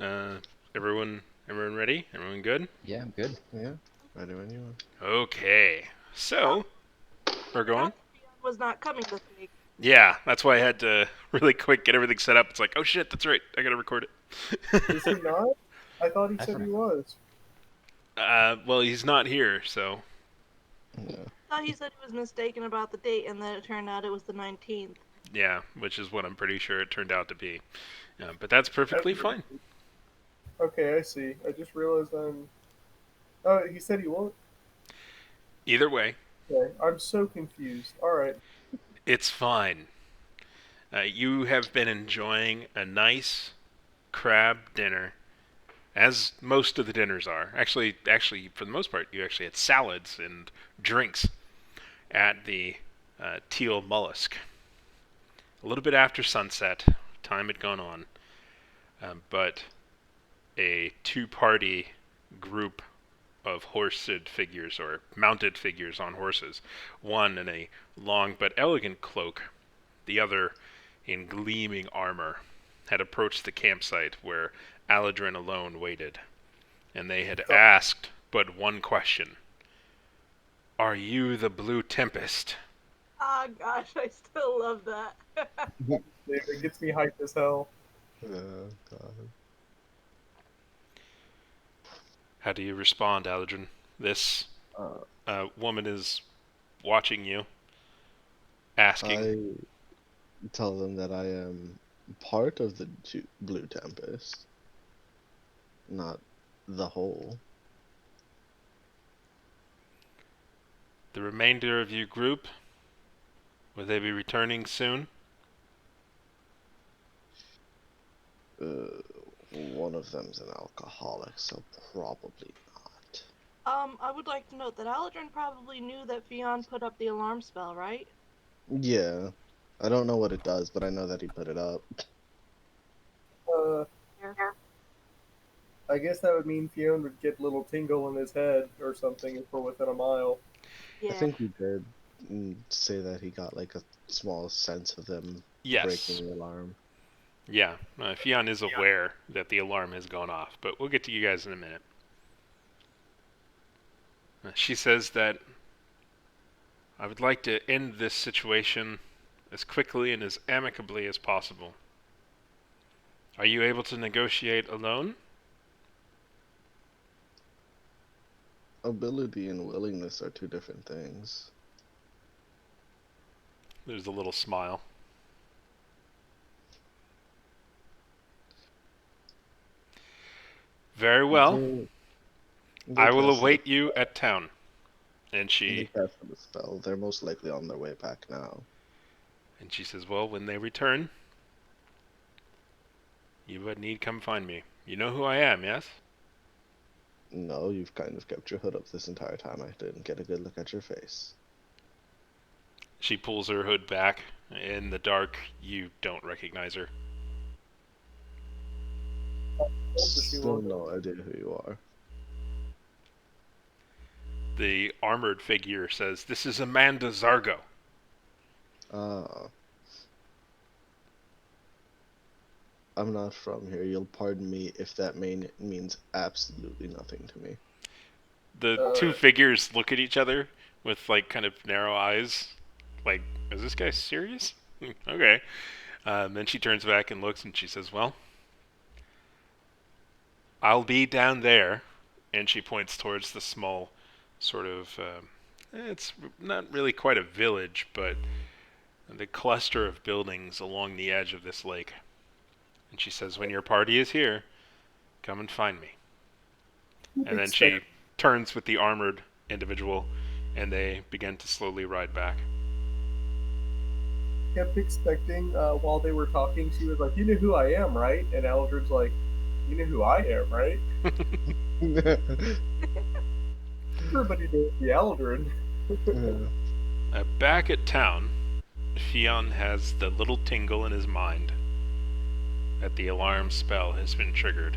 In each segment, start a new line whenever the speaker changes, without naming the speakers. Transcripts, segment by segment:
Uh, everyone ready? Everyone good?
Yeah, I'm good.
Yeah, ready when you are.
Okay. So, we're going?
Forgot that Dion was not coming this week.
Yeah, that's why I had to really quick get everything set up. It's like, oh shit, that's right. I gotta record
Is he
it.
not? I thought he
I
said he
forgot.
was.
Well, he's not here, so.
Yeah.
I thought he said he was mistaken about the date, and then it turned out it was the 19th.
Yeah, which is what I'm pretty sure it turned out to be. But that's perfectly fine.
Okay, I see. I just realized I'm. Oh, he said he won't.
Either way,
Okay, I'm so confused. All right.
it's fine. You have been enjoying a nice crab dinner, as most of the dinners are. Actually, for the most part, you actually had salads and drinks at the Teal Mollusk. A little bit after sunset, time had gone on, but a two-party group of horsed figures or mounted figures on horses, one in a long but elegant cloak, the other in gleaming armor, had approached the campsite where Aladrin alone waited, and they had asked but one question: "Are you the Blue Tempest?"
Ah, gosh, I still love that.
It gets me hyped as hell.
God.
How do you respond, Aladrin? This
Uh,
woman is watching you, asking.
I tell them that I am part of the Blue Tempest, not the whole.
The remainder of your group, will they be returning soon?
Uh, One of them's an alcoholic, so probably not.
I would like to note that Aladrin probably knew that Fionn put up the alarm spell, right?
Yeah, I don't know what it does, but I know that he put it up.
Uh,
Yeah.
I guess that would mean Fiona would get a little tingle in his head or something if we're within a mile.
I
Yeah.
think we did say that he got like a small sense of them breaking
Yes.
the alarm.
Yeah, Fionn is aware that the alarm has gone off, but we'll get to you guys in a minute. She says that I would like to end this situation as quickly and as amicably as possible. Are you able to negotiate alone?
Ability and willingness are two different things.
There's a little smile. Very well.
They they
I will
casted
await you at town. And
they
she
casted a spell. They're most likely on their way back now.
says, "Well, when they return, you would need come find me. You know who I am, yes?"
No, you've kind of kept your hood up this entire time. I didn't get a good look at your face.
She pulls her hood back. In the dark, you don't recognize her.
She
Still
won't.
no idea who you are.
The armored figure says, "This is Amanda Zargo."
Ah, I'm not from here. You'll pardon me if that means absolutely nothing to me.
The two
Uh,
figures look at each other with like kind of narrow eyes. Like, is this guy serious? Okay. Then she turns back and looks and she says, "Well, I'll be down there." And she points towards the small sort of, it's not really quite a village, but the cluster of buildings along the edge of this lake. And she says, "When your party is here, come and find me." And then
expect
she turns with the armored individual, and they begin to slowly ride back.
kept expecting while they were talking, she was like, "You know who I am, right?" And Aldrin's like, "You know who I am, right?" Everybody knows the Aldrin.
Yeah.
Back at town, Fionn has the little tingle in his mind that the alarm spell has been triggered,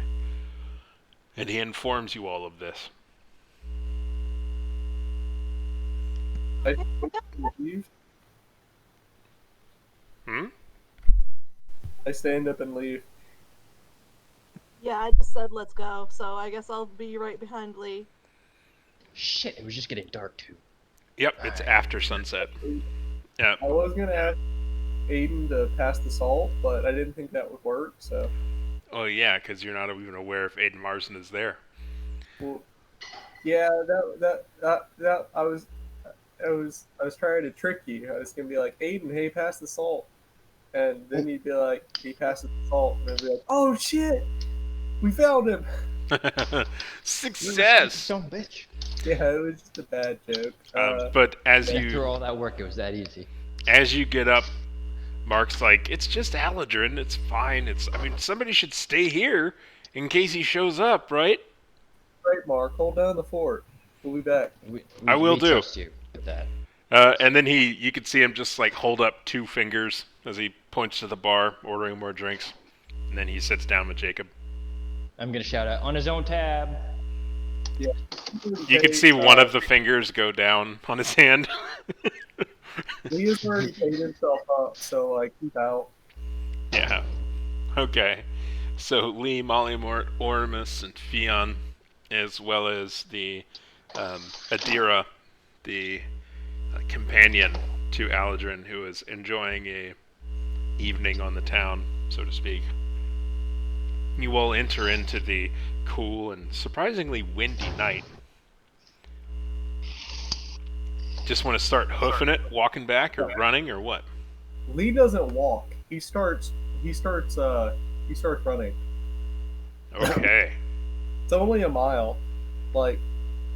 and he informs you all of this.
I leave.
Hmm?
I stand up and leave.
Yeah, I just said let's go, so I guess I'll be right behind Lee.
Shit, it was just getting dark too.
Yep, it's
Alright.
after sunset. Yeah.
I was gonna ask Aiden to pass the salt, but I didn't think that would work. So,
Oh yeah, because you're not even aware if Aiden Marsden is there.
well, yeah, that I was trying to trick you. I was gonna be like, Aiden, hey, pass the salt, and then he'd be like, he passes the salt, and I'd be like, oh shit, we found him.
You little stupid
Success.
son of a bitch.
Yeah, it was just a bad joke.
But
After all that work, it was that easy.
as you get up, Mark's like, "It's just Aladrin. It's fine. I mean, somebody should stay here in case he shows up, right?"
Right, Mark, hold down the fort. We'll be back.
I will
We
do.
trust you with that.
And then you could see him just like hold up 2 fingers as he points to the bar, ordering more drinks. And then he sits down with Jacob.
I'm gonna shout out on his own tab.
Yeah.
You can see one of the fingers go down on his hand.
He has already paid himself up, so like keep out.
Yeah. Okay. So Lee, Molly, Ormus, and Fion, as well as the Adira, the companion to Aladrin, who is enjoying a evening on the town, so to speak. You all enter into the cool and surprisingly windy night. Just want to start hoofing it, walking back, or running, or what?
Lee doesn't walk. He starts running.
Okay.
It's only a mile. Like,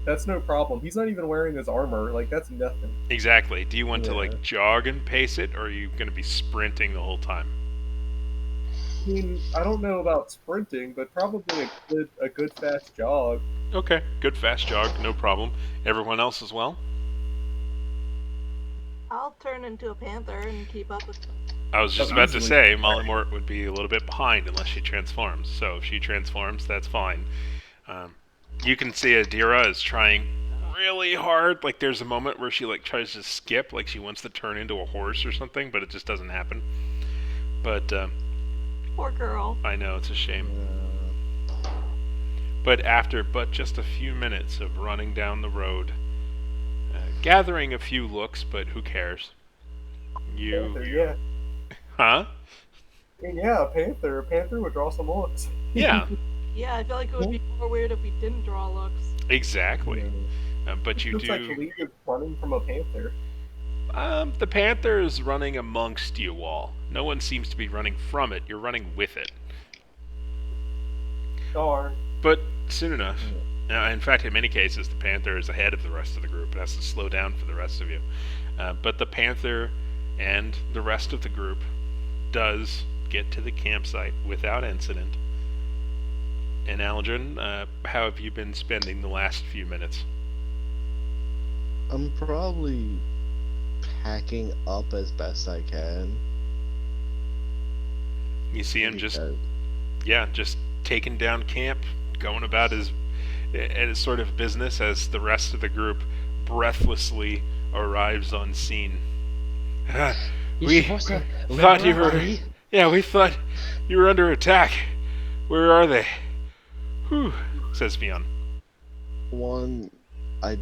that's no problem. He's not even wearing his armor. Like, that's nothing.
Exactly. Do you want to
Yeah.
like jog and pace it, or are you going to be sprinting the whole time?
I mean, I don't know about sprinting, but probably a good fast jog.
Okay, good fast jog, no problem. Everyone else as well?
I'll turn into a panther and keep up with them.
I was just
Oh,
about to
easily.
say Molly Mort would be a little bit behind unless she transforms. So if she transforms, that's fine. You can see Adira is trying really hard. Like there's a moment where she like tries to skip, like she wants to turn into a horse or something, but it just doesn't happen. But
Poor girl.
I know it's a shame. But after just a few minutes of running down the road, gathering a few looks, but who cares?
Panther, yeah.
Huh?
I mean, yeah, a panther. A panther would draw some looks.
Yeah,
Yeah, I feel like it would be more weird if we didn't draw looks.
exactly. But you
Looks like
do.
Lee is running from a panther.
The panther is running amongst you all. No one seems to be running from it. You're running with it.
Darn.
But soon enough. In fact, in many cases, the panther is ahead of the rest of the group. It has to slow down for the rest of you. But the panther and the rest of the group does get to the campsite without incident. And Aldrin, how have you been spending the last few minutes?
I'm probably packing up as best I can.
You see him just
because-
just taking down camp, going about his sort of business as the rest of the group breathlessly arrives on scene. We thought you were. Yeah, we thought you were under attack. Where are they? Whew, says Fion.
One, I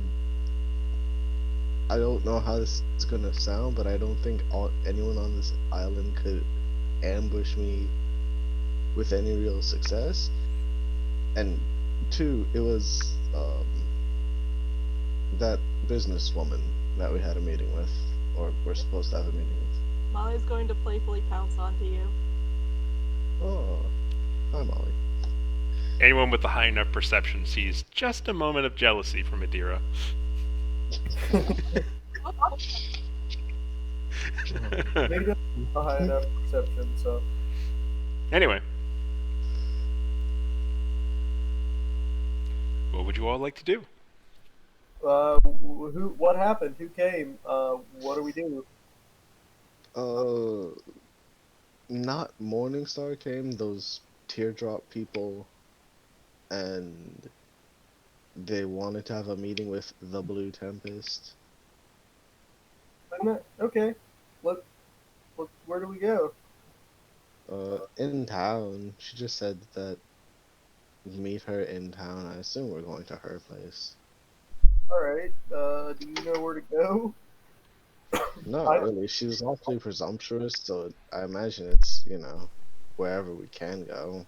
don't know how this is gonna sound, but I don't think anyone on this island could ambush me with any real success. And two, it was that businesswoman that we had a meeting with, or we're supposed to have a meeting with.
Molly's going to playfully pounce onto you.
Oh, hi Molly.
Anyone with a high enough perception sees just a moment of jealousy from Adira.
Maybe that's a high enough perception, so.
Anyway. What would you all like to do?
What happened? Who came? What do we do?
Not Morningstar came, those teardrop people, and they wanted to have a meeting with the Blue Tempest.
Okay. Where do we go?
In town. She just said that meet her in town. I assume we're going to her place.
All right. Do you know where to go?
Not
I,
really. She was awfully presumptuous, so I imagine it's, wherever we can go.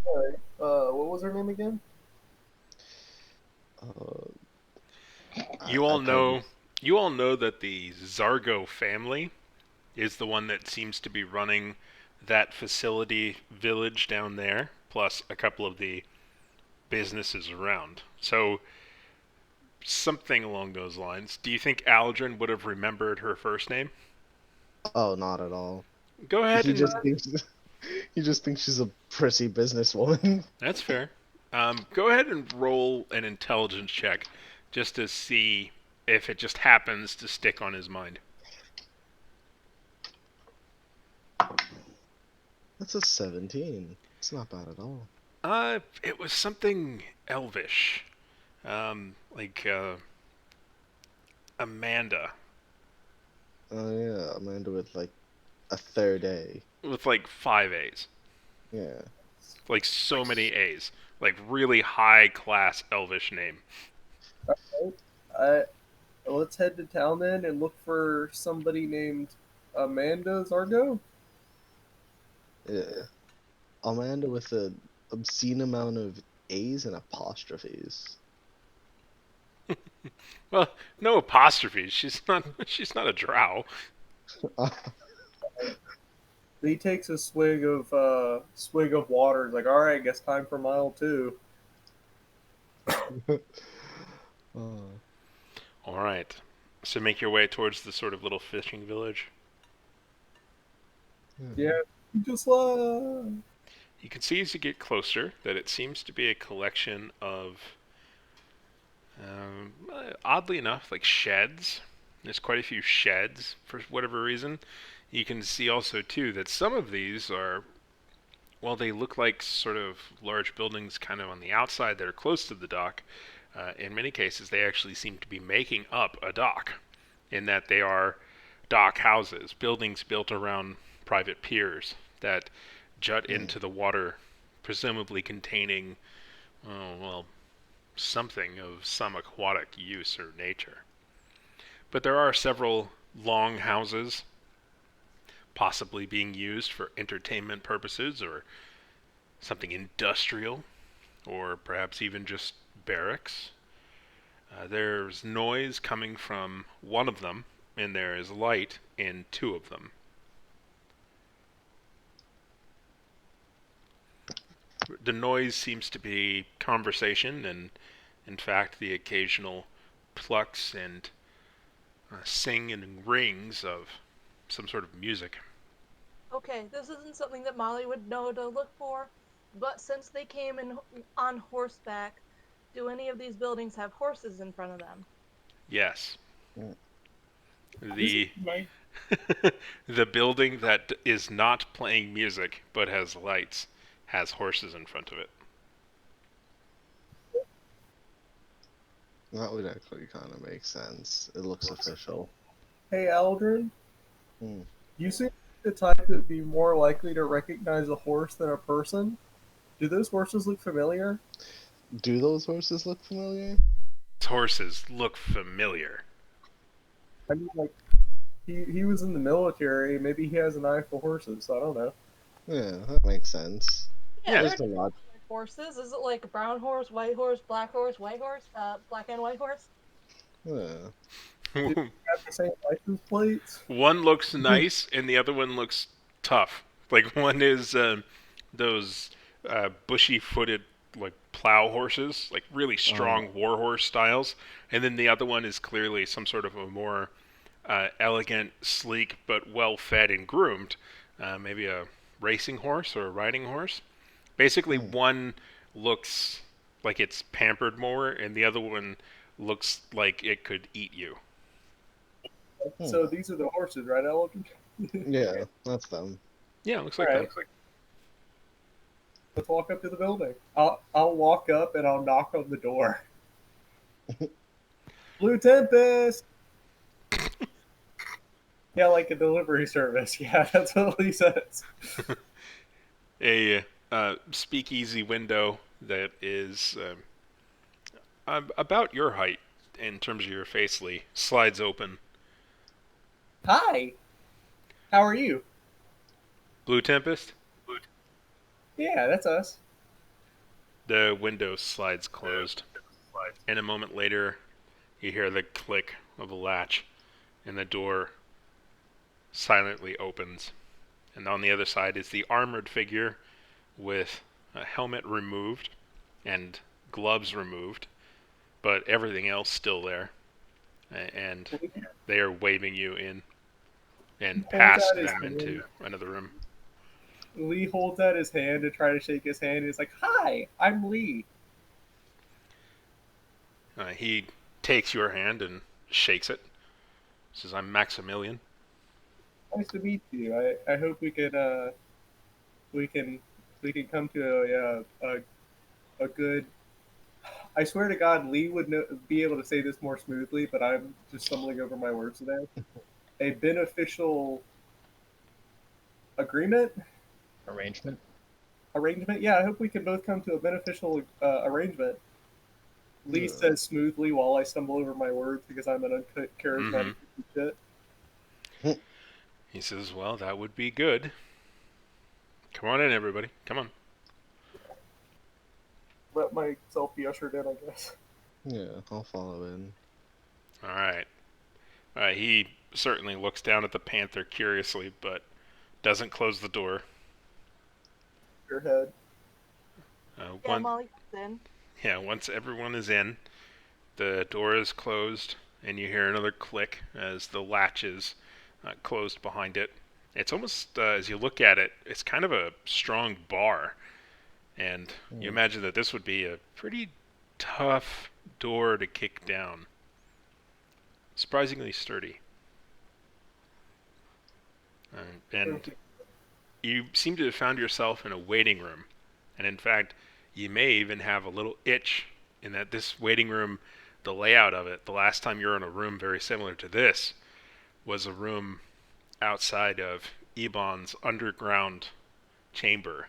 all right. What was her name again?
Uh,
You
I
all
kind of.
know you all know that the Zargo family is the one that seems to be running that facility village down there, plus a couple of the businesses around. So something along those lines. Do you think Aldrin would have remembered her first name?
Oh, not at all.
Go ahead
He
and
just thinks he just thinks she's a prissy businesswoman.
that's fair. Go ahead and roll an intelligence check just to see if it just happens to stick on his mind.
That's a 17. It's not bad at all.
It was something elvish, like Amanda,
Oh yeah, Amanda with like a third A.
with like five A's,
Yeah.
like so many A's, like really high class elvish name.
I Let's head to town then and look for somebody named Amanda Zargo.
Yeah. Amanda with an obscene amount of A's and apostrophes.
Well, no apostrophes. She's not. She's not a drow.
He takes a swig of water. He's like, all right, guess time for mile two.
Oh,
All right. So make your way towards the sort of little fishing village.
yeah.
Yeah, just
You can see as you get closer that it seems to be a collection of, oddly enough, like sheds. There's quite a few sheds for whatever reason. You can see also too that some of these are, well, they look like sort of large buildings kind of on the outside that are close to the dock. In many cases, they actually seem to be making up a dock, in that they are dock houses, buildings built around private piers that jut
Hmm.
into the water, presumably containing, oh, well, something of some aquatic use or nature. But there are several long houses, possibly being used for entertainment purposes or something industrial, or perhaps even just barracks. There's noise coming from one of them, and there is light in two of them. The noise seems to be conversation, and in fact, the occasional plucks and sing and rings of some sort of music.
Okay, this isn't something that Molly would know to look for, but since they came in on horseback, do any of these buildings have horses in front of them?
Yes,
Hmm.
this is
the
nice.
the building that is not playing music but has lights has horses in front of it.
That would actually kind of make sense. It looks official.
Hey, Aldrin,
Hmm.
you seem the type that'd be more likely to recognize a horse than a person. Do those horses look familiar?
Do those horses look familiar?
Horses look familiar.
I mean, like he was in the military. Maybe he has an eye for horses. I don't know.
Yeah, that makes sense.
Yeah,
Yeah,
they're
There's a
different
lot.
colored horses. Is it like a brown horse, white horse, black and white horse?
Yeah.
Do they have the same license plates?
one looks nice and the other one looks tough. Like one is those bushy-footed like plow horses, like really
Uh,
strong war horse styles, and then the other one is clearly some sort of a more elegant, sleek, but well-fed and groomed, maybe a racing horse or a riding horse. Basically,
hmm.
one looks like it's pampered more, and the other one looks like it could eat you.
Hmm.
So these are the horses, right, Aldrin?
Yeah, that's them.
Yeah, it looks
All
like them.
right. Let's walk up to the building. I'll walk up and I'll knock on the door. Blue Tempest. Yeah, like a delivery service. Yeah, that's what he says.
A speakeasy window that is about your height in terms of your face, Lee, slides open.
Hi, how are you?
Blue Tempest,
Yeah, that's us.
the window slides closed, and a moment later, you hear the click of a latch, and the door silently opens. And on the other side is the armored figure with a helmet removed and gloves removed, but everything else still there. And they are waving you in
He
and
holds out
past
his
them
hand.
into another room.
Lee holds out his hand to try to shake his hand. He's like, "Hi, I'm Lee."
He takes your hand and shakes it. Says, "I'm Maximilian."
Nice to meet you. I hope we can we can come to a good. I swear to God, Lee would be able to say this more smoothly, but I'm just stumbling over my words today. A beneficial agreement,
Arrangement.
arrangement. Yeah, I hope we can both come to a beneficial arrangement. Lee
Yeah.
says smoothly while I stumble over my words because I'm an
Mm-hmm.
uncharismatic shit.
He says, "Well, that would be good. Come on in, everybody. Come on."
Let myself be ushered in, I guess.
Yeah, I'll follow in.
All right. He certainly looks down at the panther curiously, but doesn't close the door.
Your head.
Yeah,
One,
Molly comes in.
yeah. Once everyone is in, the door is closed, and you hear another click as the latch is closed behind it. It's almost, as you look at it, it's kind of a strong bar, and you
Hmm.
imagine that this would be a pretty tough door to kick down. Surprisingly sturdy. And you seem to have found yourself in a waiting room. And in fact, you may even have a little itch in that this waiting room, the layout of it, the last time you were in a room very similar to this, was a room outside of Ebon's underground chamber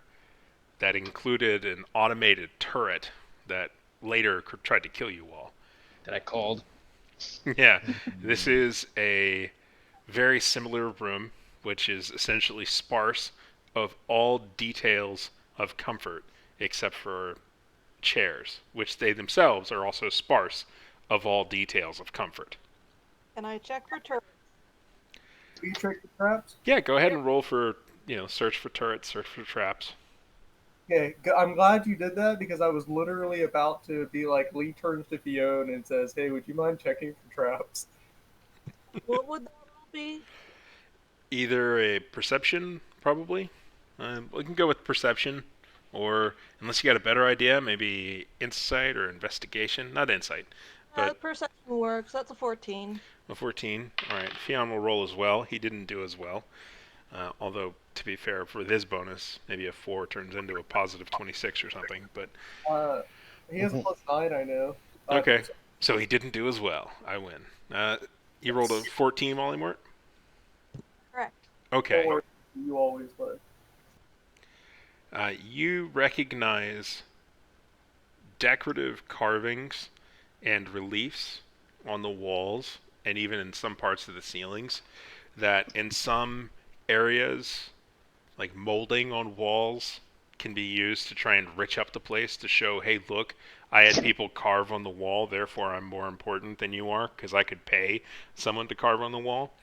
that included an automated turret that later tried to kill you all.
That I called.
Yeah, this
Mhm.
is a very similar room, which is essentially sparse of all details of comfort except for chairs, which they themselves are also sparse of all details of comfort.
Can I check for turrets?
Do you trick the traps?
Yeah, go ahead and roll for, search for turrets, search for traps.
Okay, I'm glad you did that because I was literally about to be like, Lee turns to Fiona and says, "Hey, would you mind checking for traps?"
What would that roll be?
Either a perception, probably. We can go with perception, or unless you got a better idea, maybe insight or investigation. Not insight, but
Perception works. That's a 14.
a 14. All right, Fionn will roll as well. He didn't do as well. Although, to be fair, for this bonus, maybe a 4 turns into a positive 26 or something. But,
Uh, he has a +9, I know. To
okay.
perception.
So he didn't do as well. I win. You rolled a
Yes.
14, Mollymort?
Correct.
Don't
Okay.
worry, you always win.
You recognize decorative carvings and reliefs on the walls and even in some parts of the ceilings that in some areas, like molding on walls, can be used to try and rich up the place to show, hey, look, I had people carve on the wall, therefore I'm more important than you are because I could pay someone to carve on the wall.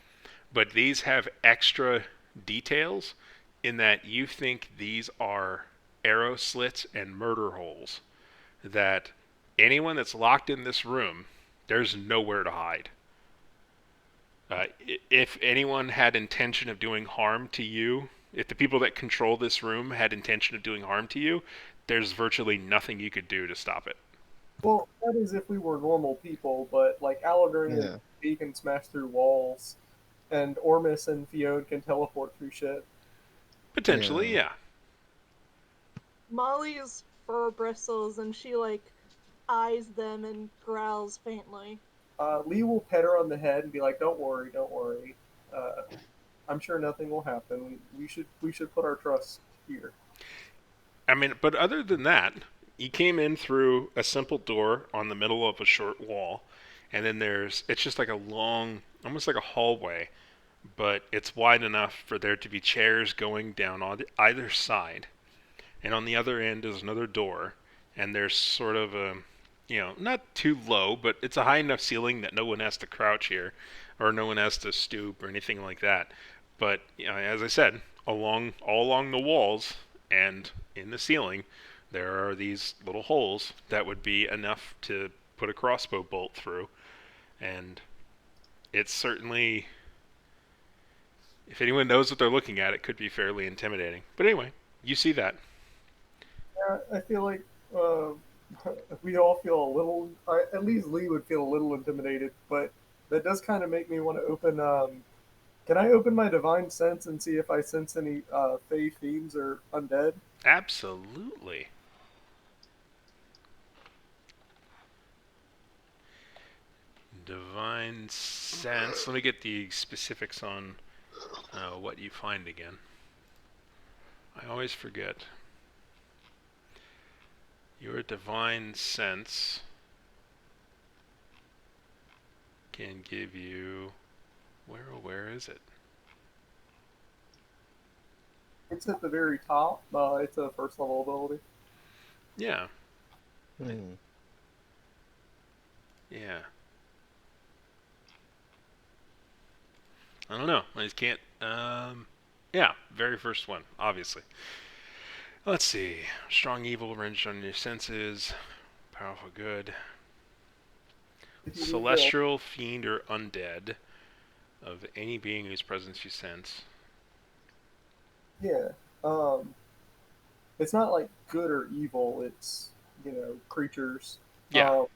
But these have extra details in that you think these are arrow slits and murder holes that anyone that's locked in this room, there's nowhere to hide. If anyone had intention of doing harm to you, if the people that control this room had intention of doing harm to you, there's virtually nothing you could do to stop it.
Well, that is if we were normal people, but like Aladrin and
Yeah.
he can smash through walls, and Ormus and Fiona can teleport through shit.
Potentially,
Yeah.
yeah.
Molly's fur bristles and she, like, eyes them and growls faintly.
Lee will pet her on the head and be like, "Don't worry, don't worry. Uh, I'm sure nothing will happen. We should put our trust here."
I mean, but other than that, you came in through a simple door on the middle of a short wall, and then it's just like a long, almost like a hallway, but it's wide enough for there to be chairs going down on either side. And on the other end is another door, and there's sort of a, not too low, but it's a high enough ceiling that no one has to crouch here, or no one has to stoop or anything like that. But as I said, all along the walls and in the ceiling, there are these little holes that would be enough to put a crossbow bolt through, and it's certainly, if anyone knows what they're looking at, it could be fairly intimidating. But anyway, you see that.
Yeah, I feel like uh, we all feel a little. At least Lee would feel a little intimidated, but that does kind of make me want to open. Can I open my divine sense and see if I sense any fey fiends or undead?
Absolutely. Divine sense. Let me get the specifics on what you find again. I always forget. Your divine sense can give you. Where is it?
It's at the very top. It's a first level ability.
Yeah,
Hmm.
yeah. I don't know. I just can't. Yeah, very first one, obviously. Let's see. Strong evil, ranged on your senses. Powerful good.
If you need to,
Celestial, fiend, or undead of any being whose presence you sense.
yeah. Um, it's not like good or evil. It's creatures.
Yeah.
Um,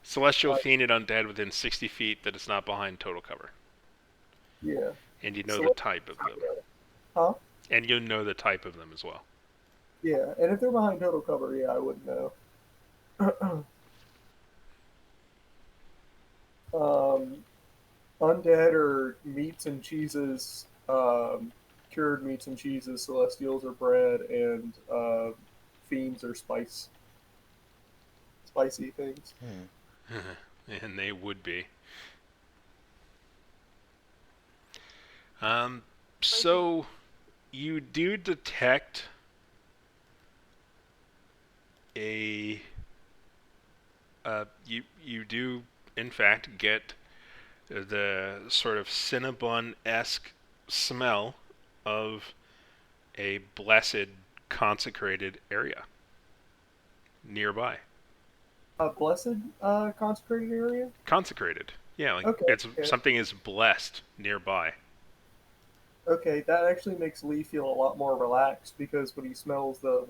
Celestial,
uh,
fiend, and undead within 60 feet that is not behind total cover.
yeah.
And you know the
So,
type of them.
huh?
And you know the type of them as well.
Yeah. And if they're behind total cover, yeah, I wouldn't know. um, undead or meats and cheeses, cured meats and cheeses, celestials or bread, and fiends or spicy things.
Hmm.
And they would be. So you do detect a you do in fact get the sort of Cinnabon-esque smell of a blessed consecrated area nearby.
A blessed consecrated area.
Consecrated. Yeah, like
Okay,
it's
okay,
something is blessed nearby.
okay. That actually makes Lee feel a lot more relaxed because when he smells the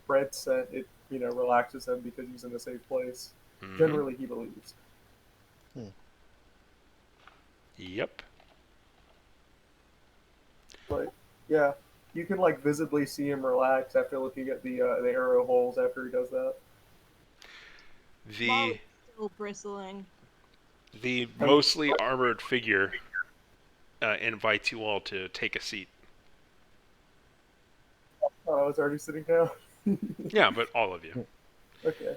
bread scent, it relaxes him because he's in a safe place.
Mm-hmm.
Generally, he believes.
Hmm.
Yep.
But yeah, you can visibly see him relax after looking at the arrow holes after he does that.
The
Molly's still bristling.
the
I mean,
mostly armored figure invites you all to take a seat.
I was already sitting down.
Yeah, but all of you.
Okay.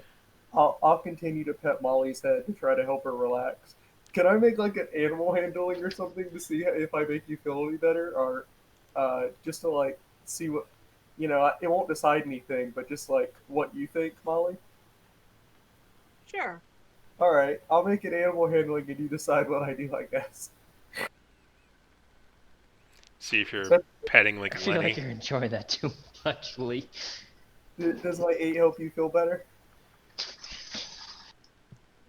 I'll continue to pet Molly's head to try to help her relax. Can I make an animal handling or something to see if I make you feel any better, or just to see what it won't decide anything, but just what you think, Molly.
Sure.
All right, I'll make it animal handling, and you decide what I do. I guess.
See if you're
So,
petting
I
like
feel like
Lenny.
you're enjoying that too much, Lee.
does my 8 help you feel better?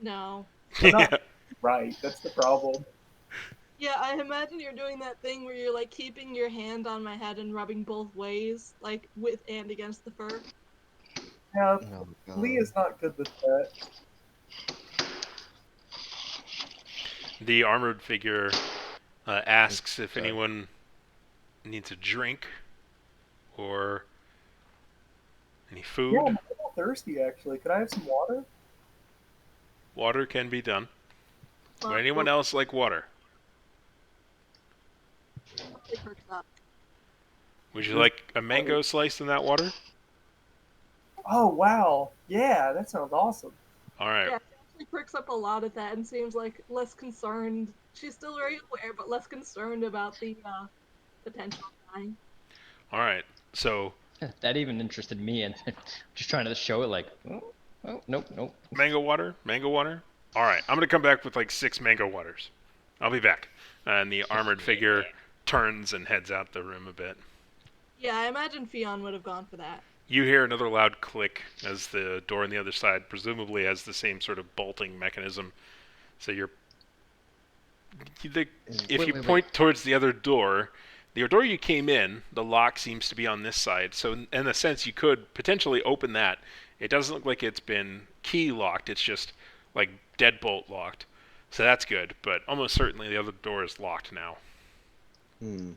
No.
I'm
Yeah.
not right. That's the problem.
Yeah, I imagine you're doing that thing where you're keeping your hand on my head and rubbing both ways, with and against the fur.
Yeah,
Oh my
Lee
god.
is not good with that.
The armored figure asks if
Sorry.
anyone needs a drink or any
Yeah, I'm
food.
a little thirsty actually. Could I have some water?
Water can be done. Would anyone
Well,
else like water?
it perks up.
Would you
Just
like a mango slice in that water?
Oh wow, yeah, that sounds awesome.
All right.
Yeah, she actually perks up a lot at that and seems like less concerned. She's still very aware, but less concerned about the potential dying.
All right. So
That even interested me, and just trying to show it like, oh, nope, nope.
mango water, mango water. All right. I'm gonna come back with like 6 mango waters. I'll be back. And the armored figure turns and heads out the room a bit.
Yeah, I imagine Fion would have gone for that.
You hear another loud click as the door on the other side presumably has the same sort of bolting mechanism. So the, if you
Wait.
point towards the door you came in, the lock seems to be on this side. So in a sense, you could potentially open that. It doesn't look like it's been key locked. It's just like deadbolt locked. So that's good. But almost certainly the other door is locked now.
Hmm.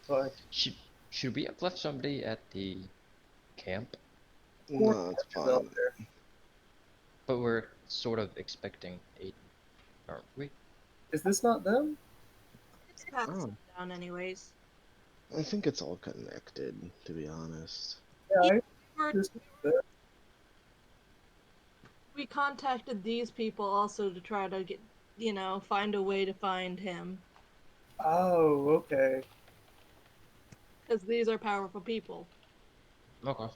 But
Should we have left somebody at the camp?
No, it's
out
fine.
there.
But we're sort of expecting Aiden, aren't we?
Is this not them?
It's past
Oh.
down anyways.
I think it's all connected, to be honest.
Yeah,
We're,
this
we contacted these people also to try to get, find a way to find him.
Oh, okay.
Because these are powerful people.
Okay.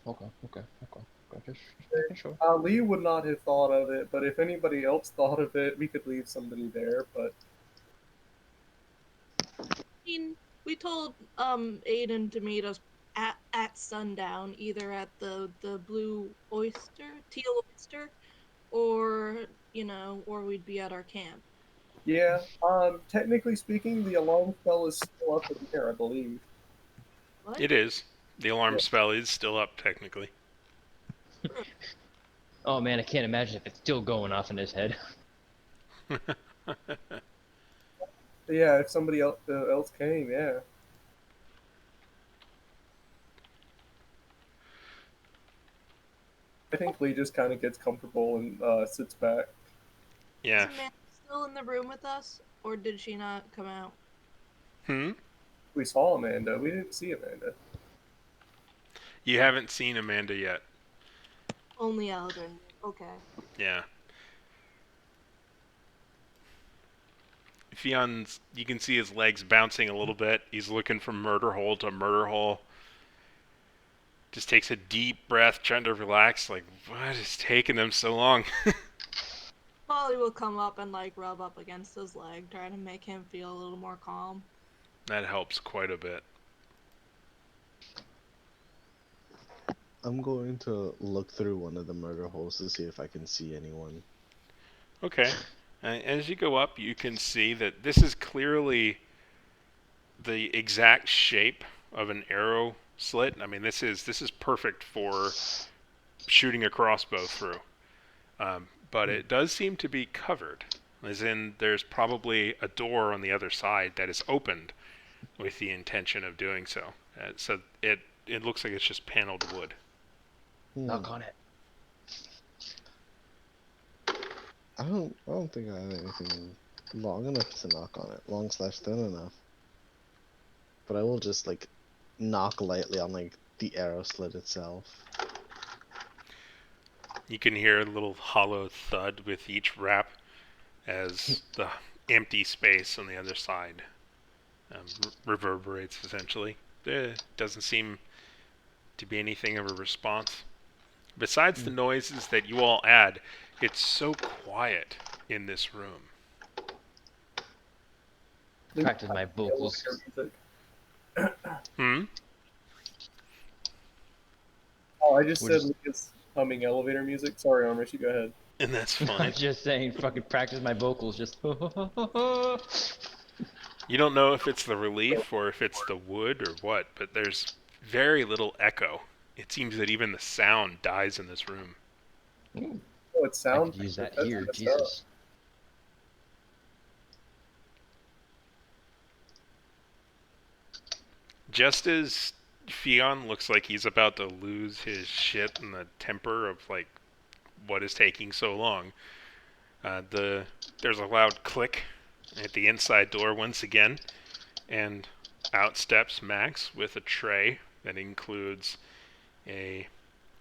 Just making sure.
Lee would not have thought of it, but if anybody else thought of it, we could leave somebody there. But
I mean, we told Aiden to meet us at sundown, either at the Blue Oyster, Teal Oyster, or or we'd be at our camp.
yeah, technically speaking, the alarm spell is still up in the air, I believe.
What?
It is. The alarm
Yeah.
spell is still up technically.
Oh man, I can't imagine if it's still going off in his head.
But yeah, if somebody else came, yeah. I think Lee just kind of gets comfortable and sits back.
Yeah.
Is Amanda still in the room with us, or did she not come out?
Hmm?
We saw Amanda. We didn't see Amanda.
You haven't seen Amanda yet.
Only Eldrin. Okay.
Yeah. Fion's, you can see his legs bouncing a little bit. He's looking from murder hole to murder hole. Just takes a deep breath, trying to relax. Like, what is taking them so long?
Molly will come up and rub up against his leg, trying to make him feel a little more calm.
That helps quite a bit.
I'm going to look through one of the murder holes to see if I can see anyone.
Okay. As you go up, you can see that this is clearly the exact shape of an arrow slit. I mean, this is perfect for shooting a crossbow through. But it does seem to be covered, as in there's probably a door on the other side that is opened with the intention of doing so. So it looks like it's just paneled wood.
Knock on it.
I don't think I have anything long enough to knock on it. Long/thin enough. But I will just knock lightly on the arrow slit itself.
You can hear a little hollow thud with each rap as the empty space on the other side reverberates essentially. Doesn't seem to be anything of a response. Besides the noises that you all add, it's so quiet in this room.
Practice my vocals.
Hmm?
Oh, I just
We're
said
just-
Lee is humming elevator music. Sorry, Amish, you go ahead.
And that's
I'm
fine.
just saying, fucking practice my vocals. Just.
You don't know if it's the relief or if it's the wood or what, but there's very little echo. It seems that even the sound dies in this room.
Ooh,
Oh, it
I
sounds.
could use that
that's
here,
messed up.
Jesus.
Just as Fion looks like he's about to lose his shit and the temper of what is taking so long, there's a loud click at the inside door once again, and out steps Max with a tray that includes a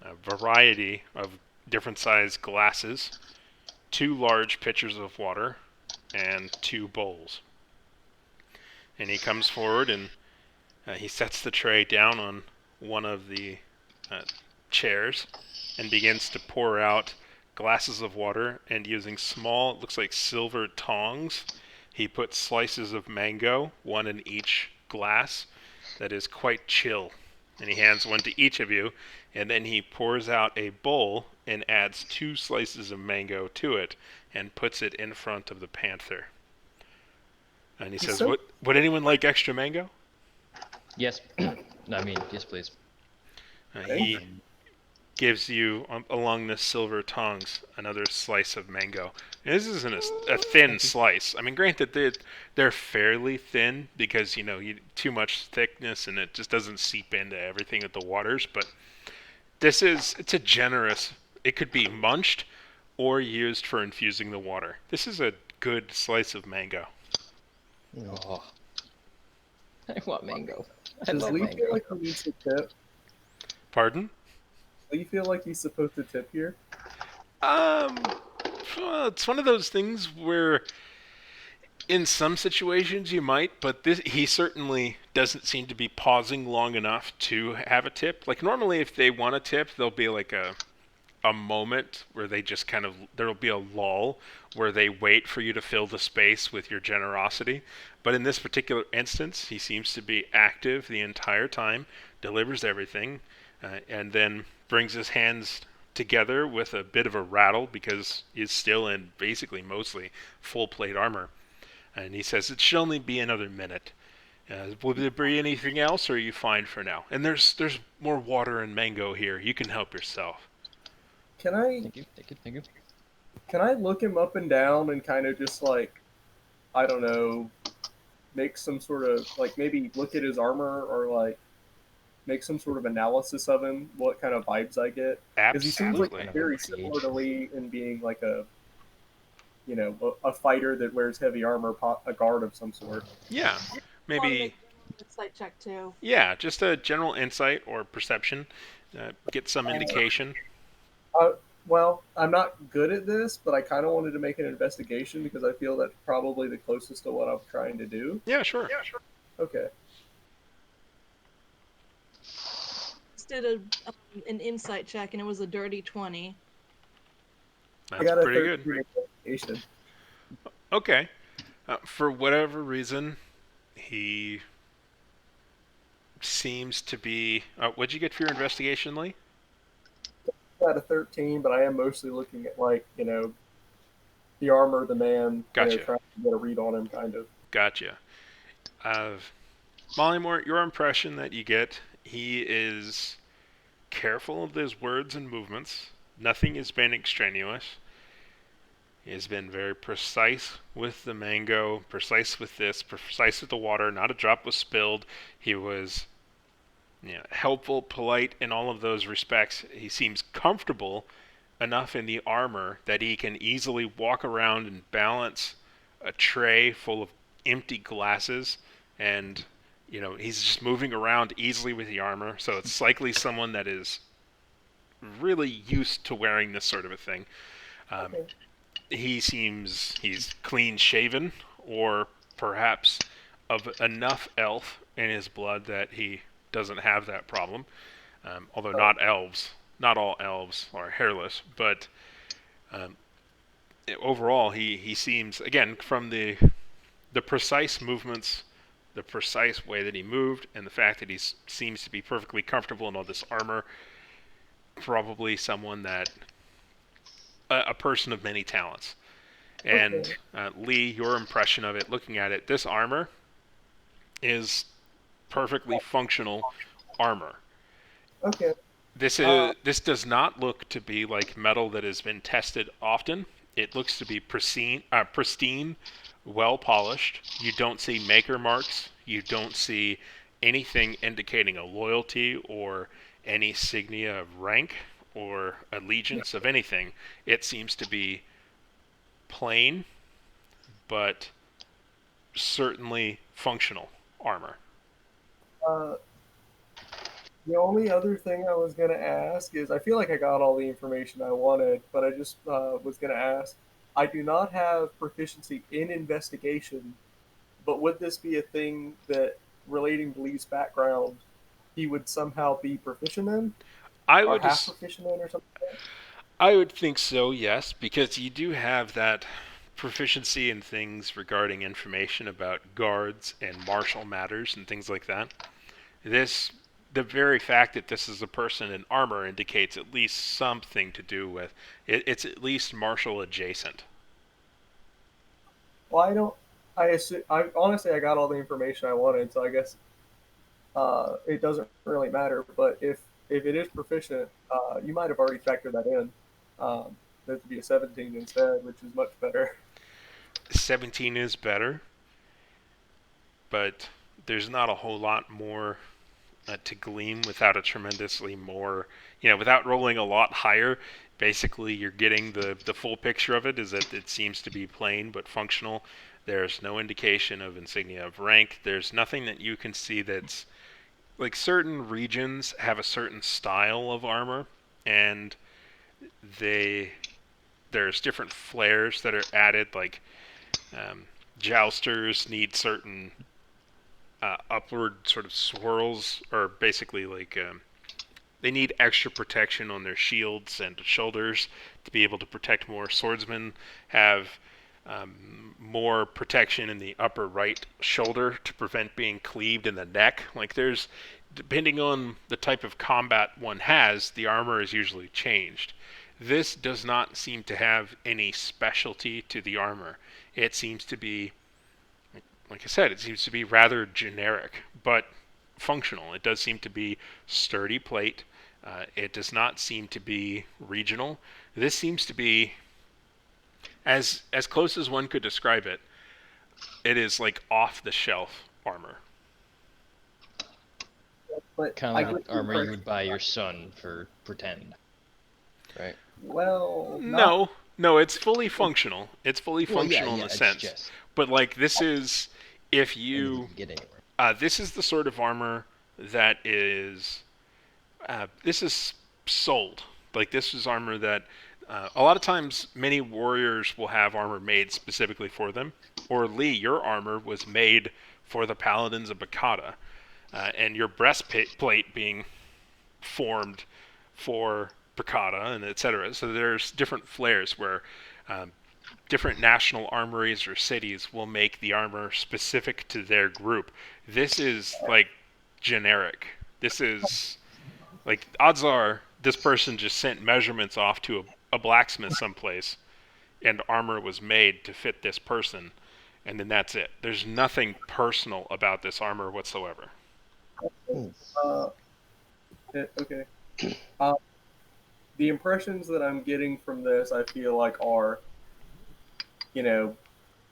a variety of different sized glasses, 2 large pitchers of water, and 2 bowls. And he comes forward and he sets the tray down on one of the uh, chairs and begins to pour out glasses of water. And using small, it looks like silver tongs, he puts slices of mango, one in each glass, that is quite chill. And he hands one to each of you, and then he pours out a bowl and adds 2 slices of mango to it and puts it in front of the panther. And he says,
So-
would anyone like extra mango?
Yes. I mean, yes, please.
He gives you, along the silver tongs, another slice of mango. And this isn't a thin slice. I mean, granted, they're fairly thin because, too much thickness and it just doesn't seep into everything at the waters. But it's a generous, it could be munched or used for infusing the water. This is a good slice of mango.
Oh. I want mango. I
Does
love
Lee
mango.
feel like he needs to tip?
Pardon?
Lee feel like he's supposed to tip here?
Well, it's one of those things where in some situations you might, but he certainly doesn't seem to be pausing long enough to have a tip. Like normally if they want a tip, there'll be like a moment where they just there'll be a lull where they wait for you to fill the space with your generosity. But in this particular instance, he seems to be active the entire time, delivers everything, and then brings his hands together with a bit of a rattle because he's still in basically mostly full plate armor. And he says, it should only be another minute. Will there be anything else, or are you fine for now? And there's more water and mango here. You can help yourself.
Can I
Thank you. Thank you. Thank you.
can I look him up and down and kind of just like, I don't know, make some sort of like maybe look at his armor or like make some sort of analysis of him, what kind of vibes I get? Because he seems like
Absolutely.
very similar to Lee in being like a fighter that wears heavy armor, a guard of some sort.
Yeah.
I want to
Maybe,
make an insight check too.
yeah, just a general insight or perception. Get some indication.
Well, I'm not good at this, but I kind of wanted to make an investigation because I feel that's probably the closest to what I'm trying to do.
Yeah, sure.
Okay.
Just did an insight check and it was a dirty 20.
I
That's
got a
pretty
13
good.
investigation.
Okay. For whatever reason, he seems to be. What'd you get for your investigation, Lee?
I got a 13, but I am mostly looking at like the armor, the man,
Gotcha.
trying to get a read on him, kind of.
Gotcha. Mollymore, your impression that you get, he is careful of his words and movements. Nothing has been extraneous. He has been very precise with the mango, precise with this, precise with the water. Not a drop was spilled. He was helpful, polite in all of those respects. He seems comfortable enough in the armor that he can easily walk around and balance a tray full of empty glasses, and he's just moving around easily with the armor. So it's likely someone that is really used to wearing this sort of a thing.
Okay.
He's clean shaven, or perhaps of enough elf in his blood that he doesn't have that problem. Although not all elves are hairless, but overall he seems, again, from the precise movements, the precise way that he moved, and the fact that he seems to be perfectly comfortable in all this armor, probably someone that a person of many talents. And Lee, your impression of it, looking at it, this armor is perfectly functional armor.
Okay.
This does not look to be like metal that has been tested often. It looks to be pristine, well polished. You don't see maker marks. You don't see anything indicating a loyalty or any signia of rank or allegiance of anything. It seems to be plain, but certainly functional armor.
Uh, The only other thing I was gonna ask is I feel like I got all the information I wanted, but I just was gonna ask. I do not have proficiency in investigation, but would this be a thing that relating to Lee's background, he would somehow be proficient in,
I
or
would
half
as-
proficient in, or something?
I would think so, yes, because you do have that proficiency in things regarding information about guards and martial matters and things like that. This the very fact that this is a person in armor indicates at least something to do with it, it's at least martial adjacent.
Well, I don't. I assume. I honestly, I got all the information I wanted, so I guess it doesn't really matter. But if it is proficient, you might have already factored that in. That to be a 17 instead, which is much better.
17 is better, but there's not a whole lot more to glean without a tremendously more, without rolling a lot higher. Basically, you're getting the full picture of it. Is that it seems to be plain but functional. There's no indication of insignia of rank. There's nothing that you can see that's like certain regions have a certain style of armor, and they there's different flares that are added. Like jousters need certain upward sort of swirls, or basically like they need extra protection on their shields and shoulders to be able to protect more. Swordsmen have more protection in the upper right shoulder to prevent being cleaved in the neck. Like there's, depending on the type of combat one has, the armor is usually changed. This does not seem to have any specialty to the armor. It seems to be, like I said, it seems to be rather generic, but functional. It does seem to be sturdy plate. It does not seem to be regional. This seems to be as close as one could describe it. It is like off the shelf armor.
But
Kind
I
of like
get
the
the
armor you
impression,
would buy your son for pretend, right?
well, not.
No, no, it's fully functional. It's fully
Well, yeah,
functional in
yeah.
a
It's
sense.
just
But like this is if
and he
you
didn't get anywhere.
this is the sort of armor that is this is sold. Like this is armor that a lot of times many warriors will have armor made specifically for them. Or Lee, your armor was made for the paladins of Bakata, and your breastplate being formed for Bakata and etc. So there's different flares where um, different national armories or cities will make the armor specific to their group. This is like generic. This is like odds are this person just sent measurements off to a blacksmith someplace, and armor was made to fit this person, and then that's it. There's nothing personal about this armor whatsoever.
Hmm.
Uh, okay. Uh, the impressions that I'm getting from this, I feel like, are, you know,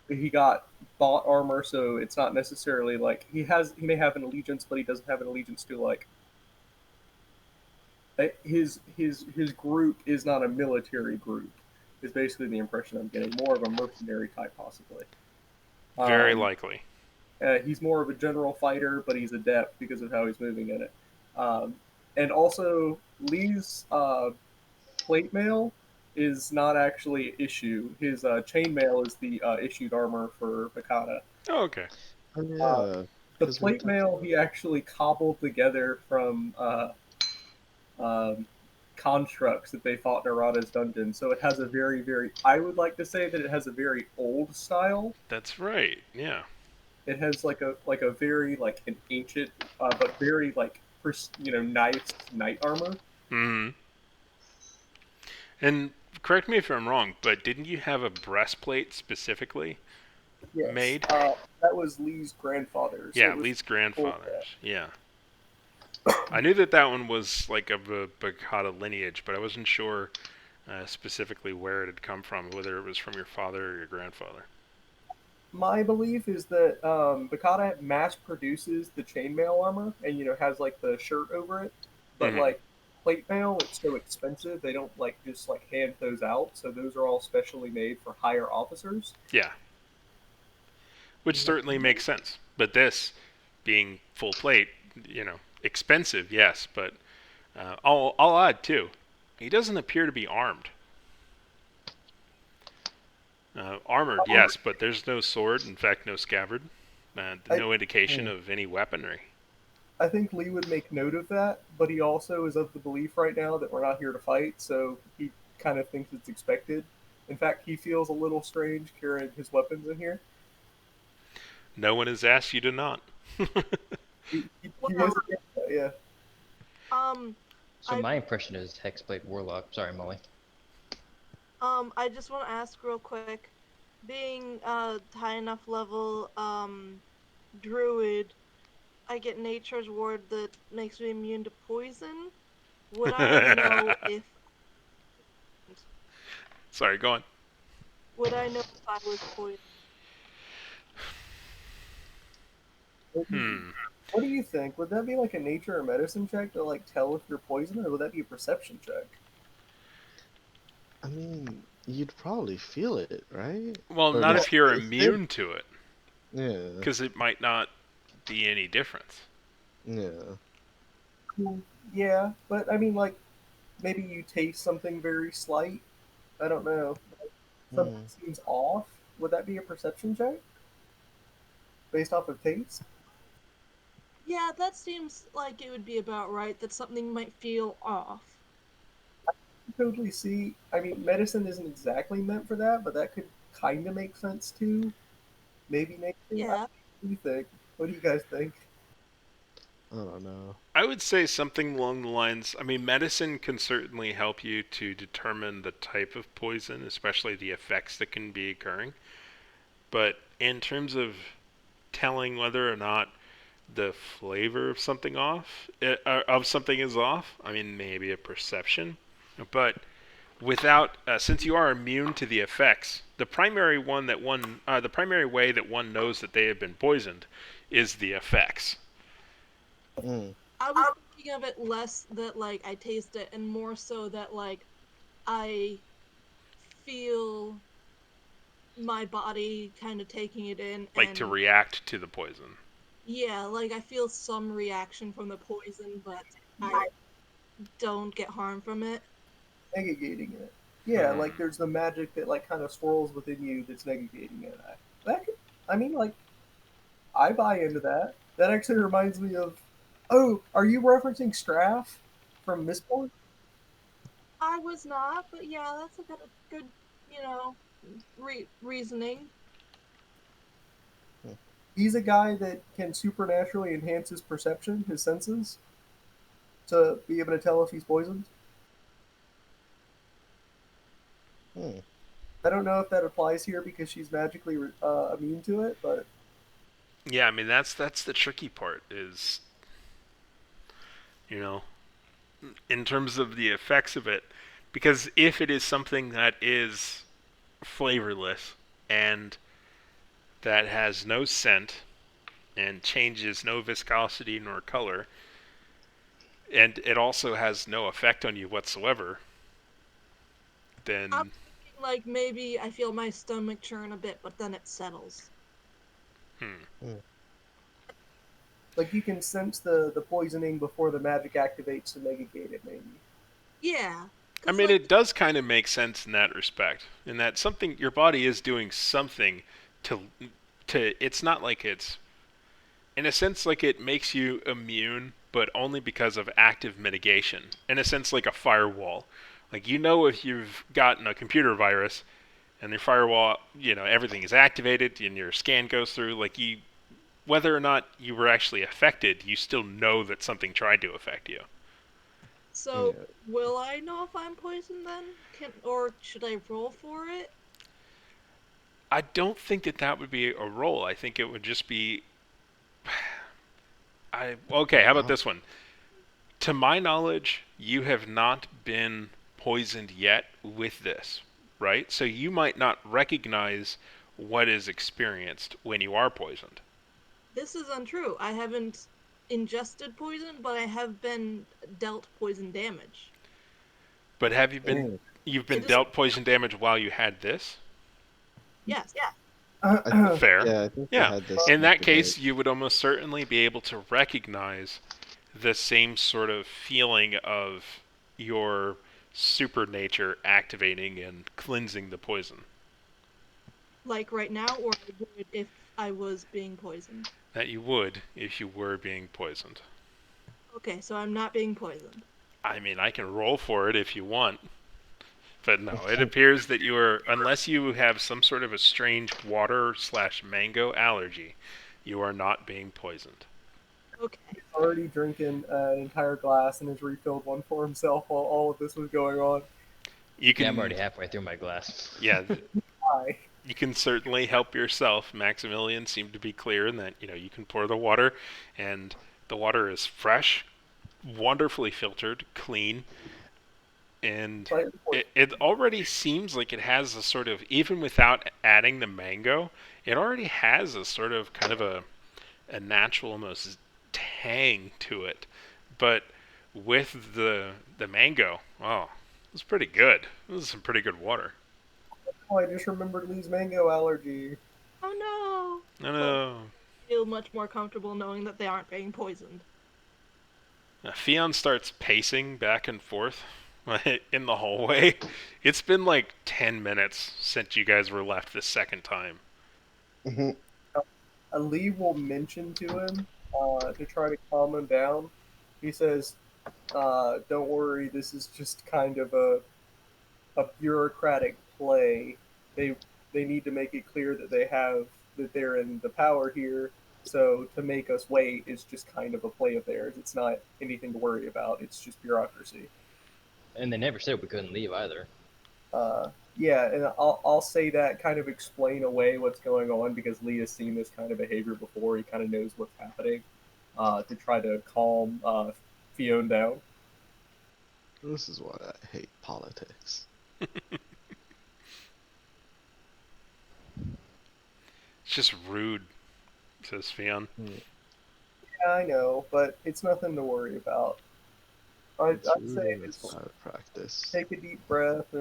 he got bought armor, so it's not necessarily like he may have an allegiance, but he doesn't have an allegiance to like his group is not a military group. Is basically the impression I'm getting. More of a mercenary type, possibly.
Very
Um,
likely.
he's more of a general fighter, but he's adept because of how he's moving in it. And also, Lee's plate mail is not actually an issue. His chainmail is the issued armor for Mikata.
Oh, okay.
Oh
Uh,
yeah,
the
because we
plate
talked
mail
about
he actually cobbled together from um, constructs that they fought in Arata's dungeon. So it has a very, very, I would like to say that it has a very old style.
That's right. Yeah.
It has like a very like an ancient, but very like nice knight armor.
Hmm. And correct me if I'm wrong, but didn't you have a breastplate specifically
Yes,
made?
that was Lee's grandfather's.
Yeah,
It was
Lee's
old.
grandfather's. Yeah. I knew that that one was like of a Bakata lineage, but I wasn't sure specifically where it had come from, whether it was from your father or your grandfather.
My belief is that Bakata mass produces the chainmail armor and has like the shirt over it, but
Hmm.
like plate mail, it's so expensive they don't like just like hand those out. So those are all specially made for higher officers.
Yeah, which certainly makes sense. But this, being full plate, expensive, yes, but I'll add too. He doesn't appear to be armed. Armored, yes, but there's no sword. In fact, no scabbard.
I
No indication
Hmm.
of any weaponry.
I think Lee would make note of that, but he also is of the belief right now that we're not here to fight, so he kind of thinks it's expected. In fact, he feels a little strange carrying his weapons in here.
No one has asked you to not.
He
Well,
is, yeah.
um,
So
I
my impression is Hexblade Warlock. Sorry, Molly.
I just want to ask real quick, being high enough level druid, I get nature's ward that makes me immune to poison. Would I know if
Sorry, go on.
would I know if I was poisoned?
Hmm.
What do you think? Would that be like a nature or medicine check to like tell if you're poisoned, or would that be a perception check?
I mean, you'd probably feel it, right?
Well,
Or at
not
Well,
if
least
you're
taste it.
immune to it,
Yeah,
because it might not be any difference.
yeah.
yeah, but I mean, like maybe you taste something very slight. I don't know. Something
Hmm.
seems off. Would that be a perception check based off of taste?
Yeah, that seems like it would be about right. That something might feel off.
Totally see. I mean, medicine isn't exactly meant for that, but that could kind of make sense too. Maybe nature.
Yeah.
What do you think? What do you guys think?
I don't know.
I would say something along the lines. I mean, medicine can certainly help you to determine the type of poison, especially the effects that can be occurring. But in terms of telling whether or not the flavor of something of something is off, I mean, maybe a perception. But without, since you are immune to the effects, the primary way that one knows that they have been poisoned, is the effects.
Hmm.
I was thinking of it less that like I taste it and more so that like I feel my body kind of taking it in
Like to
and
react to the poison.
yeah, like I feel some reaction from the poison, but I don't get harm from it.
Negating it. Yeah,
Hmm.
like there's the magic that like kind of swirls within you that's negating it. That could, I mean, like I buy into that. That actually reminds me of. Oh, are you referencing Straff from Mistborn?
I was not, but yeah, that's a good, you know, reasoning.
Hmm.
He's a guy that can supernaturally enhance his perception, his senses, to be able to tell if he's poisoned.
Hmm.
I don't know if that applies here because she's magically immune to it, but
Yeah, I mean that's the tricky part is, you know, in terms of the effects of it, because if it is something that is flavorless and that has no scent and changes no viscosity nor color, and it also has no effect on you whatsoever,
I'm
then
thinking like maybe I feel my stomach churn a bit, but then it settles.
hmm.
Hmm.
like you can sense the poisoning before the magic activates to negate it, maybe.
Yeah,
I
cause
mean,
like
it does kind of make sense in that respect, in that something your body is doing something to to. It's not like it's in a sense like it makes you immune, but only because of active mitigation. In a sense, like a firewall. Like you know, if you've gotten a computer virus and your firewall, everything is activated and your scan goes through, like you, whether or not you were actually affected, you still know that something tried to affect you.
so
Yeah.
will I know if I'm poisoned then? Can or should I roll for it?
I don't think that that would be a roll. I think it would just be. Okay. How about
Wow.
this one? To my knowledge, you have not been poisoned yet with this, right? So you might not recognize what is experienced when you are poisoned.
This is untrue. I haven't ingested poison, but I have been dealt poison damage.
But have you been
Hmm.
you've been
It is
dealt poison damage while you had this?
yes.
I think.
Fair.
Yeah, I think I
Yeah.
had this
In that
activate.
case, you would almost certainly be able to recognize the same sort of feeling of your super nature activating and cleansing the poison
Like right now, or I would if I was being poisoned.
that you would if you were being poisoned.
Okay, so I'm not being poisoned.
I mean, I can roll for it if you want, but no, it appears that you are, unless you have some sort of a strange water slash mango allergy, you are not being poisoned.
Okay.
He's already drinking an entire glass and has refilled one for himself while all of this was going on.
You
Yeah, I'm
can,
already halfway through my glass.
yeah,
Why?
you can certainly help yourself. Maximilian seemed to be clear in that, you can pour the water, and the water is fresh, wonderfully filtered, clean, and
Slightly
it already seems like it has a sort of, even without adding the mango, it already has a sort of kind of a natural almost tang to it. But with the mango, oh, it's pretty good. This is some pretty good water.
Oh, I just remembered Lee's mango allergy.
Oh
No,
no. But
no.
I feel much more comfortable knowing that they aren't being poisoned.
Fion starts pacing back and forth in the hallway. It's been like 10 minutes since you guys were left the second time.
Mhm.
Lee will mention to him to try to calm him down. He says, "Don't worry, this is just kind of a bureaucratic play. They they need to make it clear that they're in the power here. So to make us wait is just kind of a play of theirs. It's not anything to worry about. It's just bureaucracy."
And they never said we couldn't leave either.
Yeah, and I'll say that, kind of explain away what's going on because Lee has seen this kind of behavior before. He kind of knows what's happening to try to calm Fiona down.
This is why I hate politics.
It's just rude, says Fion.
Yeah, I know, but it's nothing to worry about.
It's
I'd say
rude and it's
just
bad practice.
take a deep breath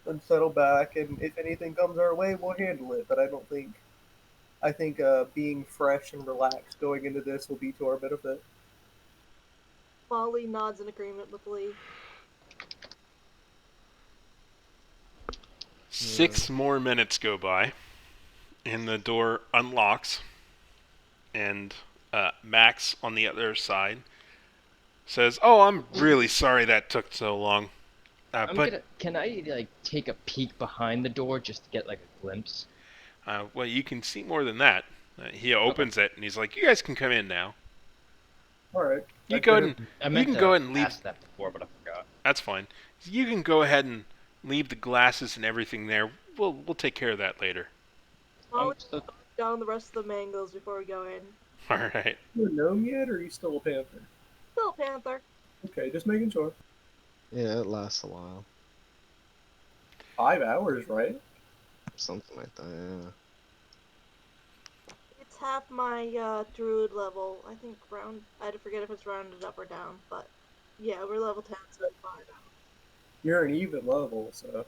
and settle back, and if anything comes our way, we'll handle it. But I don't think I think being fresh and relaxed going into this will be to our benefit.
Molly nods in agreement with Lee.
6 more minutes go by, and the door unlocks, and Max on the other side says, "Oh, I'm really sorry that took so long. But
Can I like take a peek behind the door just to get like a glimpse?
well, you can see more than that." He
Okay.
opens it, and he's like, "You guys can come in now.
All right.
You
I
go
could
ahead
have.
and
I
you
meant
can
to
go ahead and leave.
ask that before, but I forgot.
That's fine. You can go ahead and leave the glasses and everything there. We'll take care of that later."
Molly
So
down the rest of the mangoes before we go in.
All right.
You a gnome yet, or are you still a panther?
Still Panther.
Okay, just making sure.
Yeah, it lasts a while.
5 hours, right?
Something like that, yeah.
It's half my druid level. I think I forget if it's rounded up or down, but yeah, we're level 10, so it's fine.
You're an even level, so.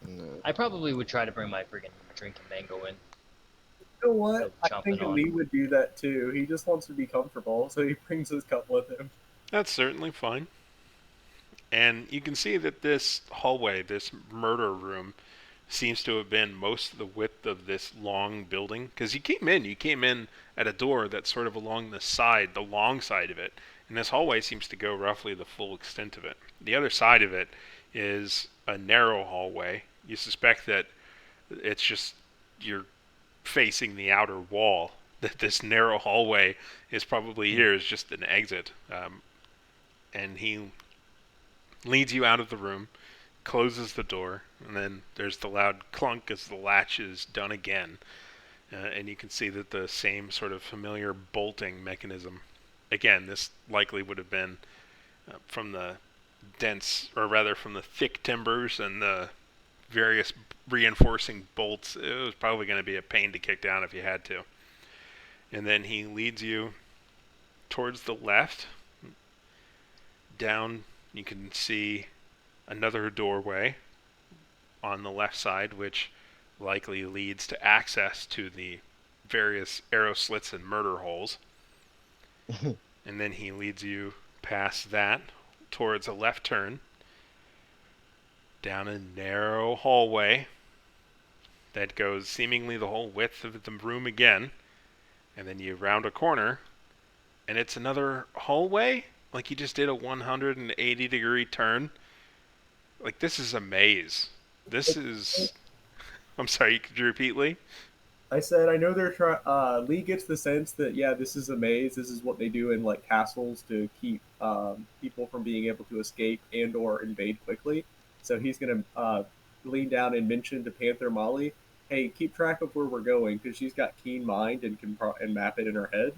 No.
I probably would try to bring my friggin' drinking mango in.
You know what?
Still
I
chomping
think
on.
Lee would do that too. He just wants to be comfortable, so he brings his cup with him.
That's certainly fine. And you can see that this hallway, this murder room, seems to have been most of the width of this long building. Because you came in at a door that's sort of along the side, the long side of it. And this hallway seems to go roughly the full extent of it. The other side of it is a narrow hallway. You suspect that it's just you're facing the outer wall. That this narrow hallway is probably here is just an exit. And he leads you out of the room, closes the door, and then there's the loud clunk as the latch is done again. And you can see that the same sort of familiar bolting mechanism. Again, this likely would have been from the dense, or rather from the thick timbers and the various reinforcing bolts. It was probably going to be a pain to kick down if you had to. And then he leads you towards the left. Down, you can see another doorway on the left side, which likely leads to access to the various arrow slits and murder holes. And then he leads you past that towards a left turn down a narrow hallway that goes seemingly the whole width of the room again, and then you round a corner and it's another hallway. Like you just did a 180-degree turn. Like this is a maze. This is. I'm sorry. Could you repeat, Lee?
I said I know they're trying. Lee gets the sense that yeah, this is a maze. This is what they do in like castles to keep people from being able to escape and or invade quickly. So he's gonna lean down and mention to Panther Molly, "Hey, keep track of where we're going because she's got keen mind and can and map it in her head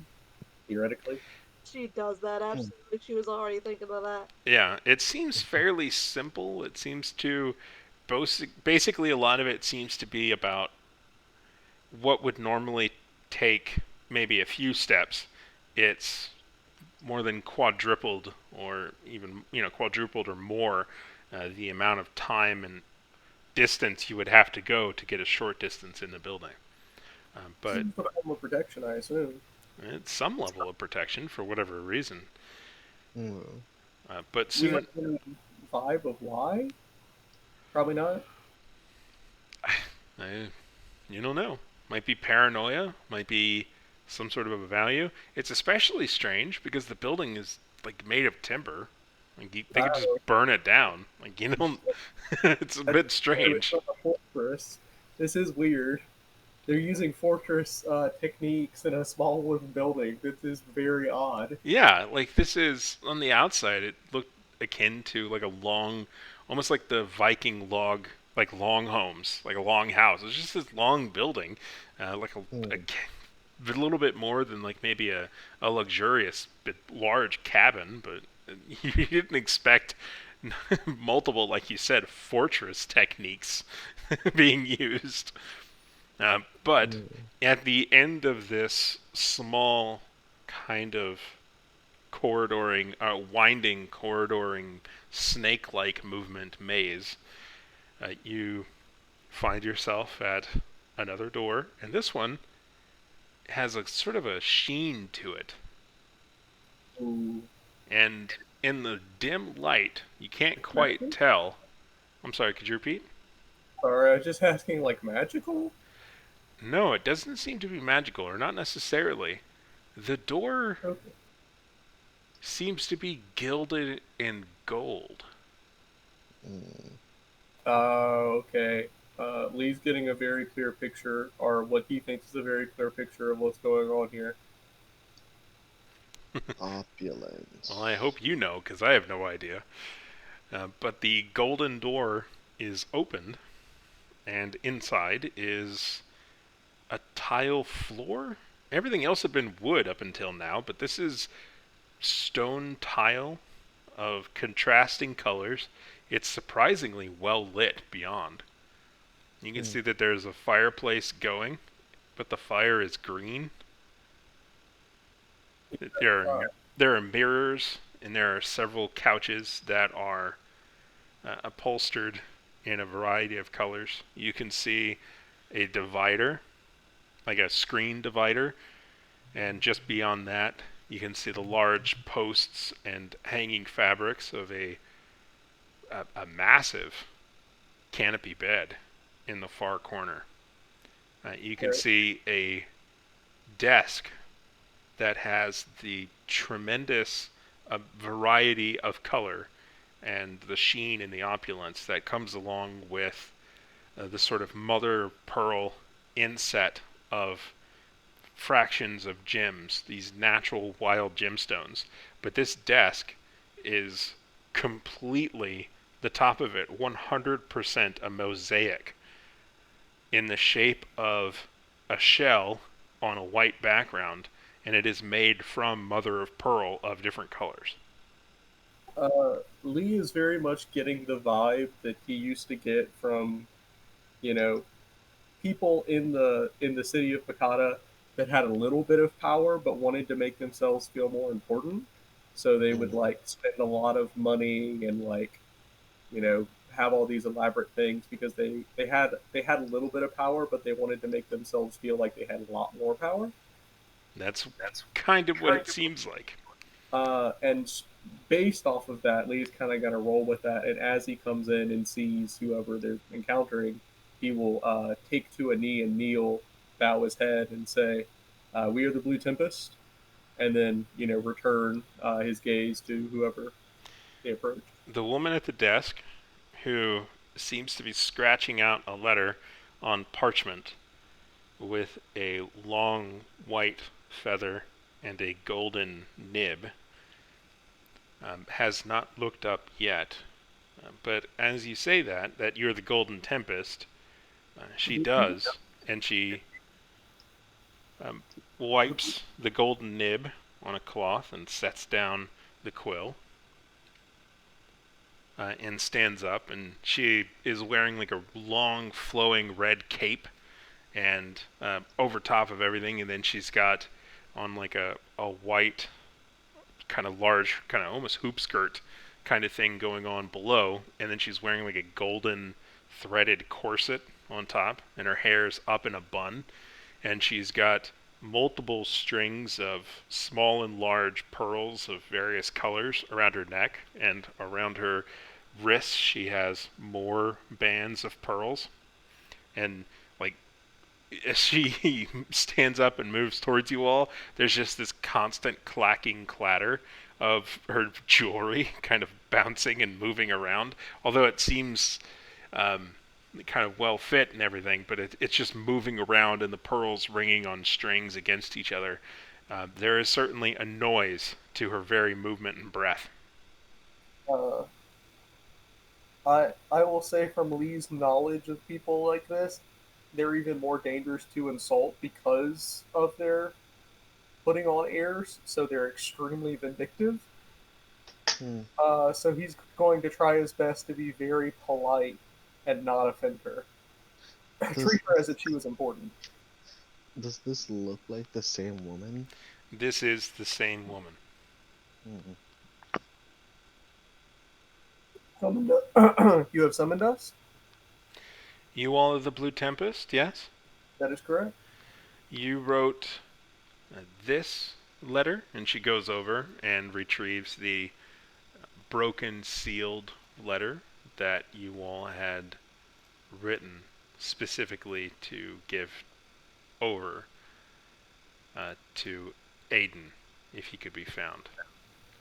theoretically."
She does that,
Hmm.
absolutely. She was already thinking of that.
Yeah. It seems fairly simple. It seems to. Basically, a lot of it seems to be about what would normally take maybe a few steps. It's more than quadrupled or even quadrupled or more the amount of time and distance you would have to go to get a short distance in the building. But
Some form of protection, I assume.
it's some level of protection for whatever reason.
Hmm.
But
We have
soon,
any vibe of why? Probably not.
I, you don't know. Might be paranoia. Might be some sort of a value. It's especially strange because the building is like made of timber. Like they could just
Oh,
burn it down. Like you don't. It's a
that's
bit
true. It's
strange.
not a fortress. This is weird. They're using fortress techniques in a small wooden building. This is very odd.
Yeah, like this is on the outside. It looked akin to like a long, almost like the Viking log, like long homes, like a long house. It's just this long building, like a,
Hmm.
a little bit more than like maybe a luxurious but large cabin. But you didn't expect multiple, like you said, fortress techniques being used. But
Hmm.
at the end of this small kind of winding, corridoring, snake-like movement maze, you find yourself at another door, and this one has a sort of a sheen to it.
Ooh.
And in the dim light, you can't
Like
quite
magical?
tell. I'm sorry, could you repeat?
Or just asking, like magical?
No, it doesn't seem to be magical, or not necessarily. The door
Okay.
seems to be gilded in gold.
Hmm.
Okay. Lee's getting a very clear picture, or what he thinks is a very clear picture of what's going on here.
Well, I
Opulence.
hope you know, because I have no idea. But the golden door is opened, and inside is a tile floor. Everything else had been wood up until now, but this is stone tile of contrasting colors. It's surprisingly well lit beyond. You can
Hmm.
see that there's a fireplace going, but the fire is green. There are
Uh,
there are mirrors, and there are several couches that are upholstered in a variety of colors. You can see a divider, like a screen divider, and just beyond that, you can see the large posts and hanging fabrics of a massive canopy bed in the far corner. You can
okay.
see a desk that has the tremendous variety of color and the sheen and the opulence that comes along with the sort of mother pearl inset of fractions of gems, these natural wild gemstones. But this desk is completely, the top of it, 100% a mosaic in the shape of a shell on a white background, and it is made from mother of pearl of different colors.
Lee is very much getting the vibe that he used to get from, you know, people in the city of Picata that had a little bit of power but wanted to make themselves feel more important. So they would
Hmm.
like spend a lot of money and like, have all these elaborate things because they had a little bit of power, but they wanted to make themselves feel like they had a lot more power.
That's kind of what it seems like.
And based off of that, Lee's kind of got to roll with that. And as he comes in and sees whoever they're encountering, he will take to a knee and kneel, bow his head, and say, "We are the Blue Tempest," and then return his gaze to whoever they approach.
The woman at the desk, who seems to be scratching out a letter on parchment with a long white feather and a golden nib, has not looked up yet. But as you say that you're the Golden Tempest, she does, and she um, wipes the golden nib on a cloth and sets down the quill and stands up. And she is wearing like a long, flowing red cape, and over top of everything, and then she's got on like a white, kind of large, kind of almost hoop skirt kind of thing going on below, and then she's wearing like a golden threaded corset on top, and her hair's up in a bun, and she's got multiple strings of small and large pearls of various colors around her neck, and around her wrists she has more bands of pearls. And like as she stands up and moves towards you all, there's just this constant clacking clatter of her jewelry kind of bouncing and moving around. Although it seems um, kind of well fit and everything, but it's just moving around and the pearls ringing on strings against each other. There is certainly a noise to her very movement and breath.
Uh, I will say from Lee's knowledge of people like this, they're even more dangerous to insult because of their putting on airs. So they're extremely vindictive.
Hmm.
So he's going to try his best to be very polite and not offend her.
Does
Treat her as if she was important.
does this look like the same woman?
This is the same woman.
Hmm.
Summoned you have summoned us?
You all are the Blue Tempest, yes?
That is correct.
You wrote this letter, and she goes over and retrieves the broken, sealed letter that you all had written specifically to give over to Aiden if he could be found.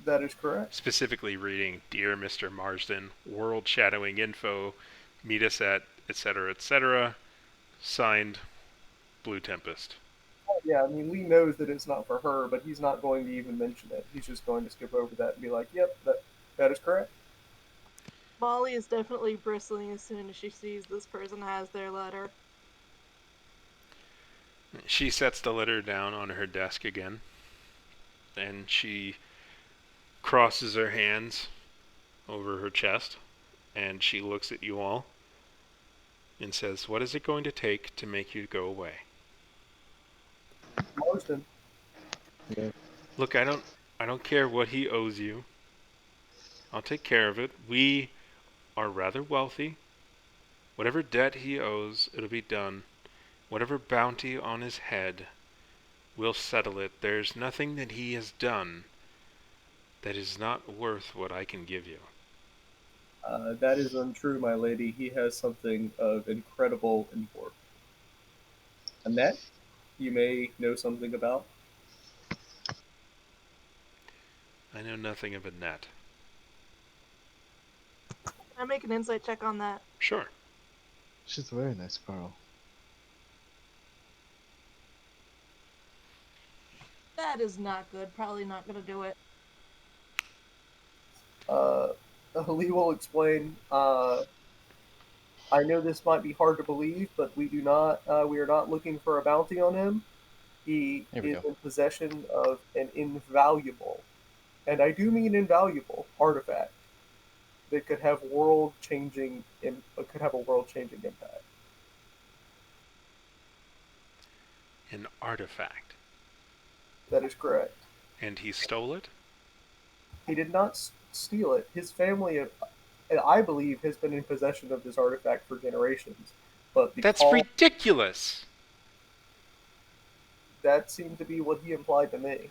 That is correct.
Specifically reading, Dear Mr. Marsden, world shadowing info, meet us at etc. etc. Signed, Blue Tempest.
Yeah, I mean, Lee knows that it's not for her, but he's not going to even mention it. He's just going to skip over that and be like, "Yep, that is correct."
Molly is definitely bristling as soon as she sees this person has their letter.
She sets the letter down on her desk again, and she crosses her hands over her chest, and she looks at you all and says, "What is it going to take to make you go away?"
Marsden,
Yeah.
Look, I don't care what he owes you. I'll take care of it. We are rather wealthy. Whatever debt he owes, it'll be done. Whatever bounty on his head, we'll settle it. There's nothing that he has done that is not worth what I can give you.
that is untrue, my lady. He has something of incredible import. Annette, you may know something about.
I know nothing of a net.
Can I make an insight check on that?
Sure.
She's a very nice girl.
That is not good. Probably not gonna do it.
Uh, Lee will explain. I know this might be hard to believe, but we do not. We are not looking for a bounty on him. He
Here we
is
go.
in possession of an invaluable, and I do mean invaluable, artifact that could have could have a world changing impact.
An artifact.
That is correct.
And he stole it?
He did not steal it. His family, I believe, has been in possession of this artifact for generations. But
That's
because
ridiculous!
that seemed to be what he implied to me.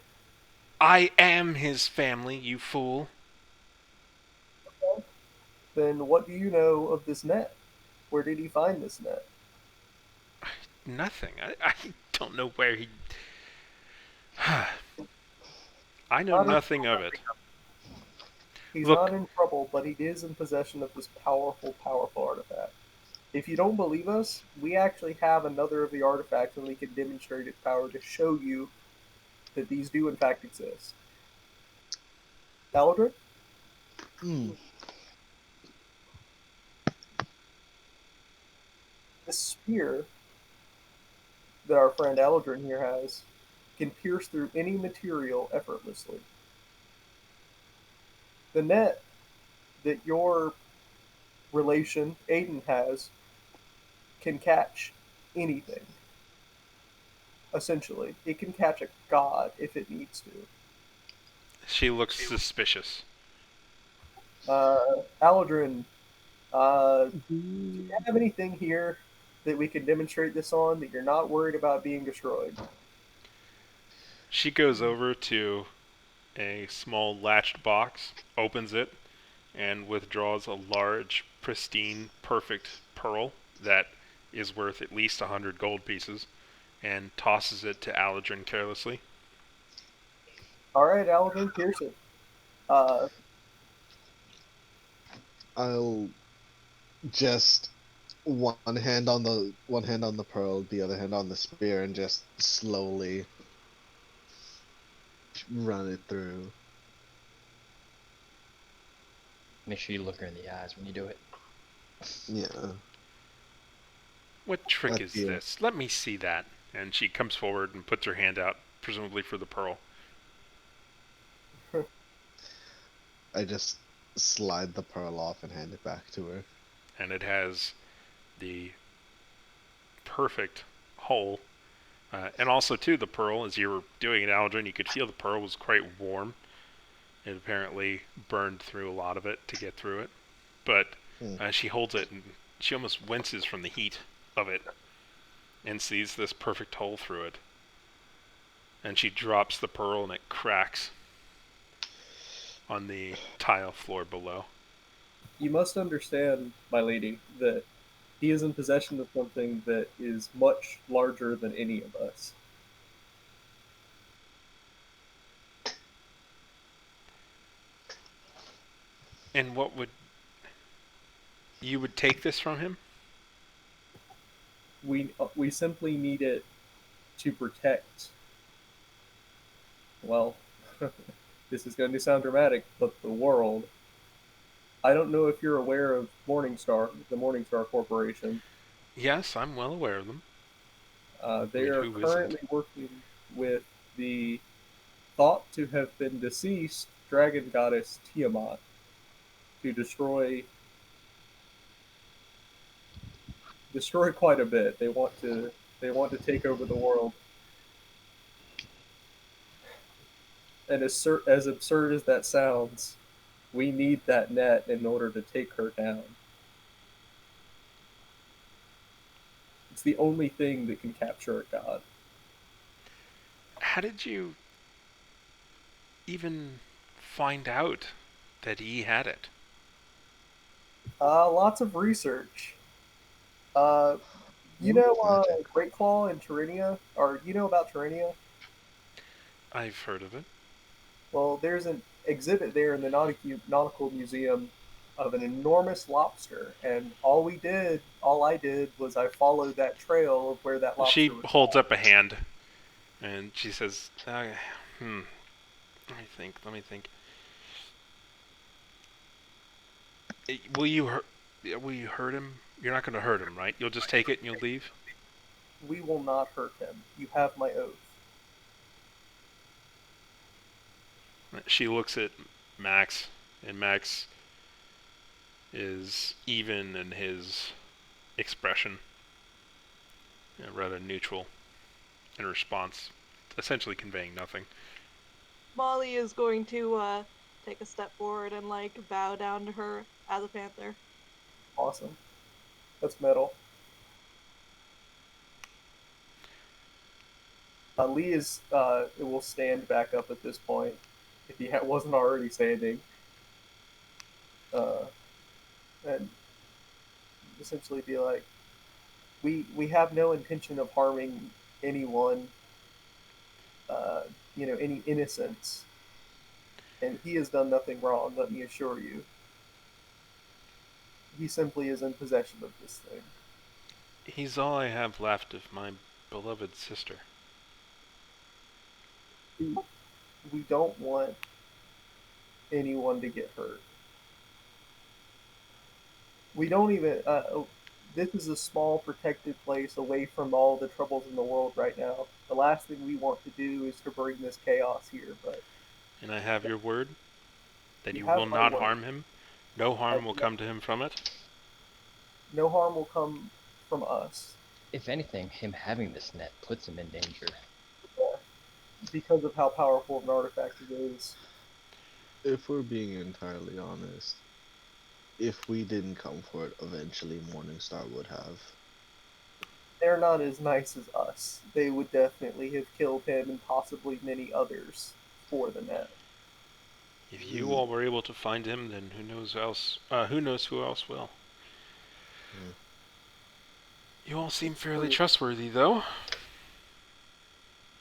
I am his family, you fool.
Then what do you know of this net? Where did he find this net?
Nothing. I don't know where he. I know
Not in
nothing of it.
He's not
Look,
in trouble, but he is in possession of this powerful, powerful artifact. If you don't believe us, we actually have another of the artifacts and we can demonstrate its power to show you that these do in fact exist. Eldred,
Hmm.
this spear that our friend Eldrin here has can pierce through any material effortlessly. The net that your relation, Aiden, has can catch anything, essentially. It can catch a god if it needs to.
she looks suspicious.
Aldrin, do you
Do-
have anything here that we can demonstrate this on that you're not worried about being destroyed?
She goes over to a small latched box, opens it, and withdraws a large, pristine, perfect pearl that is worth at least 100 gold pieces, and tosses it to Aladrin carelessly.
All right, Aldrin, pierce it. Uh,
I'll just one hand on the pearl, the other hand on the spear, and just slowly run it through.
Make sure you look her in the eyes when you do it.
Yeah,
What trick
at
is
the
this? Let me see that. And she comes forward and puts her hand out, presumably for the pearl.
I just slide the pearl off and hand it back to her.
And it has the perfect hole. And also, too, the pearl, as you were doing it, Aldrin, you could feel the pearl was quite warm. It apparently burned through a lot of it to get through it. But
Hmm.
she holds it and she almost winces from the heat of it and sees this perfect hole through it. And she drops the pearl and it cracks on the tile floor below.
you must understand, my lady, that he is in possession of something that is much larger than any of us.
And what would you would take this from him?
We simply need it to protect. Well, this is going to sound dramatic, but the world. I don't know if you're aware of Morningstar, the Morningstar Corporation.
Yes, I'm well aware of them. I
They
mean,
are
who isn't?
currently working with the thought to have been deceased dragon goddess Tiamat to destroy quite a bit. They want to take over the world. And as absurd as that sounds, we need that net in order to take her down. It's the only thing that can capture a god.
How did you even find out that he had it?
Lots of research. Uh, you know,
Magic.
Great Claw and Tyrannia, or you know about Tyrannia?
I've heard of it.
Well, there's an exhibit there in the Nautical Museum of an enormous lobster, and all I did was I followed that trail of where that lobster
She
was
holds
found.
up a hand and she says, "Hmm. Let me think. Let me think. Will you hurt? Will you hurt him? You're not going to hurt him, right? You'll just take it and you'll leave."
We will not hurt him. You have my oath.
She looks at Max, and Max is even in his expression, rather neutral in response, essentially conveying nothing.
Molly is going to take a step forward and like bow down to her as a panther.
Awesome. That's metal. Lee is will stand back up at this point if he wasn't already standing, uh, and essentially be like, "We have no intention of harming anyone, uh, any innocents, and he has done nothing wrong. Let me assure you, he simply is in possession of this thing.
He's all I have left of my beloved sister.
We, we don't want anyone to get hurt. We don't even. This is a small protected place away from all the troubles in the world right now. The last thing we want to do is to bring this chaos here. But
And I have your word that
you
you
have
will
my
not
word.
harm him. No
I
harm will
do not-
come to him from it.
No harm will come from us
If anything, him having this net puts him in danger.
because of how powerful of an artifact it is.
If we're being entirely honest, if we didn't come for it, eventually Morningstar would have.
They're not as nice as us. They would definitely have killed him and possibly many others for the net.
If you all were able to find him, then who knows else? Who knows who else will?
Hmm.
You all seem
It's
fairly
true.
trustworthy, though.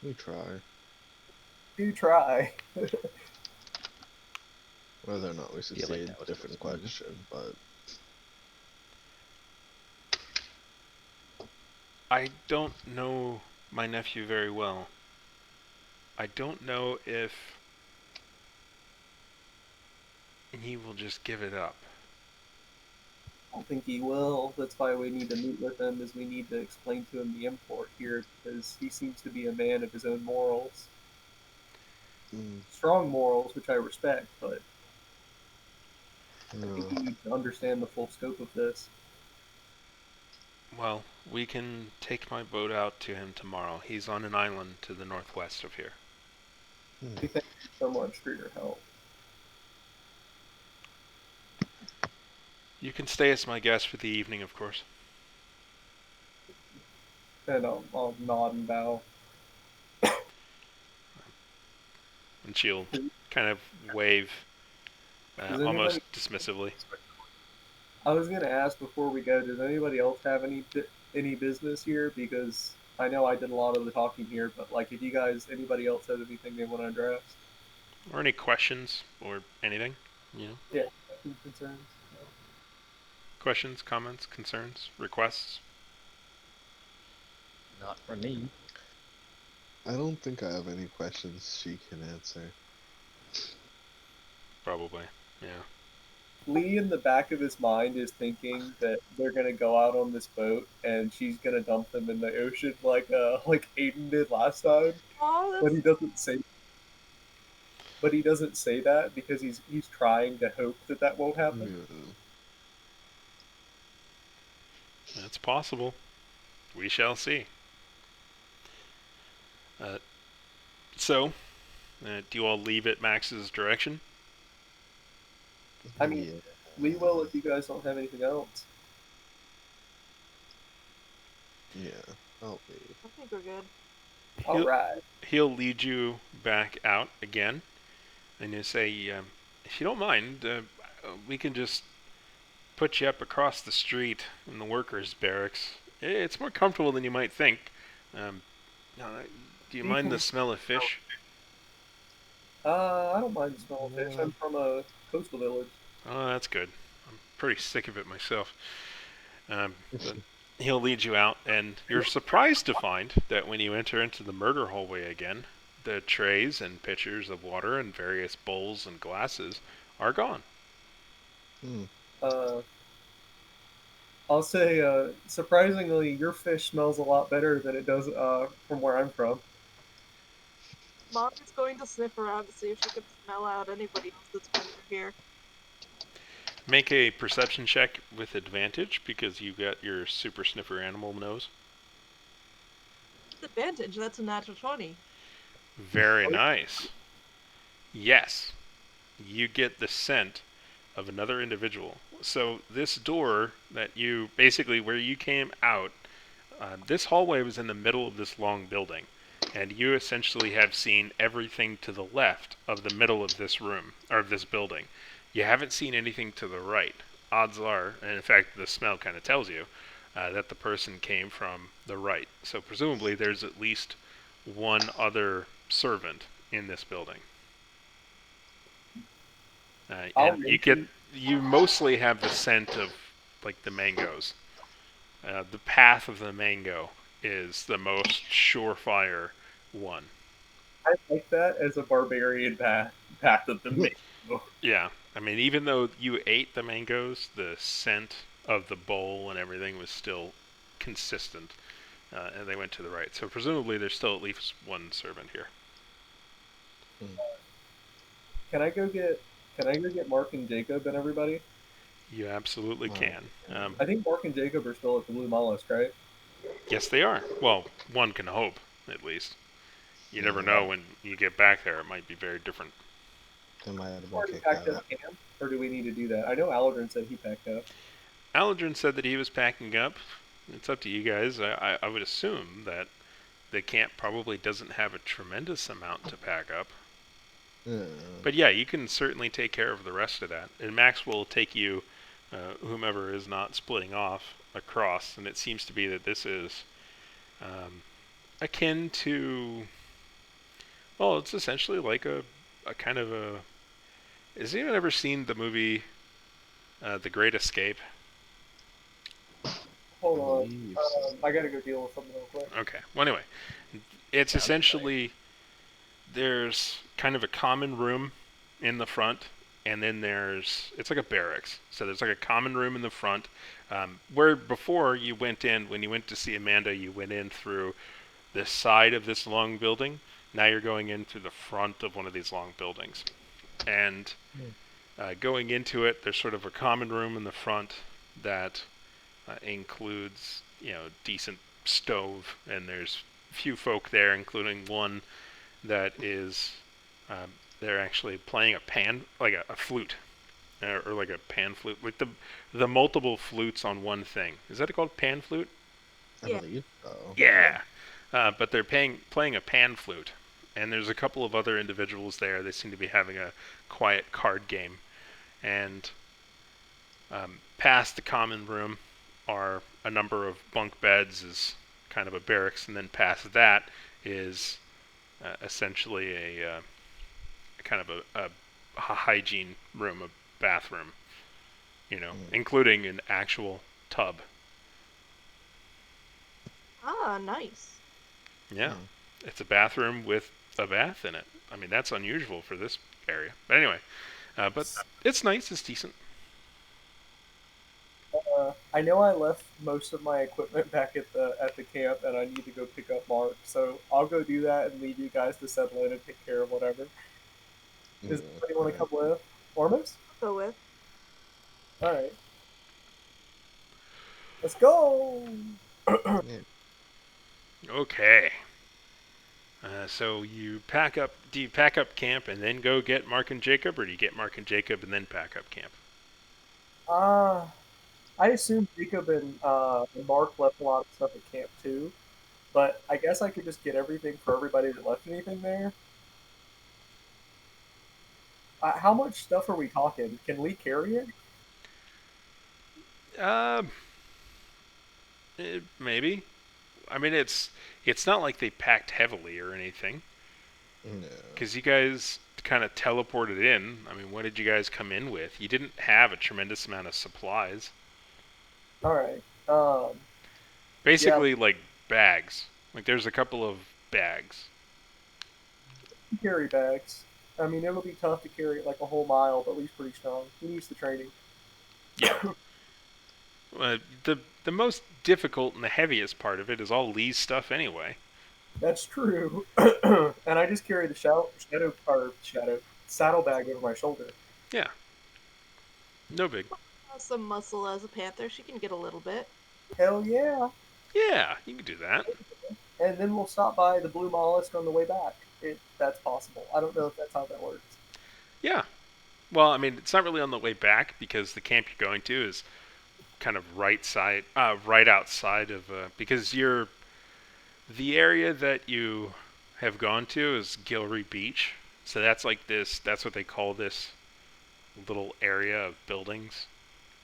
We try.
Do try.
Whether or not we
Feel like
succeed,
that was
different
supposed to be me.
question, but
I don't know my nephew very well. I don't know if he will just give it up.
I don't think he will. That's why we need to meet with him, is we need to explain to him the import here, because he seems to be a man of his own morals.
mm,
Strong morals, which I respect, but I think
no.
he needs to understand the full scope of this.
Well, we can take my boat out to him tomorrow. He's on an island to the northwest of here.
Hmm.
We thank you so much for your help.
You can stay as my guest for the evening, of course.
And I'll nod and bow.
And she'll kind of wave
Does
almost
anybody?
dismissively.
I was gonna ask before we go. Does anybody else have any business here? Because I know I did a lot of the talking here, but like, if you guys, anybody else has anything they want to address?
Or any questions or anything, you know?
Yeah, questions, concerns.
Questions, comments, concerns, requests?
Not for me.
I don't think I have any questions she can answer.
Probably, yeah.
Lee, in the back of his mind, is thinking that they're gonna go out on this boat and she's gonna dump them in the ocean like Aiden did last time.
Oh,
But
that's
he doesn't say. But he doesn't say that because he's trying to hope that that won't happen.
Yeah.
That's possible. We shall see. Uh, so, do you all leave at Max's direction?
I mean,
Yeah.
we will if you guys don't have anything else.
Yeah. I'll leave.
I think we're good.
All
He'll,
right.
he'll lead you back out again, and he'll say, if you don't mind, we can just put you up across the street in the workers' barracks. It's more comfortable than you might think. Um, do you mind the smell of fish?
I don't mind the smell of fish.
Yeah.
I'm from a coastal village.
Oh, that's good. I'm pretty sick of it myself. But he'll lead you out, and you're surprised to find that when you enter into the murder hallway again, the trays and pitchers of water and various bowls and glasses are gone.
Hmm.
Uh, I'll say, surprisingly, your fish smells a lot better than it does from where I'm from.
Mom is going to sniff around to see if she can smell out anybody else that's been through here.
Make a perception check with advantage because you got your super sniffer animal nose.
Advantage, that's a natural 20.
Very nice. Yes, you get the scent of another individual. So this door that you basically where you came out, this hallway was in the middle of this long building, and you essentially have seen everything to the left of the middle of this room, or of this building. You haven't seen anything to the right. Odds are, and in fact the smell kind of tells you, that the person came from the right. So presumably there's at least one other servant in this building.
I'll
And
mention.
you mostly have the scent of like the mangoes. The path of the mango is the most surefire one.
I like that as a barbarian path of the main.
Yeah, I mean, even though you ate the mangoes, the scent of the bowl and everything was still consistent, and they went to the right. So presumably, there's still at least one servant here.
Can I go get? Can I go get Mark and Jacob and everybody?
You absolutely can.
I think Mark and Jacob are still at the Blue Mollusk, right?
Yes, they are. Well, one can hope, at least. You never
Yeah,
know when you get back there; it might be very different.
they might have been
Already
kicked
packed
out.
up camp, or do we need to do that? I know Aldrin said he packed up.
Aladrin said that he was packing up. It's up to you guys. I would assume that the camp probably doesn't have a tremendous amount to pack up.
Yeah.
But yeah, you can certainly take care of the rest of that. And Max will take you, whomever is not splitting off, across. And it seems to be that this is akin to. Well, it's essentially like a kind of a. Has anyone ever seen the movie The Great Escape?
Hold
I
on.
believe so.
I gotta go deal with something real quick.
Okay. Well, anyway, it's
Sounds
essentially there's kind of a common room in the front, and then it's like a barracks. So there's like a common room in the front, where before you went in when you went to see Amanda, you went in through the side of this long building. Now you're going in through the front of one of these long buildings, and going into it, there's sort of a common room in the front that includes decent stove, and there's few folk there, including one that is they're actually playing a pan like a flute or like a pan flute, like the multiple flutes on one thing. Is that called pan flute?
I
Yeah.
believe so.
Yeah. But they're playing a pan flute, and there's a couple of other individuals there. They seem to be having a quiet card game, and past the common room are a number of bunk beds, is kind of a barracks, and then past that is essentially a kind of a hygiene room, a bathroom, including an actual tub.
Ah, nice.
Yeah, it's a bathroom with a bath in it. I mean, that's unusual for this area. But anyway, but it's nice. It's decent.
I know I left most of my equipment back at the camp, and I need to go pick up Mark. So I'll go do that and leave you guys to settle in and take care of whatever.
Yeah.
Does anybody want to come with? Ormus?
Go with.
All right. Let's go.
Yeah.
Okay. So you pack up. Do you pack up camp and then go get Mark and Jacob, or do you get Mark and Jacob and then pack up camp?
Uh, I assume Jacob and Mark left a lot of stuff at camp too, but I guess I could just get everything for everybody that left anything there. How much stuff are we talking? Can we carry it?
Uh, maybe. I mean, it's not like they packed heavily or anything,
No.
because you guys kind of teleported in. I mean, what did you guys come in with? You didn't have a tremendous amount of supplies.
All right. Yeah,
Basically, like bags. Like there's a couple of bags.
carry bags. I mean, it'll be tough to carry it like a whole mile, but he's pretty strong. He needs the training.
Yeah. The most difficult and the heaviest part of it is all Lee's stuff anyway.
That's true. And I just carry the shadow saddlebag over my shoulder.
Yeah. No big.
Has some muscle as a panther. She can get a little bit.
Hell yeah!
Yeah, you can do that.
And then we'll stop by the Blue Mollusk on the way back. If that's possible. I don't know if that's how that works.
Yeah. Well, I mean, it's not really on the way back because the camp you're going to is kind of right outside of because the area that you have gone to is Gilry Beach. So that's like this. That's what they call this little area of buildings,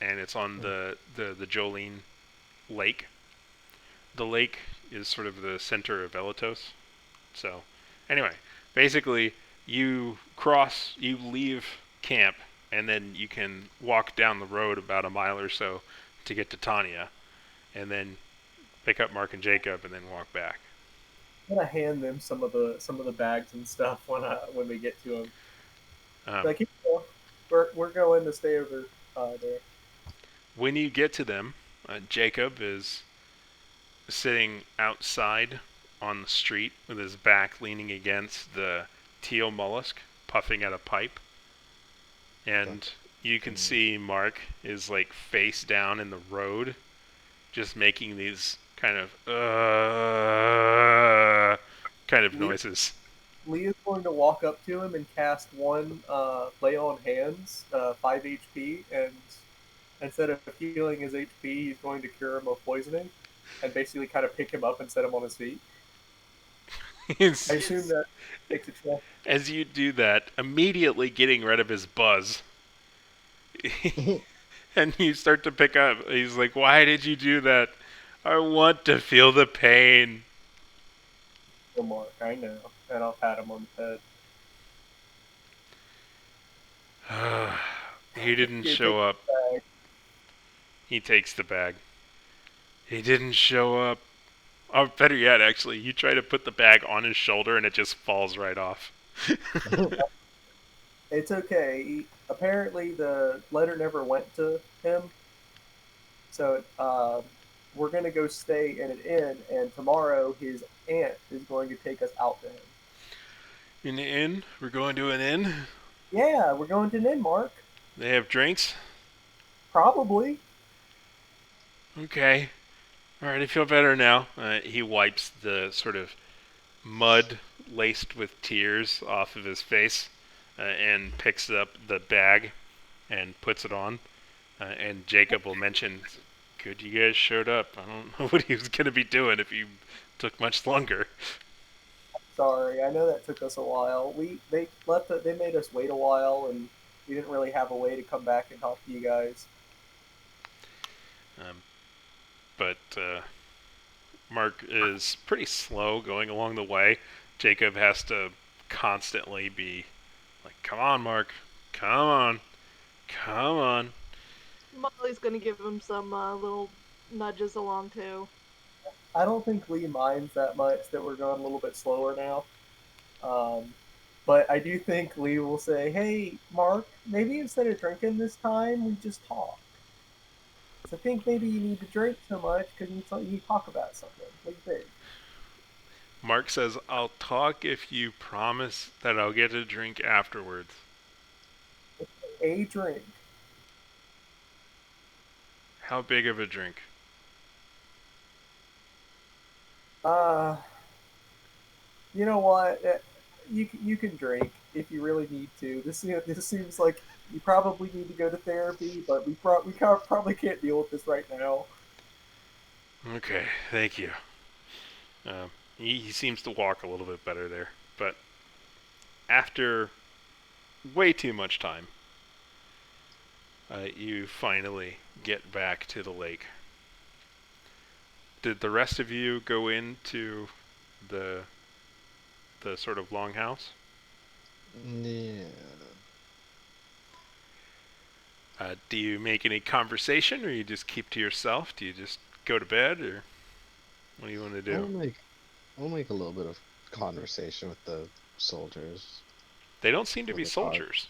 and it's on the Jolene Lake. The lake is sort of the center of Elatos. So, anyway, basically, you leave camp, and then you can walk down the road about a mile or so to get to Tanya, and then pick up Mark and Jacob, and then walk back.
I'm gonna hand them some of the bags and stuff when we get to them.
Um,
Like, we're going to stay over there.
when you get to them, Jacob is sitting outside on the street with his back leaning against the teal mollusk, puffing at a pipe. And you can see Mark is like face down in the road, just making these kind of
Lee,
noises.
Lee is going to walk up to him and cast one lay on hands, 5 HP, and instead of healing his HP, he's going to cure him of poisoning, and basically kind of pick him up and set him on his feet. I assume that takes a check.
As you do that, immediately getting rid of his buzz, and you start to pick up. He's like, "Why did you do that? I want to feel the pain."
Mark, I know, and I'll pat him on the
He didn't
head.
show up.
Bag.
He takes the bag. He didn't show up. Oh, better yet, actually, you try to put the bag on his shoulder and it just falls right off.
It's okay. Apparently, the letter never went to him, so we're gonna go stay in an inn, and tomorrow his aunt is going to take us out to him.
In the inn? We're going to an inn?
Yeah, we're going to an inn, Mark.
They have drinks?
Probably.
Okay. Alright, I feel better now. He wipes the sort of mud laced with tears off of his face and picks up the bag and puts it on. And Jacob will mention, "Good you guys showed up. I don't know what he was going to be doing if he took much longer."
Sorry, I know that took us a while. They made us wait a while, and we didn't really have a way to come back and talk to you guys.
But Mark is pretty slow going along the way. Jacob has to constantly be like, "Come on, Mark. Come on. Come on."
Molly's gonna give him some little nudges along too.
I don't think Lee minds that much that we're going a little bit slower now. Um, but I do think Lee will say, "Hey, Mark, maybe instead of drinking this time, we just talk. 'Cause I think maybe you need to drink so much because you talk about something. What do you think?"
Mark says, "I'll talk if you promise that I'll get a drink afterwards."
A drink.
How big of a drink?
Uh, you know what? You can drink if you really need to. This seems like you probably need to go to therapy, but probably can't deal with this right now.
Okay, thank you. He seems to walk a little bit better there. But after way too much time, you finally get back to the lake. Did the rest of you go into the sort of longhouse?
Yeah.
Do you make any conversation, or you just keep to yourself? Do you just go to bed, or what do you want to
We'll
do?
make we'll make a little bit of conversation with the soldiers.
They don't seem to
Or
be
the guard.
soldiers.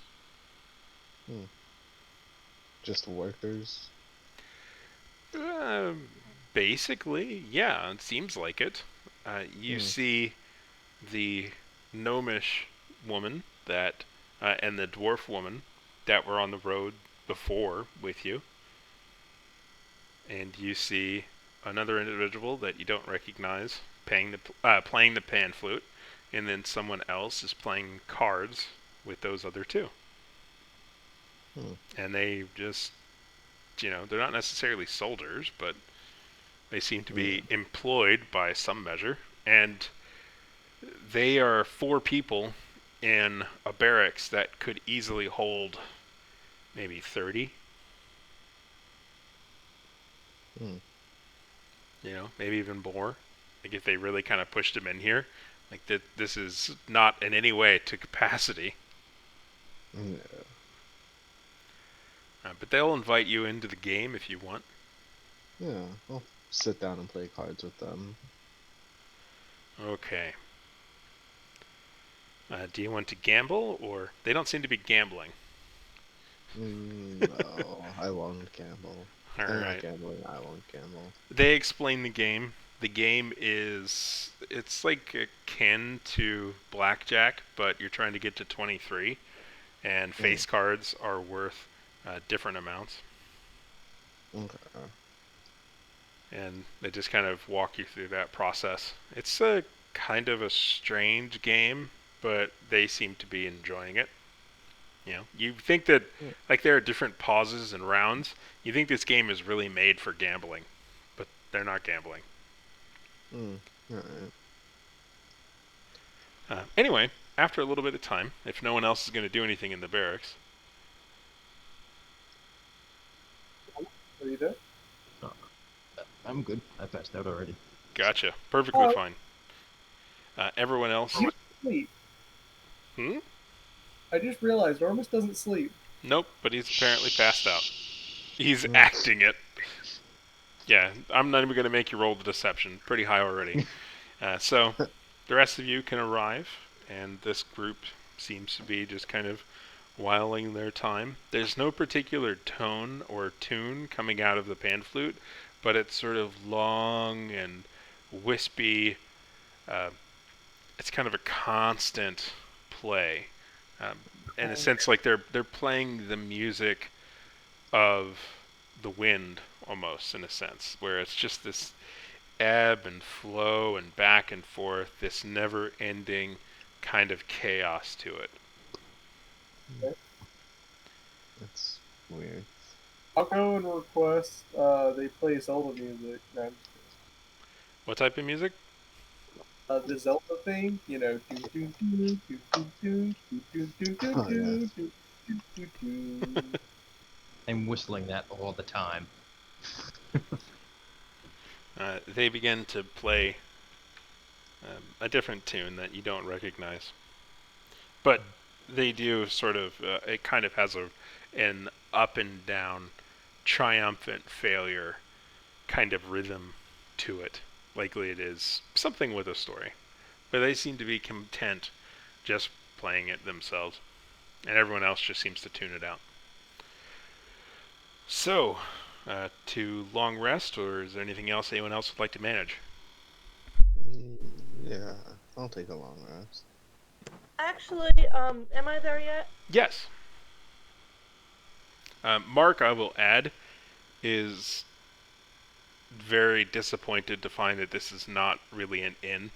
Just workers.
Uh, basically, yeah, it seems like it. You see the gnomish woman and the dwarf woman that were on the road before with you, and you see another individual that you don't recognize playing the pan flute, and then someone else is playing cards with those other two. And they just, they're not necessarily soldiers, but they seem to be employed by some measure. And They are 4 people in a barracks that could easily hold maybe 30.
Hmm.
Maybe even more. Like if they really kind of pushed them in here, like this is not in any way to capacity.
Yeah.
But they'll invite you into the game if you want.
Yeah. I'll sit down and play cards with them.
Okay. Do you want to gamble, or they don't seem to be gambling?
No, I won't gamble.
All
They're not
right.
gambling. I won't gamble.
They explain the game. The game is it's like akin to blackjack, but you're trying to get to 23, and
Mm.
face cards are worth different amounts.
Okay.
And they just kind of walk you through that process. It's a kind of a strange game, but they seem to be enjoying it. You think that
Mm.
like there are different pauses and rounds. You think this game is really made for gambling, but they're not gambling.
Mm. Alright.
Anyway, after a little bit of time, if no one else is going to do anything in the barracks,
Are you there?
Oh, I'm good. I passed out already.
gotcha, perfectly
Oh,
fine. Everyone else,
you sleep.
hmm?
I just realized Ormus doesn't sleep.
Nope, but he's apparently passed out. He's
Mm.
acting it. Yeah, I'm not even going to make you roll the deception. Pretty high already. So the rest of you can arrive, and this group seems to be just kind of whiling their time. There's no particular tone or tune coming out of the pan flute, but it's sort of long and wispy. Uh, it's kind of a constant play, um, in a sense, like they're playing the music of the wind almost, in a sense, where it's just this ebb and flow and back and forth, this never ending kind of chaos to it.
That's weird.
I'll go and request they play Zelda music. No, I'm just kidding.
What type of music?
The Zelda thing, do do do do do do do do do
Oh yeah.
do do do do do.
I'm whistling that all the time.
They begin to play a different tune that you don't recognize, but they do sort of. It kind of has an up and down, triumphant failure kind of rhythm to it. Likely it is something with a story, but they seem to be content just playing it themselves, and everyone else just seems to tune it out. So, to long rest, or is there anything else anyone else would like to manage?
Mm, yeah. I'll take a long rest.
Actually, am I there yet?
Yes. Mark, I will add, is very disappointed to find that this is not really an inn,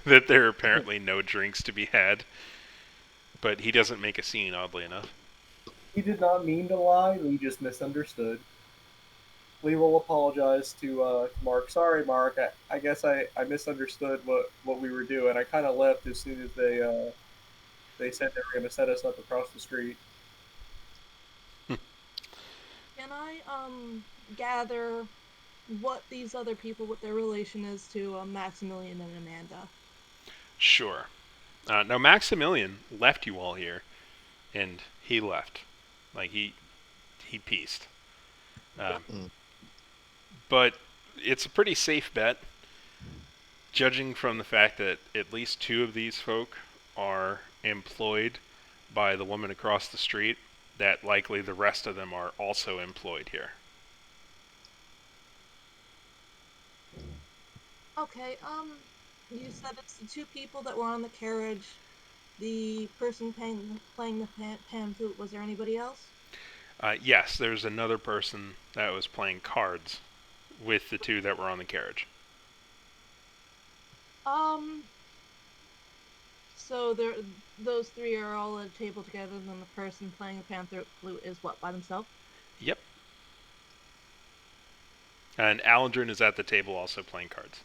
that there are apparently no drinks to be had, but he doesn't make a scene, oddly enough.
He did not mean to lie. We just misunderstood. We will apologize to Mark. Sorry, Mark. I guess I misunderstood what we were doing. I kind of left as soon as they said they were going to set us up across the street.
Can I gather what these other people, what their relation is to Maximilian and Amanda?
Sure. Now, Maximilian left you all here, and he left. Like, he pieced. Um,
Mm.
but it's a pretty safe bet, judging from the fact that at least 2 of these folk are employed by the woman across the street, that likely the rest of them are also employed here.
Okay, you said it's the 2 people that were on the carriage. The person playing the pan flute. Was there anybody else?
Yes, there's another person that was playing cards with the 2 that were on the carriage.
Um, so those 3 are all at a table together, and then the person playing the pan flute is what, by themselves?
Yep. And Alendrin is at the table also playing cards.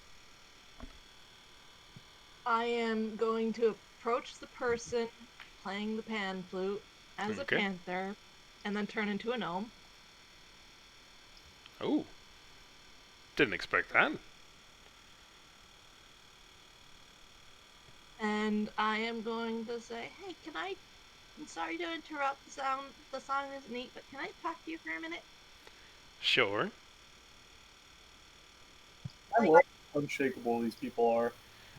I am going to approach the person playing the pan flute as a
Okay.
panther, and then turn into a gnome.
Oh, didn't expect that.
And I am going to say, "Hey, can I? I'm sorry to interrupt. The song is neat, but can I talk to you for a minute?"
Sure.
I
Like,
love how unshakable these people are.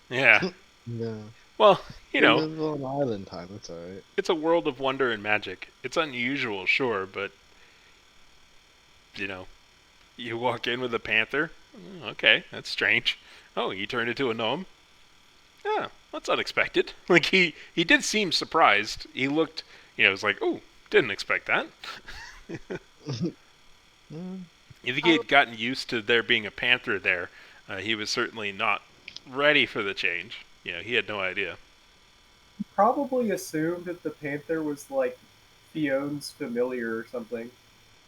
Yeah.
Yeah.
Well,
They live on island time. It's alright.
it's a world of wonder and magic. It's unusual, sure, but you know, you walk in with a panther. Okay, that's strange. Oh, you turned into a gnome. Yeah, that's unexpected. Like he did seem surprised. He looked, it was like, oh, didn't expect that.
Mm,
You think he
I
had gotten used to there being a panther there? He was certainly not ready for the change. He had no idea.
Probably assumed that the panther was like Fione's familiar or something.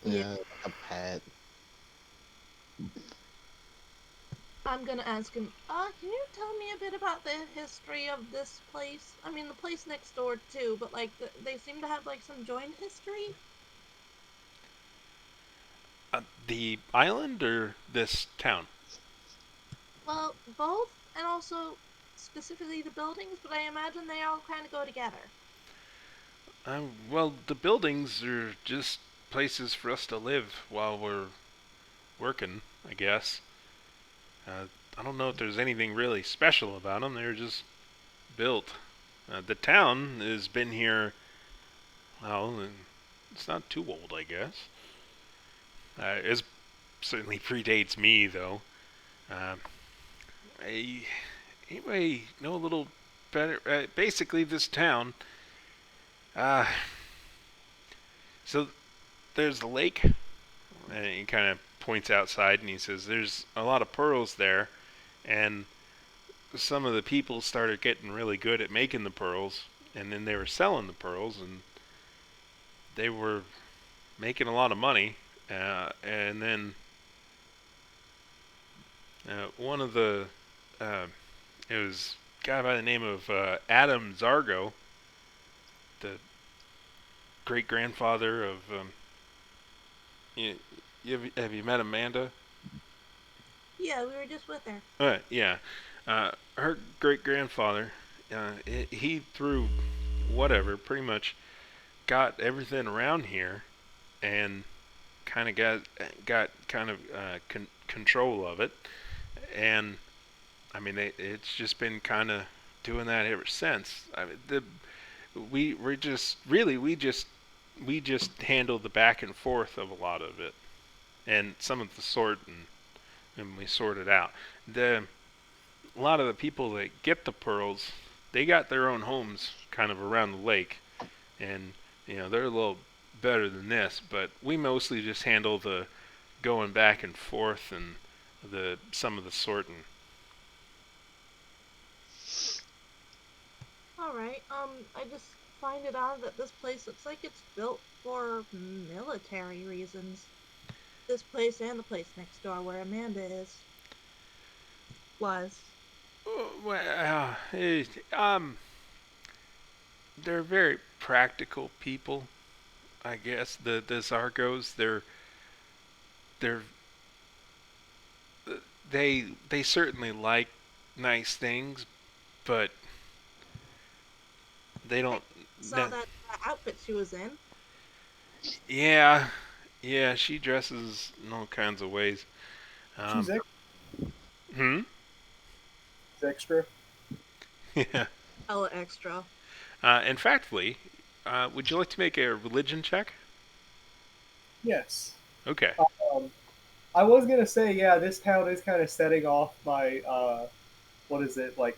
Yeah,
yeah, like a pet.
I'm gonna ask him. Can you tell me a bit about the history of this place? I mean, the place next door too, but like they seem to have like some joint history.
The island or this town?
Well, both, and also specifically the buildings, but I imagine they all kind of go together.
Well, the buildings are just places for us to live while we're working, I guess. Uh, I don't know if there's anything really special about them. They're just built. The town has been here, well, it's not too old, I guess. It certainly predates me, though. Uh, I, anyway, know a little better. Basically, this town. Uh, so there's the lake, and he kind of points outside and he says, "There's a lot of pearls there, and some of the people started getting really good at making the pearls, and then they were selling the pearls, and they were making a lot of money. And then one of the uh, it was a guy by the name of Adam Zargo, the great grandfather of you, have you met Amanda?
Yeah, we were just with her.
Yeah, her great grandfather. He threw whatever, pretty much got everything around here, and kind of got kind of control of it, and I mean it's just been kind of doing that ever since. I mean we're just really we just handle the back and forth of a lot of it, and some of the sort, and we sort it out. The A lot of the people that get the pearls, they got their own homes kind of around the lake, and they're a little better than this, but we mostly just handle the going back and forth and the some of the sorting.
All right. I just find it odd that this place looks like it's built for military reasons. This place and the place next door where Amanda is was.
Well, they're very practical people, I guess. The Zargos, they're they certainly like nice things, but they
I
don't.
saw that outfit she was in.
Yeah, yeah, she dresses in all kinds of ways.
She's
Um, hmm.
extra.
Yeah.
Hella extra.
In fact, Lee, would you like to make a religion check?
Yes.
Okay.
Um, I was gonna say, yeah, this town is kind of setting off my what is it like,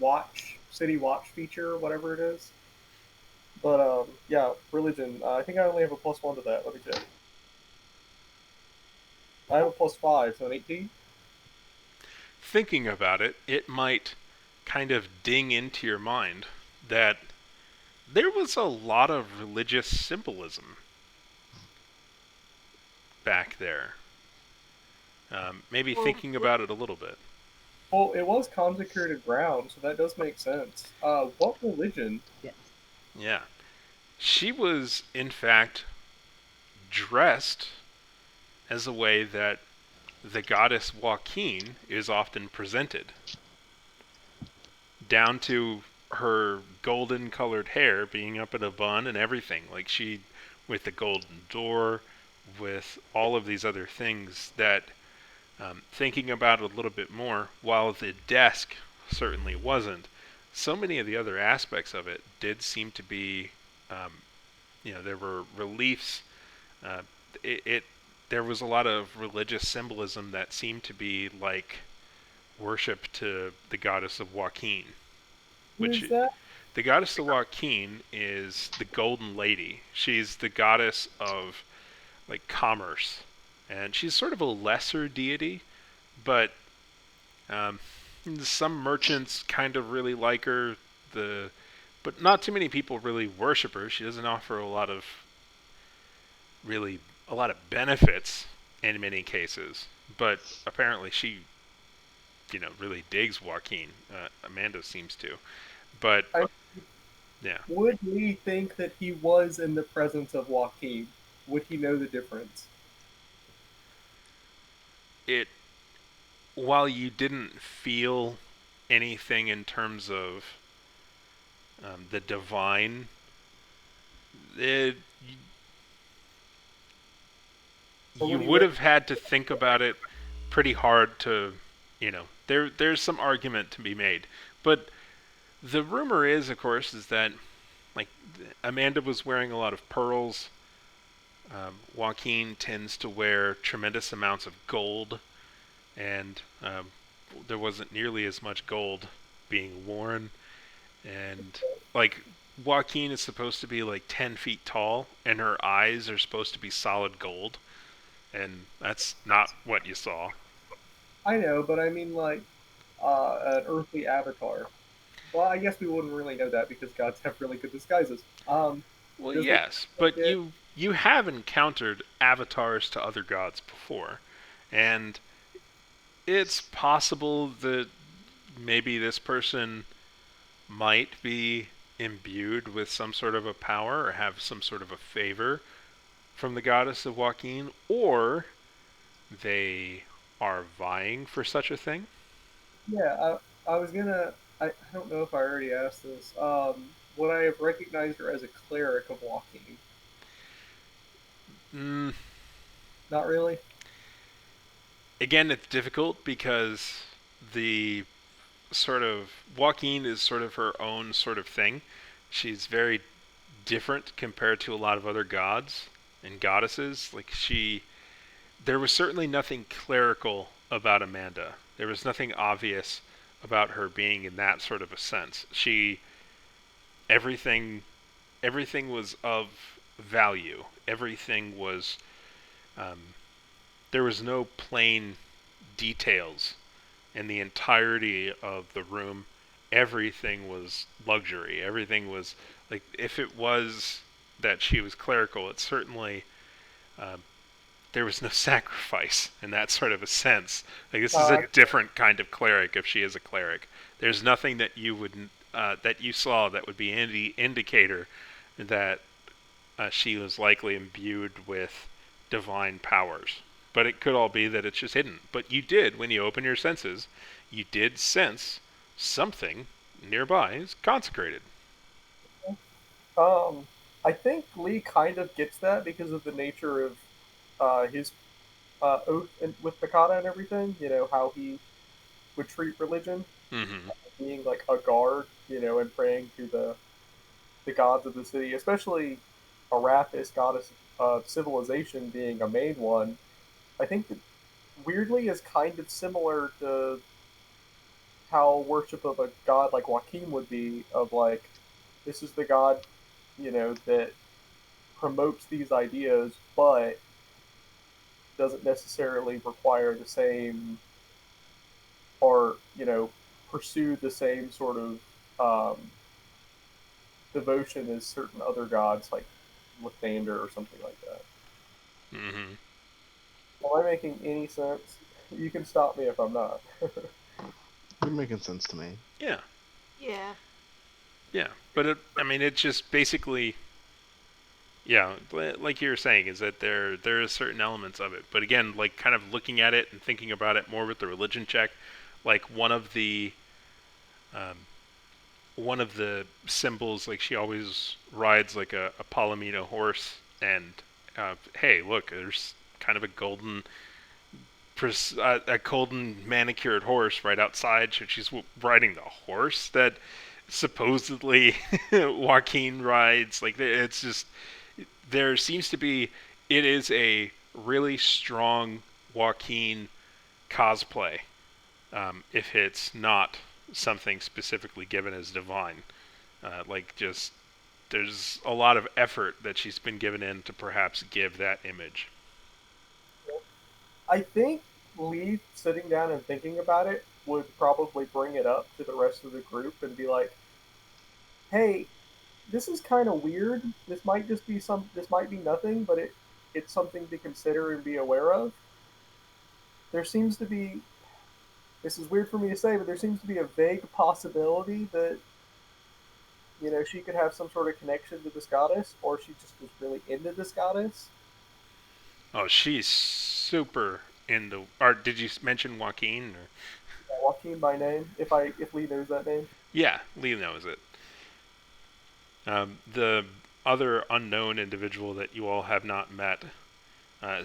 watch city watch feature or whatever it is. But yeah, religion. I think I only have a +1 to that. Let me check. I have a +5, so an 18.
Thinking about it, it might kind of ding into your mind that there was a lot of religious symbolism back there. Maybe
Well,
thinking about it a little bit.
Well, it was consecrated ground, so that does make sense. What religion?
Yeah.
Yeah. She was, in fact, dressed as a way that the goddess Joaquin is often presented, down to her golden colored hair being up in a bun and everything. Like she, with the golden door, with all of these other things that, thinking about it a little bit more, while the desk certainly wasn't, so many of the other aspects of it did seem to be, um, there were reliefs. Uh, it there was a lot of religious symbolism that seemed to be like worship to the goddess of Joaquin,
Who
which
is that?
the goddess of Joaquin is the Golden Lady. She's the goddess of like commerce, and she's sort of a lesser deity, but um, some merchants kind of really like her. The but not too many people really worship her. She doesn't offer really a lot of benefits in many cases, but apparently she really digs Joaquin. Amanda seems to, but
I
yeah,
would Lee think that he was in the presence of Joaquin? Would he know the difference?
it while you didn't feel anything in terms of the divine, it,
Or
you
would he
would
know?
have had to think about it pretty hard to, there's some argument to be made. But the rumor is, of course, is that like Amanda was wearing a lot of pearls. Joaquin tends to wear tremendous amounts of gold, and there wasn't nearly as much gold being worn. And like Joaquin is supposed to be like 10 feet tall, and her eyes are supposed to be solid gold, and that's not what you saw.
I know, but I mean like an earthly avatar. Well, I guess we wouldn't really know that because gods have really good disguises.
Well,
Does it
yes,
like
but
it?
you have encountered avatars to other gods before, and it's possible that maybe this person might be imbued with some sort of a power or have some sort of a favor from the goddess of Joaquin, or they are vying for such a thing.
Yeah, I was gonna. I don't know if I already asked this. Would I have recognized her as a cleric of walking?
Mm,
Not really.
again, it's difficult because the sort of Joaquin is sort of her own sort of thing. She's very different compared to a lot of other gods and goddesses. There was certainly nothing clerical about Amanda. There was nothing obvious about her being in that sort of a sense. Everything, everything was of value. Everything was, um, there was no plain details in the entirety of the room. Everything was luxury. Everything was like, if it was that she was clerical, it certainly, uh, there was no sacrifice in that sort of a sense. Like this is a
Uh,
different kind of cleric if she is a cleric. There's nothing that that you saw that would be any indicator that she was likely imbued with divine powers. But it could all be that it's just hidden. But you did, when you open your senses, you did sense something nearby is consecrated.
um, I think Lee kind of gets that because of the nature of his oath with Picata and everything. You know how he would treat religion,
Mm-hmm.
being like a guard, and praying to the gods of the city, especially Arrakis, goddess of civilization, being a main one. I think that weirdly is kind of similar to how worship of a god like Joaquin would be, of like, this is the god, that promotes these ideas, but doesn't necessarily require the same, or pursue the same sort of devotion as certain other gods like Lathander or something like that.
Mm-hmm.
Am I making any sense? You can stop me if I'm not.
You're making sense to me.
Yeah,
Yeah.
yeah. But it just basically, yeah, like you were saying, is that there is certain elements of it. But again, like kind of looking at it and thinking about it more with the religion check, like um, one of the symbols, like she always rides like a palomino horse, and hey, look, there's kind of a golden manicured horse right outside. So she's riding the horse that supposedly Joaquin rides. Like it's just there seems to be it is a really strong Joaquin cosplay. If it's not something specifically given as divine, like just there's a lot of effort that she's been given in to perhaps give that image.
I think Lee sitting down and thinking about it would probably bring it up to the rest of the group and be like, "Hey, this is kind of weird. This might be nothing, but it's something to consider and be aware of. There seems to be this is weird for me to say, but there seems to be a vague possibility that she could have some sort of connection to this goddess, or she just was really into this goddess.
Oh, she's super into. Or did you mention Joaquin? Or
Joaquin by name, if Lee knows that name.
yeah, Lee knows it. The other unknown individual that you all have not met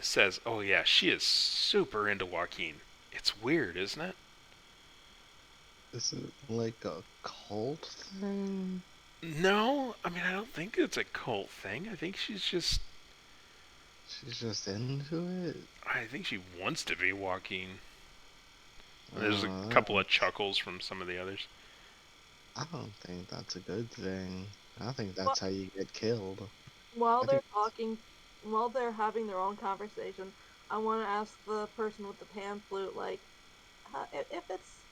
says, "Oh yeah, she is super into Joaquin. It's weird, isn't it?"
Is it like a cult thing?
No, I don't think it's a cult thing. I think
She's just into it?
I think she wants to be Joaquin. There's a
Uh,
couple of chuckles from some of the others.
I don't think that's a good thing. I think
Well,
that's how you get killed.
while
I
they're
think
talking, while they're having their own conversation, I want to ask the person with the pan flute, like, if it's,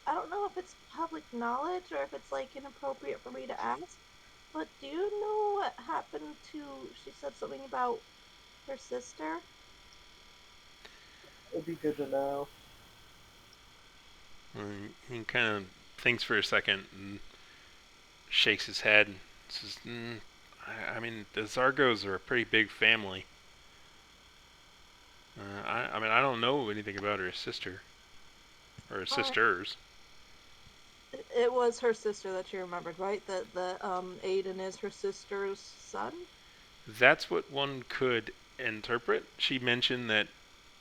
I don't know if it's public knowledge or if it's like inappropriate for me to ask, but do you know what happened to? She said something about her sister.
It'd be good to know.
He kind of thinks for a second and shakes his head and says, the Zargos are a pretty big family. I don't know anything about her sister or her
All right.
sisters.
It was her sister that she remembered, right? That Aiden is her sister's son.
That's what one could interpret. She mentioned that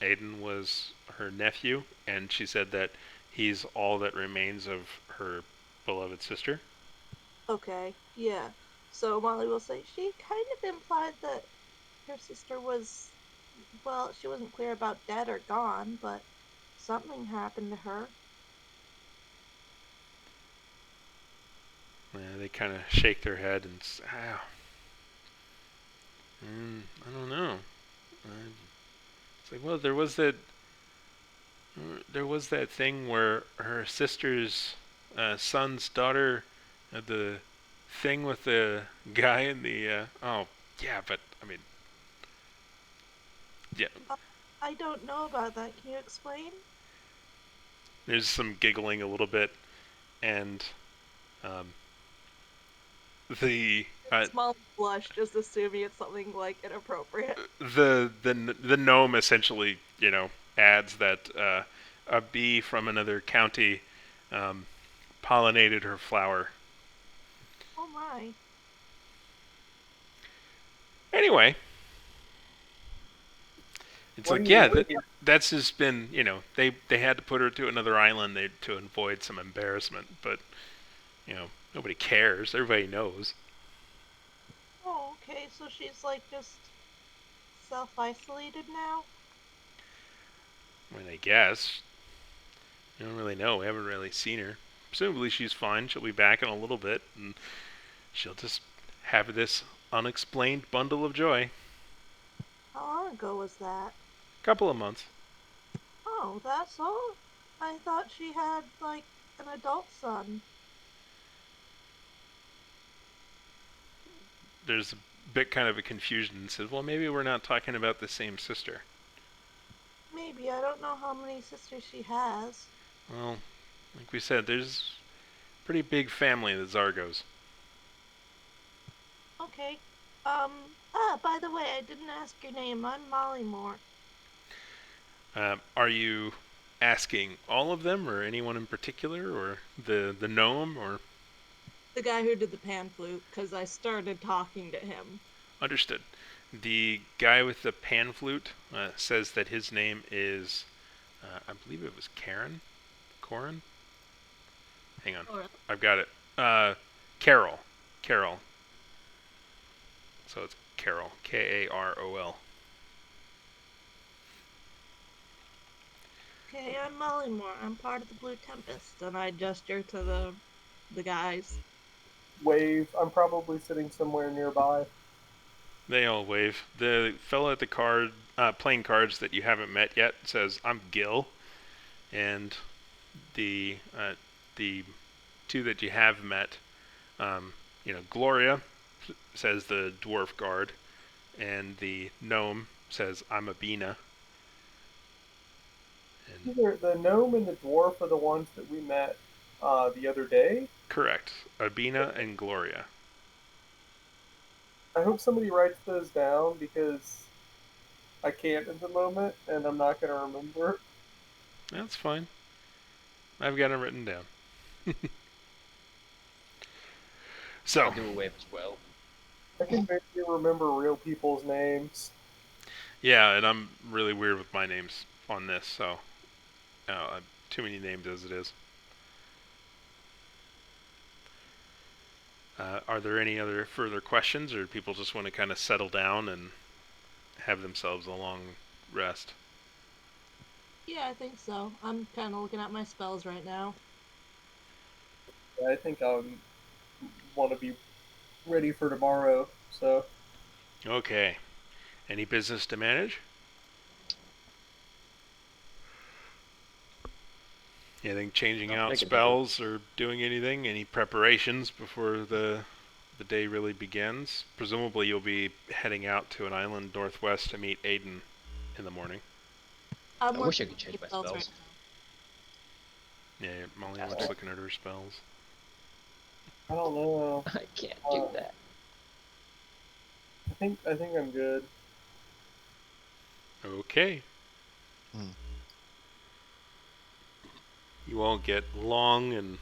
Aiden was her nephew, and she said that he's all that remains of her beloved sister.
Okay, yeah. So Molly will say she kind of implied that her sister was, well, she wasn't clear about dead or gone, but something happened to her.
They kind of shake their head and say, I don't know. It's like, well, there was that thing where her sister's son's daughter had the thing with the guy in the oh yeah, but yeah,
Uh, I don't know about that. Can you explain?
there's some giggling a little bit, and um, the
Small blush, just assuming it's something like inappropriate.
the gnome essentially adds that a bee from another county um, pollinated her flower.
Oh my.
Anyway, it's
What do
like,
you
yeah,
what do
that's just been they had to put her to another island to avoid some embarrassment, but nobody cares. Everybody knows.
Oh, okay. So she's like just self-isolated now?
I guess you don't really know. We haven't really seen her. Presumably she's fine. She'll be back in a little bit, and she'll just have this unexplained bundle of joy.
How long ago was that?
Couple of months.
Oh, that's all? I thought she had, like, an adult son.
There's a bit kind of a confusion and says, well, maybe we're not talking about the same sister.
Maybe. I don't know how many sisters she has.
Well, Like we said, there's a pretty big family, the Zargos.
Okay. By the way, I didn't ask your name. I'm Molly Moore.
Are you asking all of them, or anyone in particular, or the gnome, or
The guy who did the pan flute, because I started talking to him.
understood? The guy with the pan flute says that his name is, I believe it was Karen, Corin. Hang on,
Or
I've got it. Uh, Carol, Carol. So it's Carol, Karol.
okay, I'm Molly Moore. I'm part of the Blue Tempest, and I gesture to the guys.
Wave. I'm probably sitting somewhere nearby.
They all wave. The fellow at the playing cards that you haven't met yet says, "I'm Gil," and the two that you have met, Gloria says the dwarf guard, and the gnome says, "I'm Abina." And
Either the gnome and the dwarf are the ones that we met the other day.
correct, Abina and Gloria.
I hope somebody writes those down because I can't at the moment, and I'm not going to remember.
That's fine. I've got them written down.
I'll
So,
do a wave as well.
I can barely remember real people's names.
yeah, and I'm really weird with my names on this, so too many names as it is. Are there any other further questions, or do people just want to kind of settle down and have themselves a long rest?
Yeah, I think so. I'm kind of looking at my spells right now.
I think I want to be ready for tomorrow. So
Okay. Any business to manage? Anything changing
Not
out
that I can think of.
spells or doing anything? Any preparations before the day really begins? Presumably you'll be heading out to an island northwest to meet Aiden in the morning.
I'm
I wish I
working
could
on my
change my
spells right
spells.
Yeah, Molly likes
Bastard.
looking at her spells.
I don't know.
I can't
Uh,
do that.
I think I'm good.
Okay.
Hmm.
You all get long and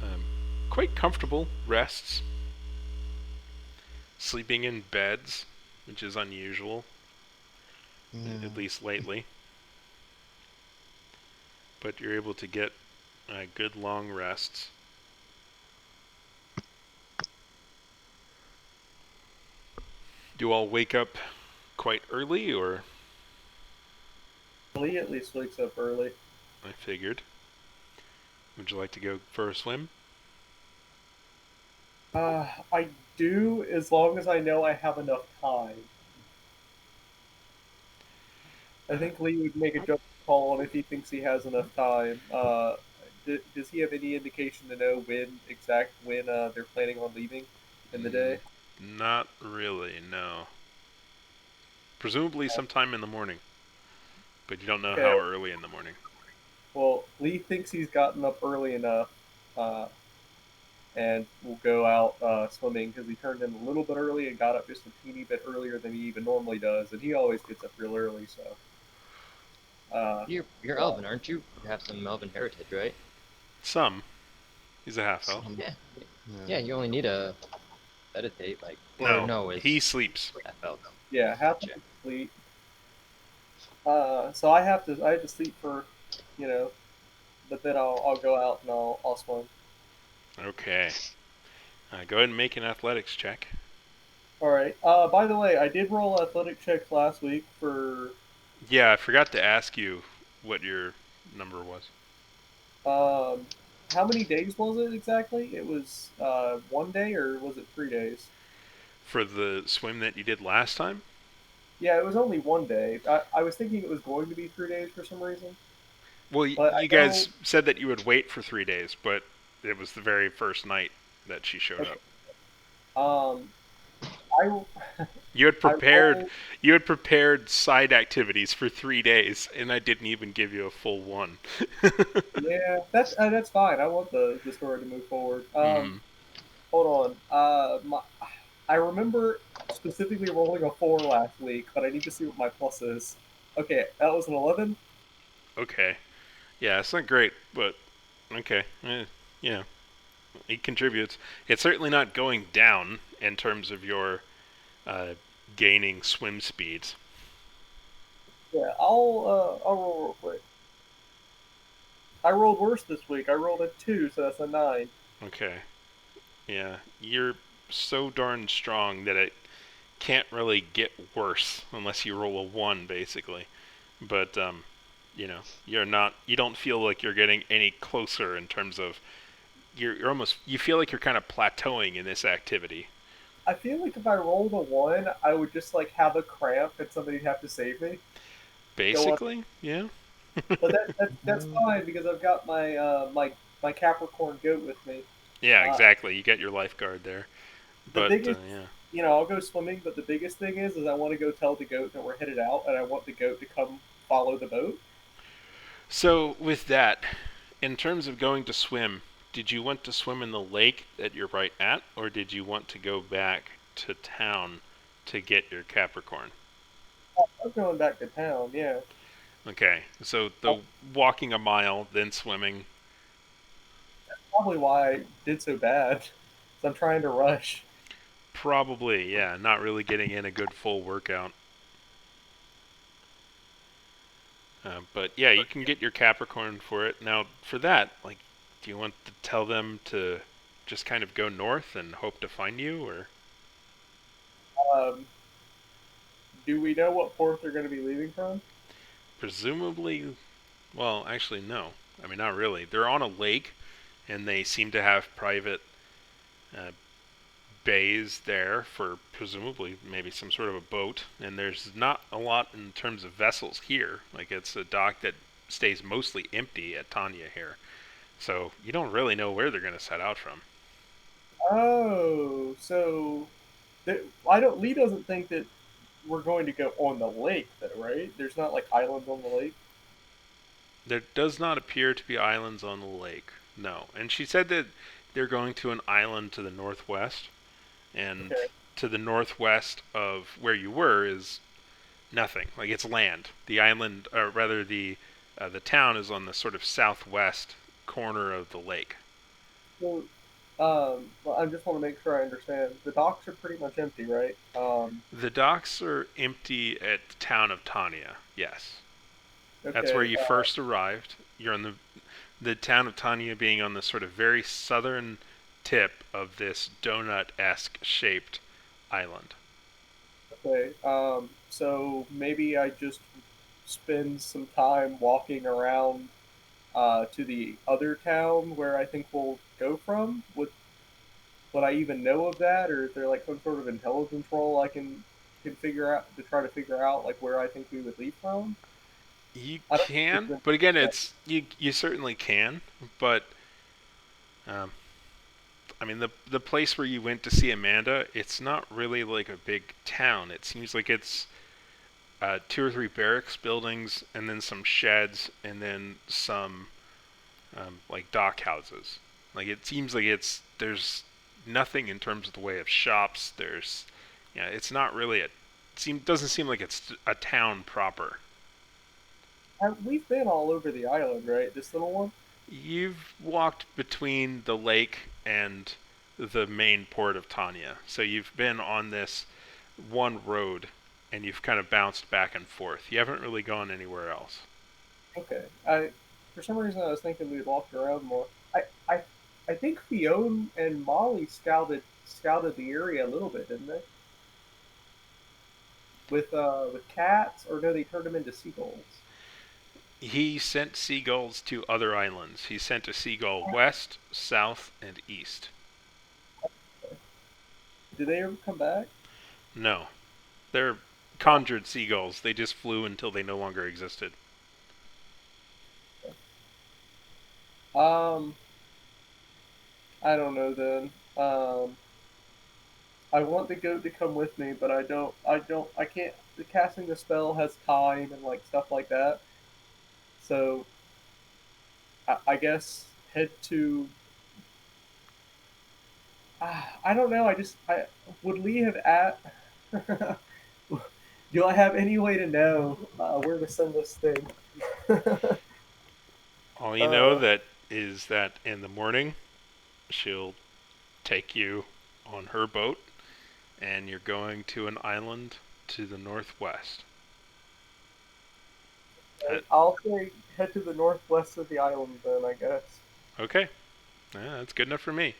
um, quite comfortable rests, sleeping in beds, which is unusual, at
Yeah.
least lately. But you're able to get good long rests. Do you all wake up quite early, or
Lee at least wakes up early.
I figured? Would you like to go for a swim?
I do as long as I know I have enough time. I
Uh,
think Lee would make a judgment call on if he thinks he has enough time. Does he have any indication to know when they're planning on leaving in the
mm,
day?
not really, no. Presumably sometime in the morning, but you don't know
Okay.
how early in the morning.
Well, Lee thinks he's gotten up early enough, uh, and will go out swimming because he turned in a little bit early and got up just a teeny bit earlier than he even normally does, and he always gets up real early. So, uh,
You're
well,
Elven, aren't you? You have some Elven heritage, right?
Some. He's a half elf.
Some.
Yeah. Yeah,
Yeah.
you only need to meditate, like, or
No,
no,
he
it's
sleeps.
half elf.
yeah, half of
Gotcha.
his sleep. So I have to sleep for, you know, but then I'll go out and I'll swim.
Okay. Go ahead and make an athletics check.
All right. By the way, I did roll athletic checks last week for
Yeah, I forgot to ask you what your number was.
um, how many days was it exactly? It was 1 day or was it 3 days?
For the swim that you did last time?
Yeah, it was only 1 day. I was thinking it was going to be 3 days for some reason,
Well,
but I
you
know.
guys said that you would wait for 3 days, but it was the very first night that she showed
Okay.
up.
Um, I
You had
I
prepared
rolled.
you had prepared side activities for 3 days, and I didn't even give you a full one.
Yeah, that's fine. I want the story to move forward.
Hmm.
Hold on. I remember specifically rolling a 4 last week, but I need to see what my plus is. Okay, that was an 11.
Okay. Yeah, it's not great, but okay. Yeah, it contributes. It's certainly not going down in terms of your uh, gaining swim speeds.
Yeah, I'll roll real quick. I rolled worse this week. I rolled a 2, so that's a 9.
Okay. Yeah, you're so darn strong that it can't really get worse unless you roll a 1, basically. But you're not. You don't feel like you're getting any closer in terms of you're almost. You feel like you're kind of plateauing in this activity.
I feel like if I rolled a 1, I would just like have a cramp and somebody'd have to save me. Go on.
Basically, yeah.
But that's fine because I've got my Capricorn goat with me.
Yeah,
Uh,
exactly. You get your lifeguard there,
the
but
biggest,
yeah.
I'll go swimming, but the biggest thing is I want to go tell the goat that we're headed out, and I want the goat to come follow the boat.
So with that, in terms of going to swim, did you want to swim in the lake that you're right at, or did you want to go back to town to get your Capricorn?
I'm going back to town. Yeah,
Okay, so
that's
the walking a mile, then swimming,
probably why I did so bad. 'Cause I'm trying to rush.
probably, yeah, not really getting in a good full workout. But yeah, you can get your Capricorn for it. Now, for that, like, do you want to tell them to just kind of go north and hope to find you, or
Um, do we know what port they're going to be leaving from?
presumably, well, actually, no. I mean, not really. They're on a lake, and they seem to have private uh, bays there for presumably maybe some sort of a boat. And there's not a lot in terms of vessels here. Like, it's a dock that stays mostly empty at Tanya here. So you don't really know where they're going to set out from.
Oh, so I don't. Lee doesn't think that we're going to go on the lake, though, right? There's not like islands on the lake.
There does not appear to be islands on the lake. No. And she said that they're going to an island to the northwest, and
Okay.
to the northwest of where you were is nothing. Like, it's land. The island, or rather the town, is on the sort of southwest corner of the lake.
So, well, I just want to make sure I understand. The docks are pretty much empty, right?
The docks are empty at the town of Tanya. Yes, that's where
Okay.
you first arrived. You're on the town of Tanya being on the sort of very southern tip of this donut-esque shaped island.
Okay. So maybe I just spend some time walking around to the other town where I think we'll go from. Would I even know of that, or is there like some sort of intelligence role I can figure out to try to figure out like where I think we would leave from?
You
I don't think it's
can,
been.
but again,
Yeah.
it's you certainly can. But um, I mean, the place where you went to see Amanda, it's not really like a big town. It seems like it's two or three barracks buildings, and then some sheds, and then some like dock houses. Like, it seems like there's nothing in terms of the way of shops. There's, yeah, it's not really doesn't seem like it's a town proper.
We've been all over the island, right? This little one.
You've walked between the lake and the main port of Tanya, so you've been on this one road, and you've kind of bounced back and forth. You haven't really gone anywhere else.
Okay. I For some reason I was thinking we'd walked around more. I I think Fiona and Molly scouted the area a little bit, didn't they? With cats, or no, they turned them into seagulls.
He sent seagulls to other islands. He sent a seagull west, south, and east.
Did they ever come back?
No, they're conjured seagulls. They just flew until they no longer existed.
Um, I don't know then. I want the goat to come with me, but I can't. The casting the spell has time and like stuff like that. So I guess head to. I don't know. I would Lee have at. Do I have any way to know where to send this thing?
All you know
uh,
that is that in the morning she'll take you on her boat, and you're going to an island to the northwest. Uh,
I'll say head to the northwest of the island then. I guess.
okay, that's good enough for me.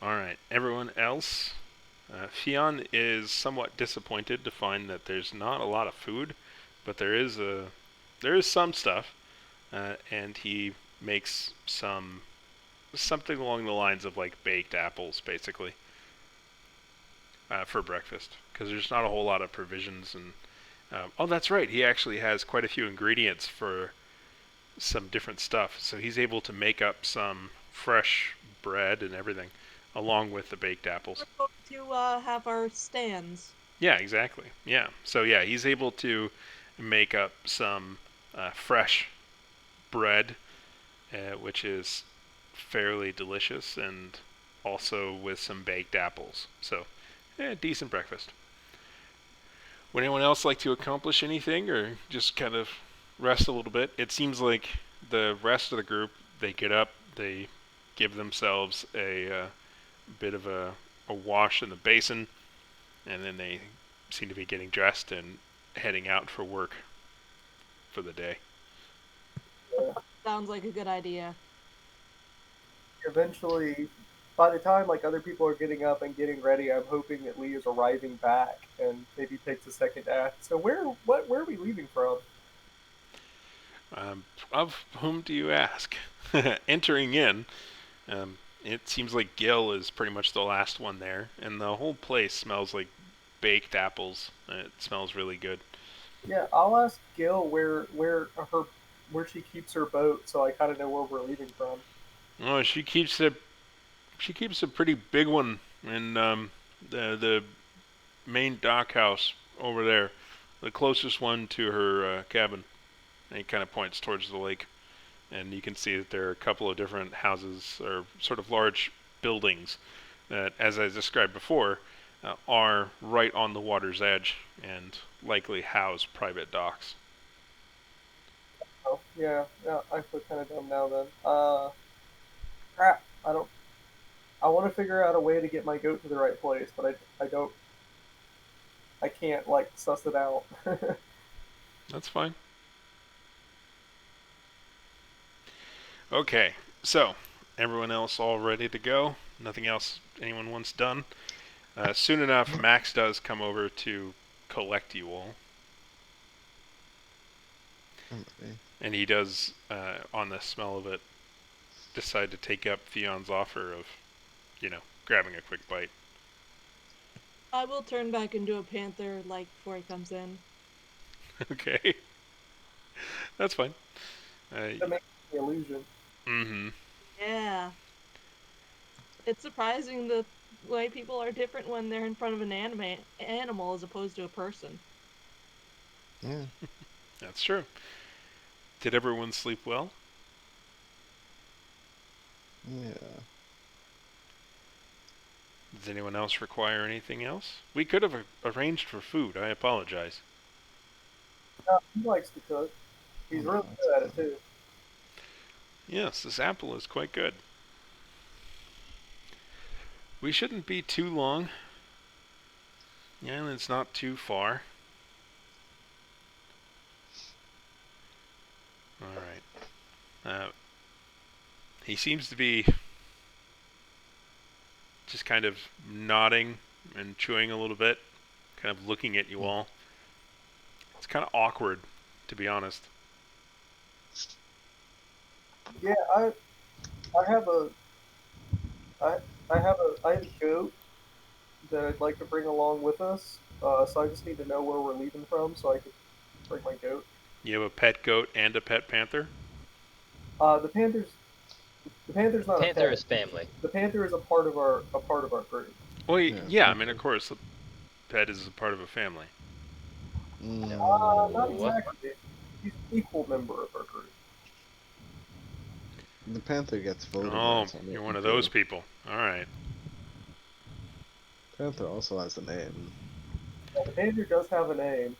All right, everyone else. Fion is somewhat disappointed to find that there's not a lot of food, but there is some stuff, and he makes something along the lines of like baked apples, basically, for breakfast. Because there's not a whole lot of provisions and oh, that's right. He actually has quite a few ingredients for some different stuff, so he's able to make up some fresh bread and everything, along with the baked apples.
We're going to have our stands.
Yeah, exactly. Yeah. So yeah, he's able to make up some fresh bread, which is fairly delicious, and also with some baked apples. So, decent breakfast. Would anyone else like to accomplish anything, or just kind of rest a little bit? It seems like the rest of the group, they get up, they give themselves a bit of a wash in the basin, and then they seem to be getting dressed and heading out for work for the day.
Sounds like a good idea.
Eventually, by the time like other people are getting up and getting ready, I'm hoping that Lee is arriving back and maybe takes a second act. So where are we leaving from?
Of whom do you ask? Entering in, it seems like Gil is pretty much the last one there, and the whole place smells like baked apples. It smells really good.
Yeah, I'll ask Gil where she keeps her boat, so I kind of know where we're leaving from.
Oh, she keeps a pretty big one in the main dock house over there, the closest one to her cabin. And he kind of points towards the lake, and you can see that there are a couple of different houses or sort of large buildings that, as I described before, are right on the water's edge and likely house private docks.
Oh, yeah, yeah, I feel kind of dumb now then. Crap, I don't. I want to figure out a way to get my goat to the right place, but I don't. I can't like suss it out.
That's fine. Okay, so everyone else all ready to go? Nothing else anyone wants done? Soon enough, Max does come over to collect you all,
Okay.
and he does, on the smell of it, decide to take up Theon's offer of, grabbing a quick bite.
I will turn back into a panther like before he comes in.
Okay, that's fine.
That makes the illusion.
Mm-hmm.
Yeah. It's surprising the way people are different when they're in front of an animal as opposed to a person.
Yeah.
That's true. Did everyone sleep well?
Yeah.
Does anyone else require anything else? We could have arranged for food. I apologize.
He likes to cook. He's really
No, it's
good at it
fine.
too.
Yes, this apple is quite good. We shouldn't be too long. The island's not too far. All right. He seems to be just kind of nodding and chewing a little bit, kind of looking at you
Mm.
all. It's kind of awkward, to be honest.
Yeah, I have a I I have a goat that I'd like to bring along with us. So I just need to know where we're leaving from so I could bring my goat.
You have a pet goat and a pet panther?
Uh, the panther's the panther's not a
Panther
pet.
is family.
The panther is a part of our group.
Well,
Yeah,
yeah. I mean, of
Panther.
course, a pet is a part of a family.
Not
Mm,
No.
exactly. He's an equal member of our group.
the Panther gets voting
Oh,
rights on
you're
it
one of those
too.
people. All right.
Panther also has a name.
The manager does have a name,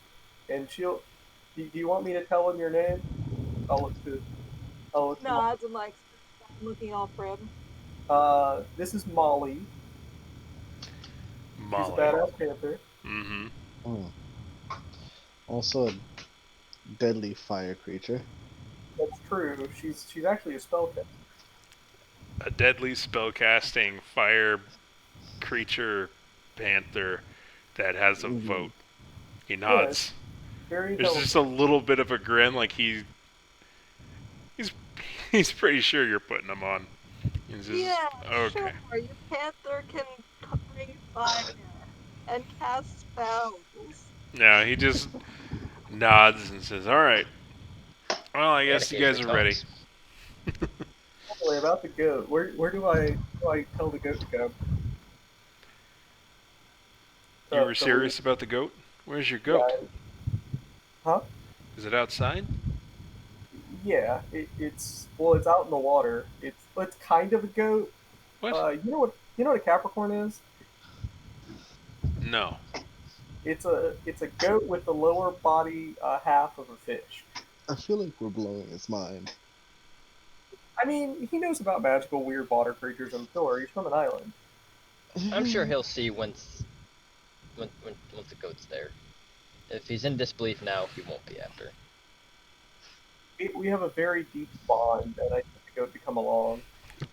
and she'll. Do you want me to tell him your name? I'll look to. I'll look to.
Nods and like looking all prim.
This is Molly. She's a
Molly.
badass panther.
Mm-hmm.
Mm. Also a deadly fire creature.
That's true. She's actually a spellcaster.
A deadly spellcasting fire creature panther that has a
Mm.
vote. He
Yeah,
nods.
very
There's
intelligent.
just a little bit of a grin, like he's he's pretty sure you're putting him on. He's just
Yeah, sure.
okay.
Your panther can breathe fire and cast spells.
No, he just nods and says, "All right. Well, I
And
guess you guys
occasionally
are ready."
talks.
Anyway, about the goat. Where do I tell the goat to come?
You were
To leave?
serious about the goat? Where's your goat?
Yeah. Huh?
Is it outside?
Yeah. It's out in the water. It's kind of a goat.
What?
You know what a Capricorn is?
No.
It's a goat with the lower body half of a fish.
I feel like we're blowing his mind.
I mean, he knows about magical, weird water creatures. I'm sure he's from an island.
I'm sure he'll see once the goat's there. If he's in disbelief now, he won't be after.
We have a very deep bond, and I think the goat to come along.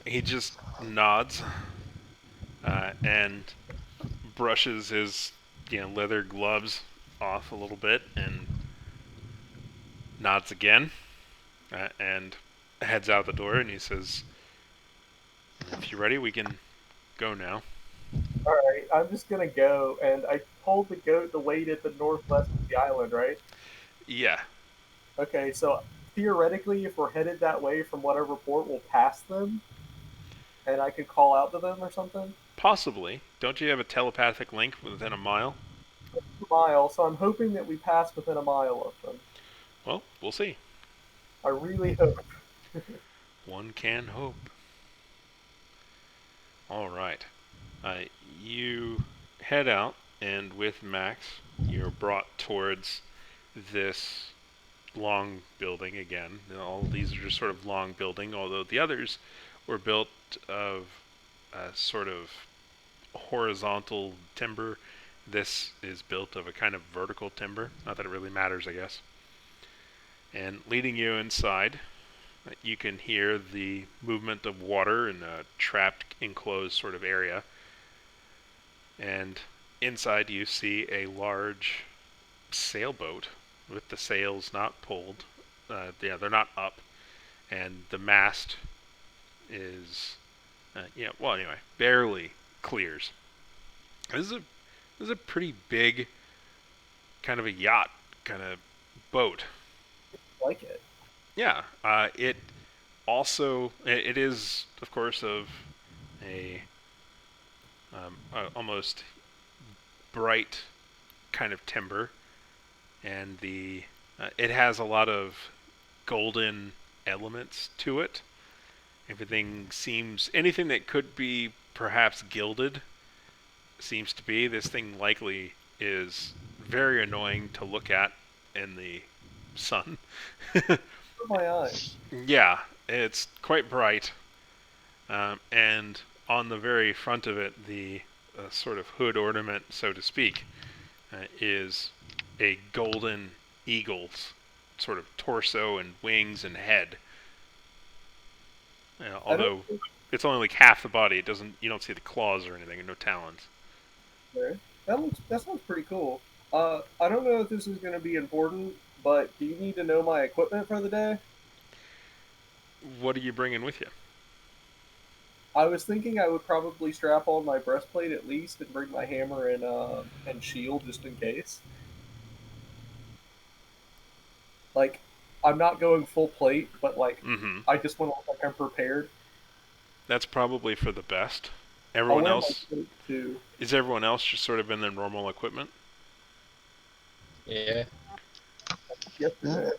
He just nods and brushes his leather gloves off a little bit and nods again and heads out the door and he says, "If you're ready, we can go now."
All right, I'm just gonna go, and I told the goat to wait at the northwest of the island, right?
Yeah,
Okay, so theoretically, if we're headed that way from what I report, we'll pass them, and I could call out to them or something.
possibly. Don't you have a telepathic link within a mile?
A mile, so I'm hoping that we pass within a mile of them.
Well, we'll see.
I really hope.
One can hope. All right. Uh, you head out, and with Max, you're brought towards this long building again. All these are just sort of long building, although the others were built of sort of horizontal timber. This is built of a kind of vertical timber. Not that it really matters, I guess. And leading you inside, you can hear the movement of water in a trapped, enclosed sort of area. And inside, you see a large sailboat with the sails not pulled. Yeah, they're not up, and the mast is, well, anyway, barely clears. This is a this is a pretty big kind of a yacht kind of boat.
Like it.
Yeah, it also it is of course of a almost bright kind of timber, and the it has a lot of golden elements to it. Anything that could be perhaps gilded seems to be. This thing likely is very annoying to look at in the sun.
For my eyes.
Yeah, it's quite bright, and on the very front of it, the sort of hood ornament, so to speak, is a golden eagle's sort of torso and wings and head.
I don't
Although
think
it's only like half the body, you don't see the claws or anything, and no talons.
there. That sounds pretty cool. I don't know if this is going to be important, but do you need to know my equipment for the day?
What are you bringing with you?
I was thinking I would probably strap on my breastplate at least and bring my hammer and shield just in case. Like, I'm not going full plate, but like
Mm-hmm.
I just want to look like I'm prepared.
That's probably for the best.
I'll
Everyone
wear my
else
coat too.
is everyone else just sort of in their normal equipment?
Yeah.
Yeah.
Yesterday.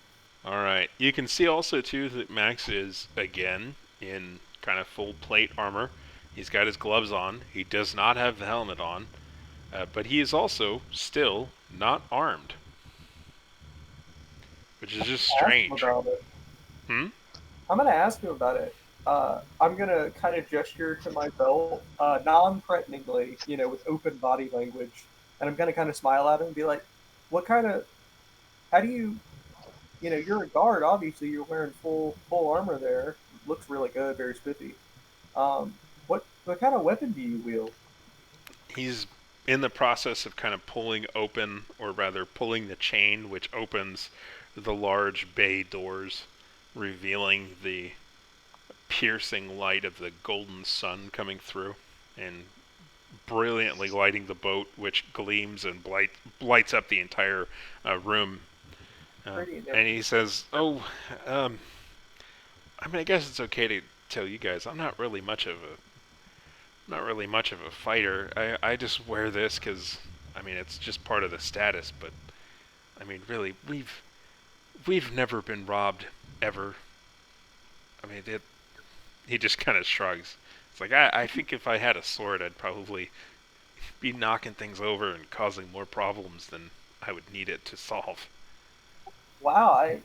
All right. You can see also too that Max is again in kind of full plate armor. He's got his gloves on. He does not have the helmet on, but he is also still not armed, which is just
Ask him
strange.
about it.
Hmm.
I'm gonna ask him about it. I'm gonna kind of gesture to my belt, non-threateningly, with open body language, and I'm gonna kind of smile at him and be like, "What kind of? How do you? You're a guard. Obviously, you're wearing full armor there. Looks really good, very spiffy. What kind of weapon do you wield?"
He's in the process of kind of pulling open, or rather pulling the chain which opens the large bay doors, revealing the piercing light of the golden sun coming through and brilliantly lighting the boat, which gleams and lights up the entire room.
Pretty and
And he says, "Oh, um, I mean, I guess it's okay to tell you guys, not really much of a fighter. I just wear this because, I mean, it's just part of the status. But I mean, really, we've never been robbed ever. I mean, he just kind of shrugs. It's like I think if I had a sword, I'd probably be knocking things over and causing more problems than I would need it to solve."
wow.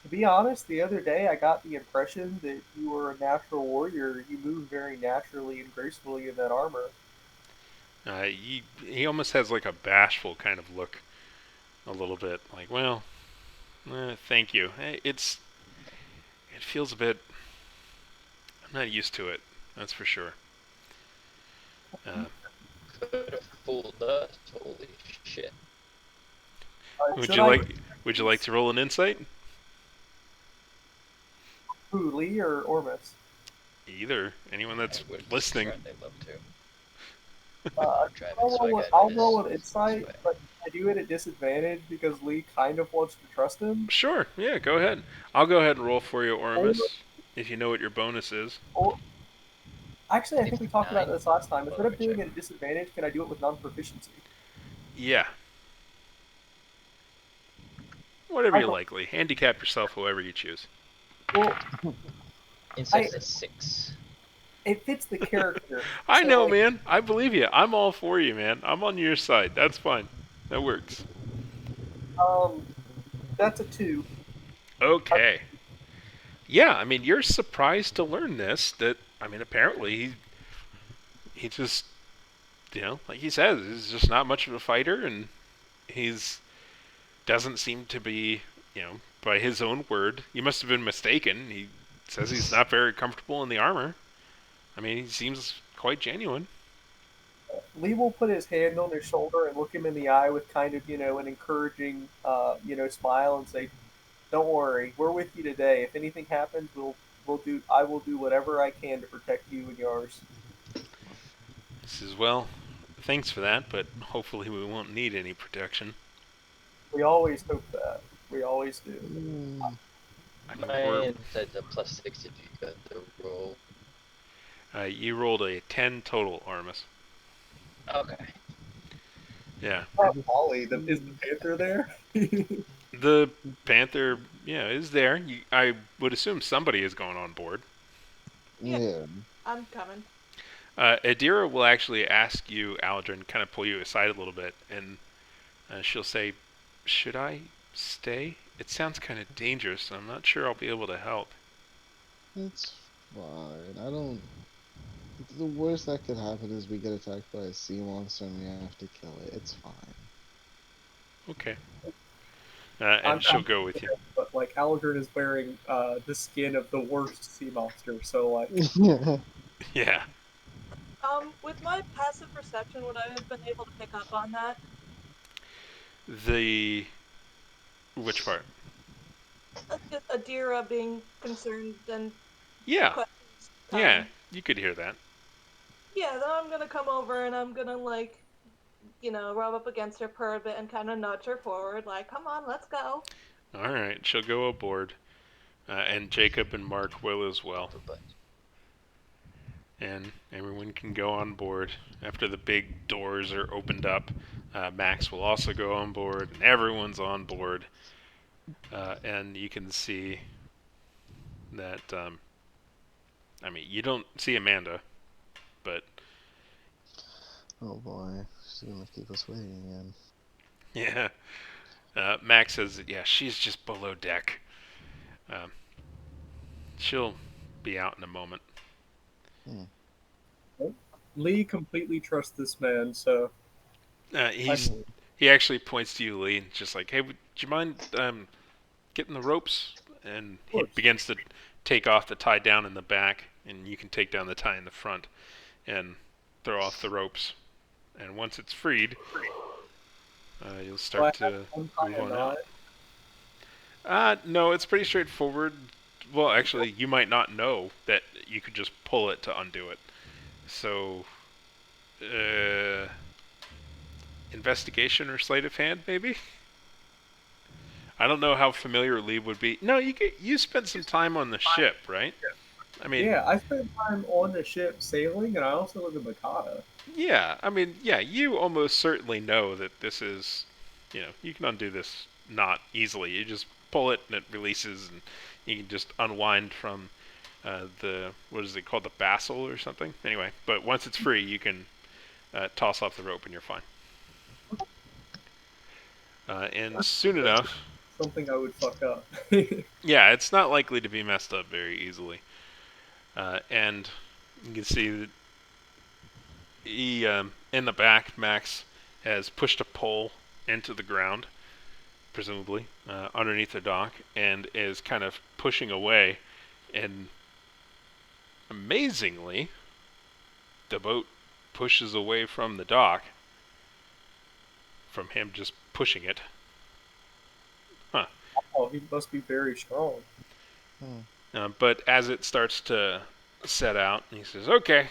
To be honest, the other day I got the impression that you were a natural warrior. You move very naturally and gracefully in that armor.
He almost has like a bashful kind of look, a little bit like, well, thank you. It feels a bit. I'm not used to it. That's for sure. Uh,
Could have fooled us. Holy shit.
would
Should
you
I
like Would you like to roll an insight?
who, Lee or Ormus?
Either. Anyone
I
that's
would
listening.
certainly love to.
Uh,
I'm driving, so I got
I'll
this
roll an
this
insight,
way.
but I do it at disadvantage because Lee kind of wants to trust him.
Sure. Yeah. Go ahead. I'll go ahead and roll for you,
Or,
Ormus, if you know what your bonus is.
or actually, I think
It's
we talked about
9.
this last time.
Well,
Instead
let
of
me
doing
check.
it at disadvantage, can I do it with non-proficiency?
Yeah. Whatever
I
you
don't.
like, Lee. Handicap yourself however you choose.
Well, I
Insight's a 6.
it fits the character.
I
So
know,
like,
man. I believe you. I'm all for you, man. I'm on your side. That's fine. That works.
um, that's a 2. I,
Okay. Yeah, I mean, you're surprised to learn this. That I mean, apparently he just like he says, he's just not much of a fighter, and he's doesn't seem to be, by his own word. You must have been mistaken. He says he's not very comfortable in the armor. I mean, he seems quite genuine.
Lee will put his hand on his shoulder and look him in the eye with kind of an encouraging smile and say, "Don't worry, we're with you today. If anything happens, I will do whatever I can to protect you and yours."
He says, "Well, thanks for that, but hopefully we won't need any protection.
We always hope that. We always do.
Mm,
I mean,
My
we're
insight's a +6 if you got the roll.
you rolled a 10 total, Armus.
Okay.
Yeah,
Ollie, is the Panther there?
the Panther, yeah, is there. I would assume somebody is going on board.
Yeah.
yeah.
I'm coming.
Adira will actually ask you, Aldrin, kind of pull you aside a little bit, and she'll say, "Should I stay? It sounds kind of dangerous. I'm not sure I'll be able to help."
It's fine. I don't. The worst that could happen is we get attacked by a sea monster and we have to kill it. It's fine.
Okay.
I'm,
And she'll
I'm
go with you.
but like Algern is wearing the skin of the worst sea monster, so like
Yeah.
Yeah.
With my passive perception, would I have been able to pick up on that?
The which part?
Just Adira being concerned and
Yeah.
questions
Yeah.
coming.
You could hear that.
Yeah, then I'm gonna come over and I'm gonna rub up against her, purr a bit, and kind of nudge her forward, like, "Come on, let's go."
All right. She'll go aboard, and Jacob and Mark will as well.
But
and everyone can go on board. After the big doors are opened up, Max will also go on board, and everyone's on board. And you can see that, I mean, you don't see Amanda, but
Oh boy, she's gonna keep us waiting again.
yeah. Max says, yeah, she's just below deck. Um, she'll be out in a moment.
Lee completely trusts this man, so
Uh,
I
he's he actually points to you, Lee, and just like, hey, would you mind getting the ropes? And
of
he
course.
begins to take off the tie down in the back, and you can take down the tie in the front, and throw off the ropes. And once it's freed, you'll
Do I
start
have
to
to
move
untie a
on
knot?
out. No, it's pretty straightforward. Well, actually, you might not know that you could just pull it to undo it. So, uh, investigation or sleight of hand, maybe? I don't know how familiar Lee would be. No, you spent some time on the ship, right? I mean,
Yeah, I spent time on the ship sailing, and I also live in Makata.
yeah. I mean, yeah. You almost certainly know that this is, you can undo this not easily. You just pull it and it releases, and you can just unwind from the what is it called, the basel or something. Anyway, but once it's free, you can toss off the rope and you're fine. And soon
That's
enough,
something I would fuck up.
yeah, it's not likely to be messed up very easily. And you can see that in the back, Max has pushed a pole into the ground, presumably underneath the dock, and is kind of pushing away. And amazingly, the boat pushes away from the dock from him just pushing it. Huh.
Oh, he must be very strong.
But as it starts to set out, he says, "Okay,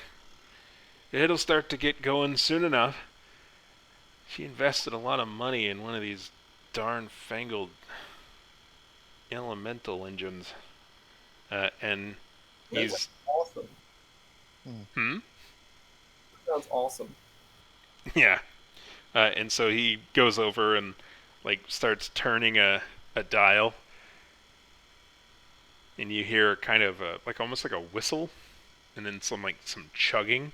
it'll start to get going soon enough." She invested a lot of money in one of these darn fangled elemental engines, and
That
he's
sounds awesome.
hmm
Sounds awesome.
yeah, and so he goes over and like starts turning a dial, and you hear kind of like almost like a whistle, and then some chugging,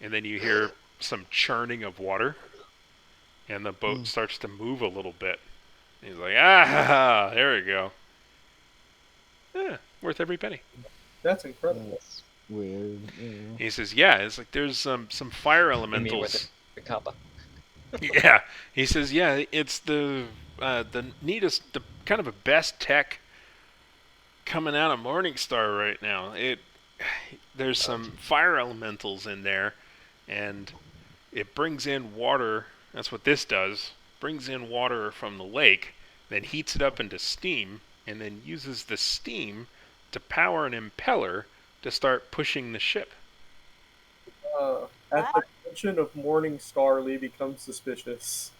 and then you hear some churning of water, and the boat starts to move a little bit. And he's like, ah, there we go. Yeah, worth every penny.
That's incredible.
That's weird. Yeah.
He says, yeah, it's like there's some fire
You mean with
elementals.
the kappa?
Yeah, he says, yeah, it's the neatest, the kind of a best tech coming out of Morningstar right now. There's some fire elementals in there, and it brings in water. That's what this does. Brings in water from the lake, then heats it up into steam, and then uses the steam to power an impeller to start pushing the ship.
At the mention of Morning Star, Lee becomes suspicious.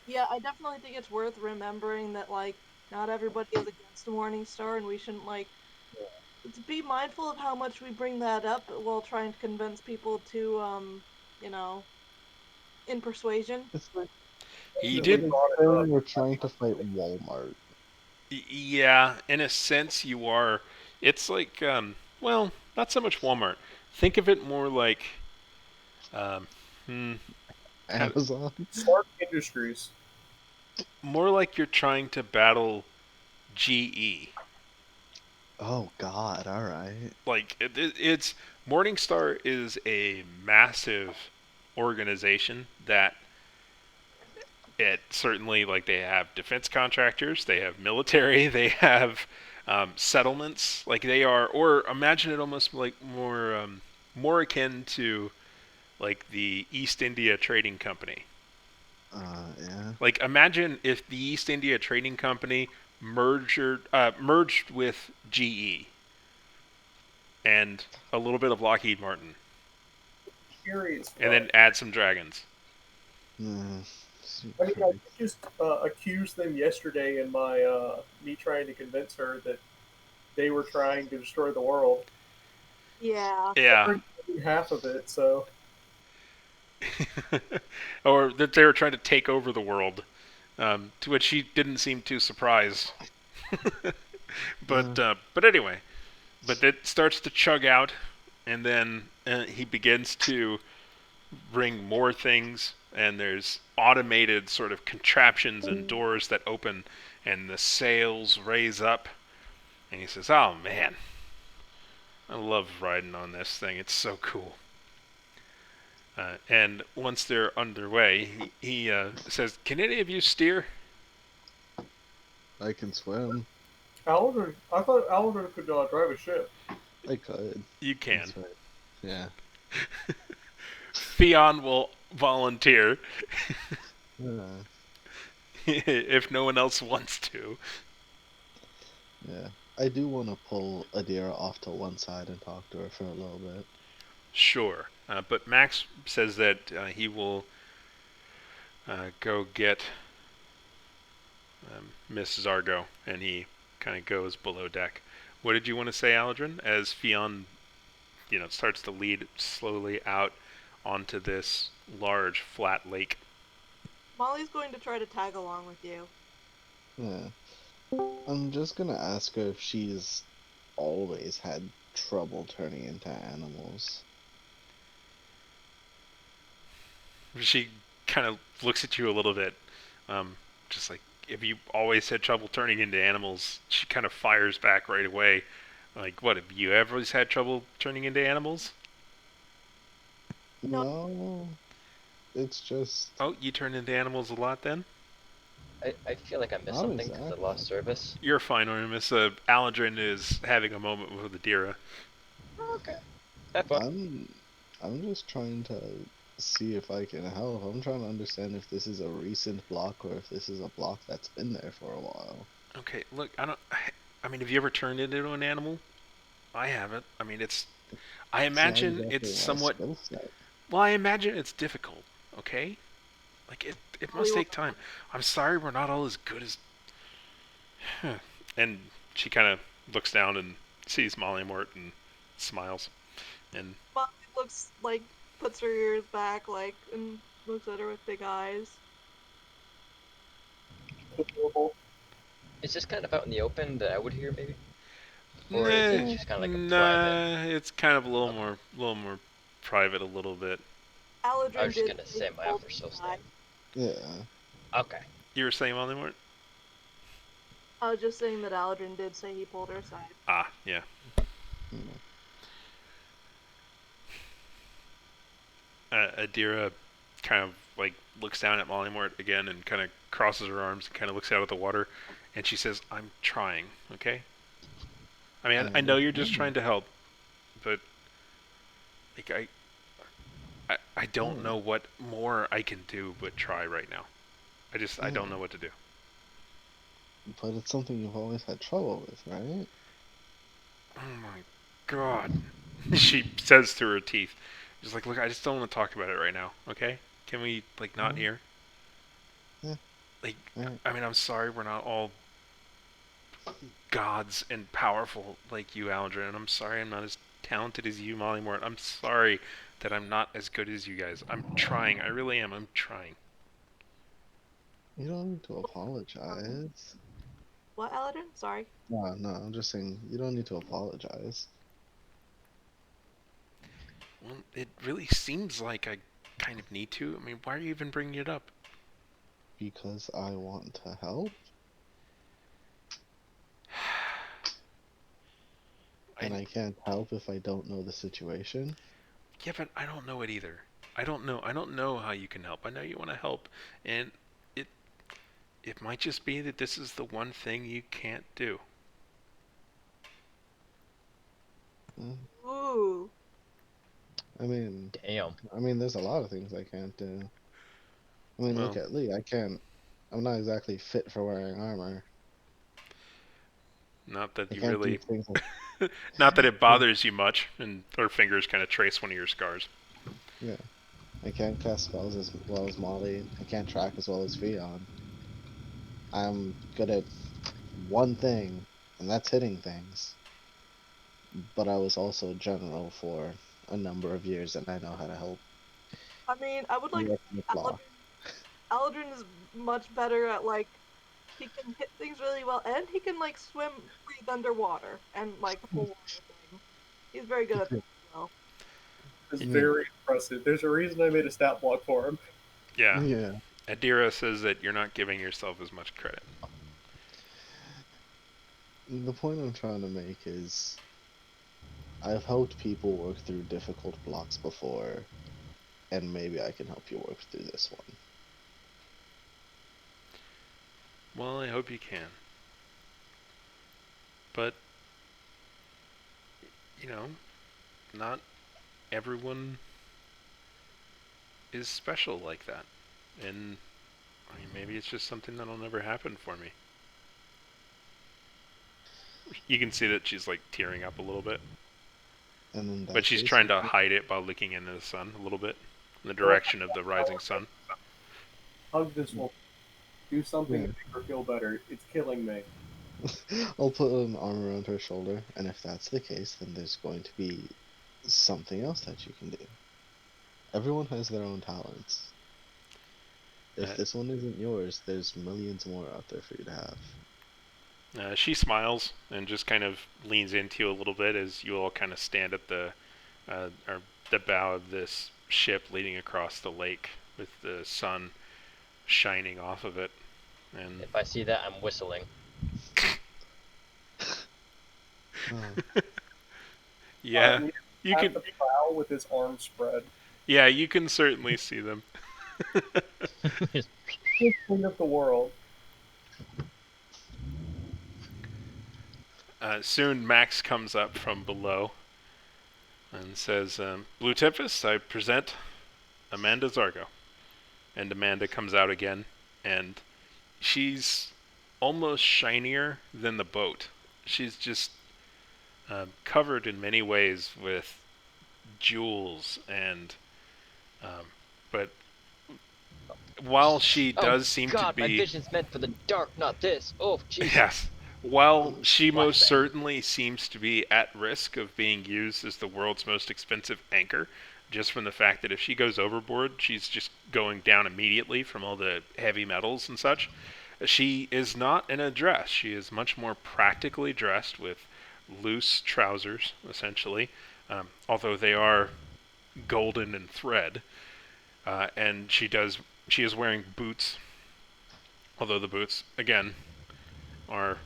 Yeah, I definitely think it's worth remembering that like not everybody is against the Morning Star, and we shouldn't like to be mindful of how much we bring that up while trying to convince people to you know, in persuasion.
It's like
He
Definitely
did,
brought it up.
saying we're trying to fight Walmart.
yeah. In a sense, you are. It's like, well, not so much Walmart. Think of it more like, um, hmm, how,
Amazon.
Stark Industries.
more like you're trying to battle GE.
Oh God! All right.
Like it's Morningstar is a massive organization that it certainly, like, they have defense contractors, they have military, they have settlements. Like they are, or imagine it almost like more akin to like the East India Trading Company.
Yeah.
Like imagine if the East India Trading Company merged with GE and a little bit of Lockheed Martin,
Curious.
and then add some dragons.
Mm,
I mean, I just accused them yesterday in my me trying to convince her that they were trying to destroy the world.
Yeah.
Yeah.
half of it, so
Or that they were trying to take over the world, to which she didn't seem too surprised.
Yeah.
But anyway, but it starts to chug out, and then he begins to bring more things, and there's automated sort of contraptions and doors that open, and the sails raise up, and he says, "Oh man, I love riding on this thing. It's so cool." And once they're underway, he says, "Can any of you steer?"
I can swim.
I thought Aldrin could drive a ship.
I could.
You can.
That's right. Yeah.
Theon will volunteer
Yeah.
if no one else wants to.
Yeah. I do want to pull Adira off to one side and talk to her for a little bit.
Sure. But Max says that he will go get Miss Zargo, and he kind of goes below deck. What did you want to say, Aldrin? As Theon, starts to lead slowly out onto this large flat lake.
Molly's going to try to tag along with you.
Yeah. I'm just gonna ask her if she's always had trouble turning into animals.
She kind of looks at you a little bit, just like, "If you always had trouble turning into animals?" She kind of fires back right away. Like, what, have you ever had trouble turning into animals?
No,
No, it's just
Oh, you turn into animals a lot then?
I feel like I missed
not
something because I
exactly.
lost service.
You're fine, Miss Alendrin is having a moment with Adira.
Okay. Have fun.
I'm I'm just trying to see if I can help. I'm trying to understand if this is a recent block or if this is a block that's been there for a while.
Okay, look, I don't. I mean, have you ever turned into an animal? I haven't. I mean, it's. I
It's not
imagine it's
exactly my
somewhat.
skill set.
Well, I imagine it's difficult. Okay, like it
Molly
must
will.
take time. I'm sorry, we're not all as good as. And she kind of looks down and sees Molly Mort and smiles. And
Molly looks like puts her ears back, like, and looks at her with big eyes.
Adorable.
Is this kind of out in the open that I would hear maybe? Or is
nah,
it just kind of like a private?
nah, it's kind of
Okay.
a little more private, a little bit.
I
Aladrin
was just
did
gonna
say
say
he
my
pulled
offer's
her
still
aside.
stand.
Yeah.
Okay.
You were saying Molly Mort?
I was just saying that Aladrin did say he pulled her aside.
Ah, yeah.
Hmm.
Adira kind of like looks down at Mollymort again and kind of crosses her arms and kind of looks out at the water, and she says, "I'm trying, okay? I
I
mean, I know you're just
understand.
trying to help, but like I don't
Yeah.
know what more I can do but try right now. I don't
Yeah.
know what to do."
But it's something you've always had trouble with, right?
Oh my god, she says through her teeth. She's like, "Look, I just don't want to talk about it right now, okay? Can we like not
Yeah.
here?
Yeah.
Like,
Alright.
I mean, I'm sorry we're not all gods and powerful like you, Aldrin. And I'm sorry I'm not as talented as you, Molly Mort. I'm sorry that I'm not as good as you guys. I'm trying. I really am. I'm trying.
You don't need to
Um,
apologize.
what, Aladrin? Sorry.
No, no, I'm just saying you don't need to apologize
Well, it really seems like I kind of need to. I mean, why are you even bringing it up?
because I want to help,
I
and I can't help if I don't know the situation.
Yeah, but I don't know it either. I don't know. I don't know how you can help. I know you want to help, and it it might just be that this is the one thing you can't do.
Uh,
Ooh.
I mean,
Damn.
there's a lot of things I can't do. I mean, look
Well,
at Lee. I can't. I'm not exactly fit for wearing armor.
not that
I
you
can't do
really
things like
Not that it bothers you much, and her fingers kind of trace one of your scars.
yeah. I can't cast spells as well as Molly. I can't track as well as Fion. I'm good at one thing, and that's hitting things. but I was also a general for a number of years, and I know how to help
I mean, I would like to
work
say
with law.
Aldrin is much better at like he can hit things really well, and he can like swim, breathe underwater, and like the whole water thing. He's very good at that as well.
It's
Y-
Yeah,
very impressive. There's a reason I made a stat block for him.
Yeah.
yeah.
Adira says that you're not giving yourself as much credit.
The point I'm trying to make is I've helped people work through difficult blocks before, and maybe I can help you work through this one.
Well, I hope you can. But, you know, not everyone is special like that. And I mean, maybe it's just something that'll never happen for me. You can see that she's like tearing up a little bit,
And in
but
that
she's
case,
trying to hide it by looking into the sun a little bit, in the direction of the rising sun.
Hug this woman. Do something
yeah,
to make her feel better. It's killing me.
I'll put an arm around her shoulder, and if that's the case, then there's going to be something else that you can do. Everyone has their own talents. If
Uh,
this one isn't yours, there's millions more out there for you to have.
she smiles and just kind of leans into you a little bit as you all kind of stand at or the bow of this ship leading across the lake with the sun shining off of it. And
If I see that, I'm whistling.
Oh,
yeah,
He
you
at
can.
the prow with his arms spread.
Yeah, you can certainly see them.
Queen of the world.
Soon Max comes up from below and says, "Blue Tempest, I present Amanda Zargo." And Amanda comes out again, and she's almost shinier than the boat. She's just covered in many ways with jewels, and um, but while she
Oh
does seem to
God, my
be,
vision's meant for the dark, not this. Oh Jesus.
yes, while she most
Flashbang.
certainly seems to be at risk of being used as the world's most expensive anchor, just from the fact that if she goes overboard, she's just going down immediately from all the heavy metals and such. She is not in a dress. She is much more practically dressed with loose trousers, essentially, although they are golden and thread. And she is wearing boots, although the boots again are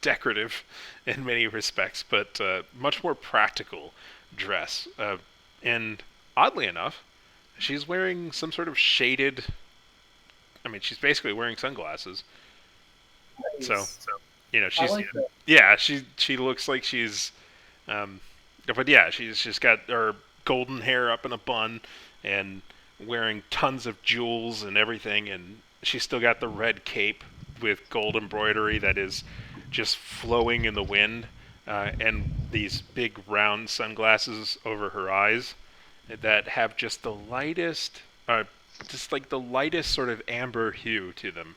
decorative in many respects, but much more practical dress. And oddly enough, she's wearing some sort of shaded. I mean, she's basically wearing sunglasses. So
Nice. I
she's
like that.
yeah, she looks like she's um, but yeah, she's got her golden hair up in a bun and wearing tons of jewels and everything, and she's still got the red cape with gold embroidery that is just flowing in the wind, and these big round sunglasses over her eyes that have just like the lightest sort of amber hue to them.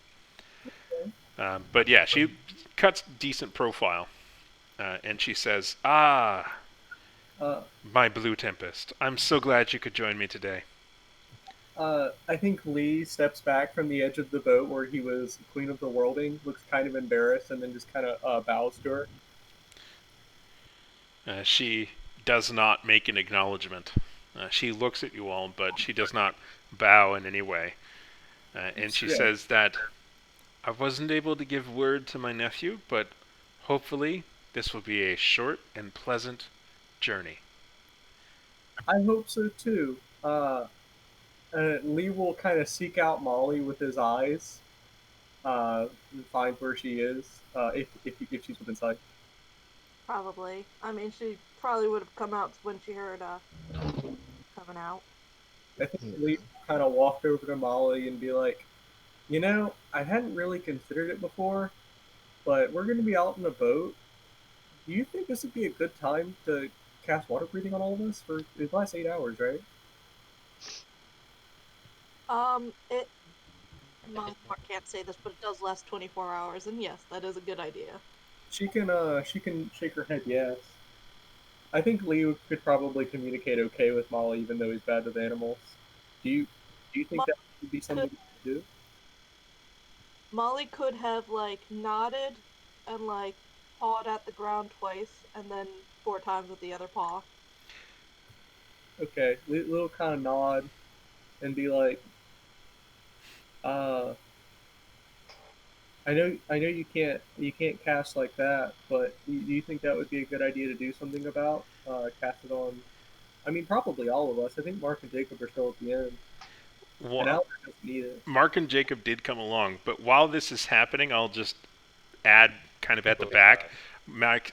But yeah, she cuts decent profile, and she says, "Ah,
Uh,
my Blue Tempest, I'm so glad you could join me today."
I think Lee steps back from the edge of the boat where he was queen of the worlding, looks kind of embarrassed, and then just kind of bows to her.
She does not make an acknowledgement. She looks at you all, but she does not bow in any way. And she
Yeah,
says that I wasn't able to give word to my nephew, but hopefully this will be a short and pleasant journey.
I hope so too. Lee will kind of seek out Molly with his eyes, and find where she is, if she's within sight.
Probably. I mean, she probably would have come out when she heard coming out.
I think
yeah.
Lee kind of walked over to Molly and be like, I hadn't really considered it before, but we're going to be out in a boat. Do you think this would be a good time to cast water breathing on all of us for the last 8 hours, right?
It. Mom can't say this, but it does last 24 hours, and yes, that is a good idea.
she can shake her head yes. I think Leo could probably communicate okay with Molly, even though he's bad with animals. Do you do you think
Molly
that would be
could
something to do?
Molly could have like nodded and like pawed at the ground twice and then 4 times with the other paw.
Okay, Leo kind of nod and be like, uh, I know you can't cast like that, but do you think that would be a good idea to do something about? Cast it on. I mean, probably all of us. I think Mark and Jacob are still at the end, and
Well,
Albert doesn't need it.
Mark and Jacob did come along, but while this is happening, I'll just add kind of
The
at the
boat is
back.
gone.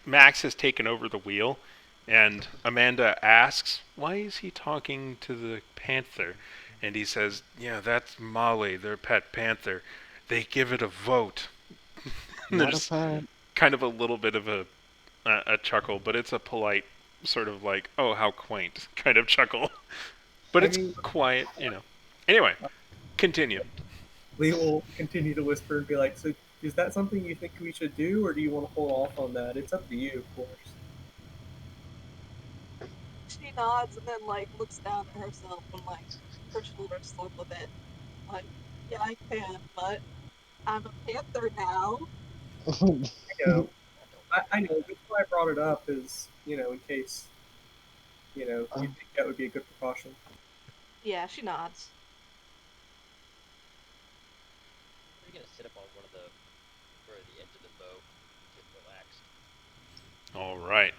Max has taken over the wheel, and Amanda asks, "Why is he talking to the panther?" And he says, "Yeah, that's Molly, their pet panther. They give it a vote." And
Not a
there's
fan.
kind of a little bit of a chuckle, but it's a polite sort of like, "Oh, how quaint" kind of chuckle. But
I
it's
mean,
quiet. Anyway, continue.
Lee will continue to whisper and be like, "So, is that something you think we should do, or do you want to hold off on that? It's up to you, of course."
She nods and then like looks down at herself and like her shoulders slump a bit. Like, yeah, I can, but I'm a panther now.
I know, I know. That's why I brought it up, is in case you
um,
think that would be a good precaution.
Yeah, she nods.
We're gonna sit up on one of the or the edge of the boat, get relaxed.
All right.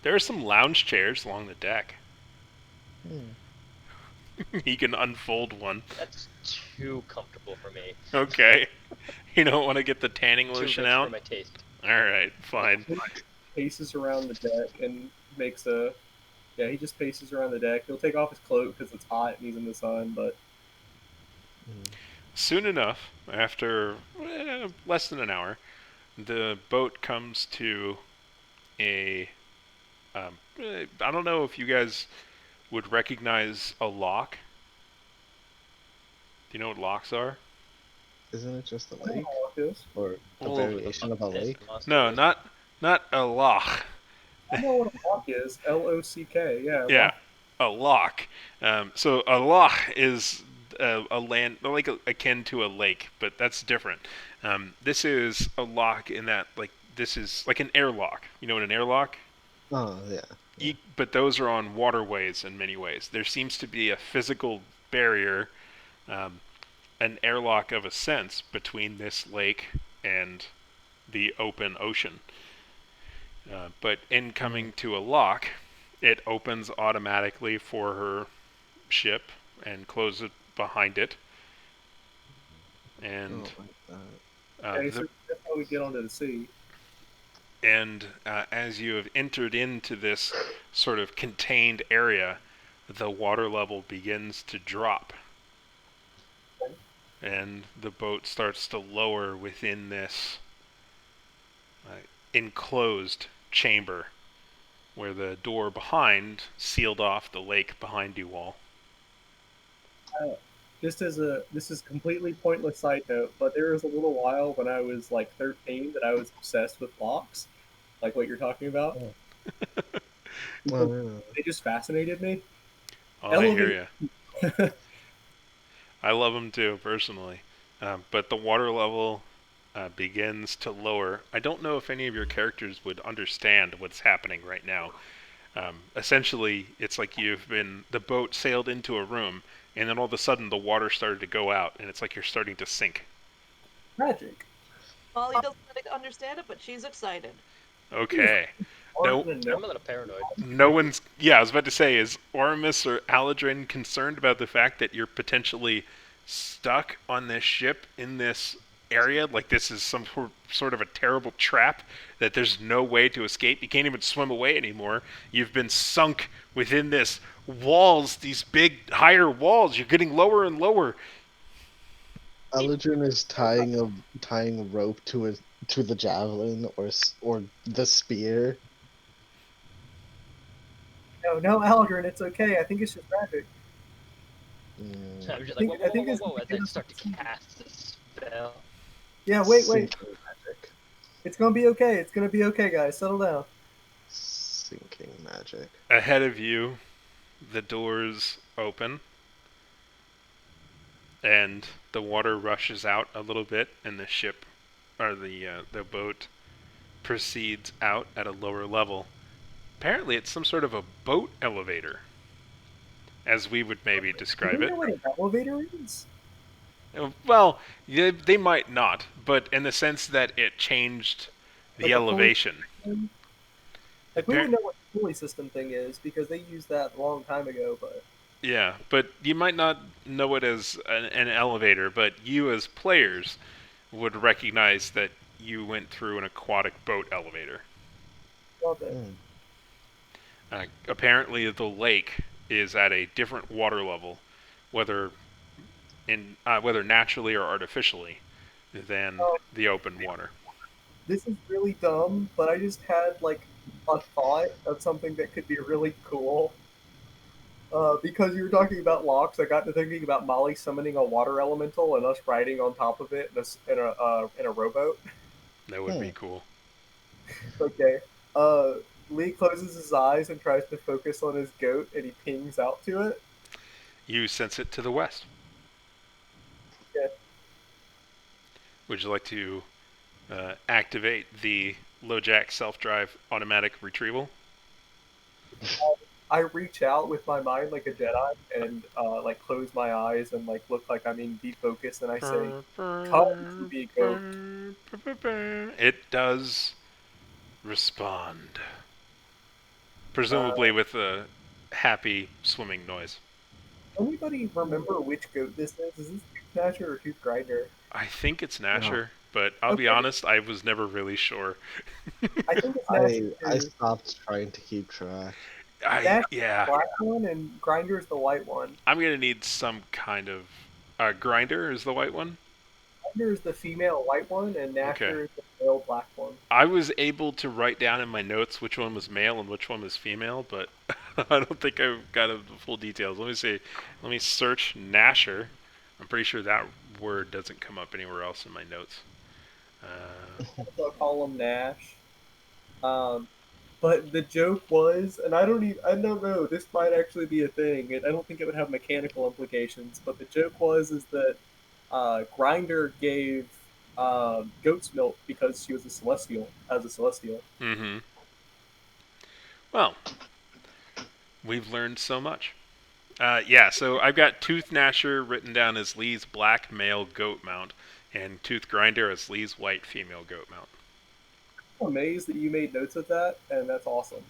There are some lounge chairs along the deck.
hmm.
He can unfold one.
That's too comfortable for me.
Okay. You don't want to get the tanning
Too
lotion
rich for
out?
my taste.
All right, fine.
He paces around the deck and makes a yeah. He just paces around the deck. He'll take off his cloak because it's hot and he's in the sun, but
Soon enough, after less than an hour, the boat comes to a. I don't know if you guys would recognize a lock. Do you know what locks are?
Isn't it just a
I don't know
lake
what it is.
or a
Well,
What the
variation
fuck
of a
is this?
lake?
no,
Monsters?
not a lock.
I know what a lock is. Lock. Yeah,
Yeah,
lock.
a lock. So a loch is a land like akin to a lake, but that's different. This is a lock in that like this is like an airlock. You know what an airlock?
Oh yeah, yeah.
But those are on waterways in many ways. There seems to be a physical barrier, um, an airlock of a sense between this lake and the open ocean. But in
Mm.
coming to a lock, it opens automatically for her ship and close it behind it. And
Oh my god.
uh,
Okay,
the
so that's how we get onto the sea.
as you have entered into this sort of contained area, the water level begins to drop, and the boat starts to lower within this uh, enclosed chamber, where the door behind sealed off the lake behind you all.
Uh, just as this is completely pointless side note, but there was a little while when I was like 13 that I was obsessed with locks, like what you're talking about,
Oh,
because
well,
they just fascinated me.
Oh, I hear
Elevate.
you. I love them too, personally. But the water level begins to lower. I don't know if any of your characters would understand what's happening right now. Essentially, it's like the boat sailed into a room, and then all of a sudden the water started to go out, and it's like you're starting to sink.
Magic.
Molly doesn't understand it, but she's excited.
Ooh,
Okay.
Mark
No,
and
I'm a little paranoid.
no one's. Yeah, I was about to say, is Oramus or Aladrin concerned about the fact that you're potentially stuck on this ship in this area? Like this is some sort of a terrible trap that there's no way to escape. You can't even swim away anymore. You've been sunk within this walls, these big higher walls. You're getting lower and lower.
Eldrin is tying a rope to the javelin or the spear.
no, no, Aldrin, it's okay. I think it's just magic.
Mm,
I'm just
I
like,
think
whoa, whoa,
I
whoa,
think
whoa,
it's
whoa,
gonna
as
get
I
us to
start
the
to
sea.
cast the spell.
Yeah, wait.
sinking magic.
It's gonna be okay. It's gonna be okay, guys. Settle down.
Sinking magic.
Ahead of you, the doors open, and the water rushes out a little bit, and the ship, or the boat, proceeds out at a lower level. Apparently, it's some sort of a boat elevator, as we would maybe
Do they
describe it.
know what an elevator is?
Well, they might not, but in the sense that it changed the
Like a pulley
elevation.
system? Like we
Appar-
would know what the pulley system thing is because they used that a long time ago. But
yeah, but you might not know it as an elevator, but you as players would recognize that you went through an aquatic boat elevator.
love it.
Hmm.
Apparently, the lake is at a different water level, whether whether naturally or artificially, than
Oh,
the open water.
this is really dumb, but I just had like a thought of something that could be really cool. Because you were talking about locks, I got to thinking about Molly summoning a water elemental and us riding on top of it in a rowboat.
That would
Hmm.
be cool.
Okay. Uh, Lee closes his eyes and tries to focus on his goat, and he pings out to it.
You sense it to the west.
Yeah.
Would you like to activate the LoJack self-drive automatic retrieval?
I reach out with my mind like a Jedi and like close my eyes and like look like I'm in deep focus, and I say, "Come to me, goat."
It does respond,
Uh,
presumably with a happy swimming noise.
Anybody remember which goat this is? Is this Tooth Snatcher or Tooth Grinder?
I think it's
No.
Nasher, but I'll be
Okay,
honest, I was never really sure.
I think it's Gnasher
I
too.
stopped trying to keep track.
I
Gnasher's the
yeah,
black one and Grinder's the white one.
I'm gonna need some kind of grinder. Is the white one?
Grinder is the female white one, and
Okay.
Gnasher is the male black one.
I was able to write down in my notes which one was male and which one was female, but I don't think I've got the full details. Let me see. Let me search Nasher. I'm pretty sure that word doesn't come up anywhere else in my notes.
So I'll call him Nash. Um, But the joke was, and I don't know, this might actually be a thing, and I don't think it would have mechanical implications. But the joke was is that Grinder gave goat's milk because she was a celestial, as a celestial.
Mm-hmm. Well, we've learned so much. Yeah, so I've got Tooth Gnasher written down as Lee's black male goat mount, and Tooth Grinder as Lee's white female goat mount.
I'm amazed that you made notes of that, and that's awesome.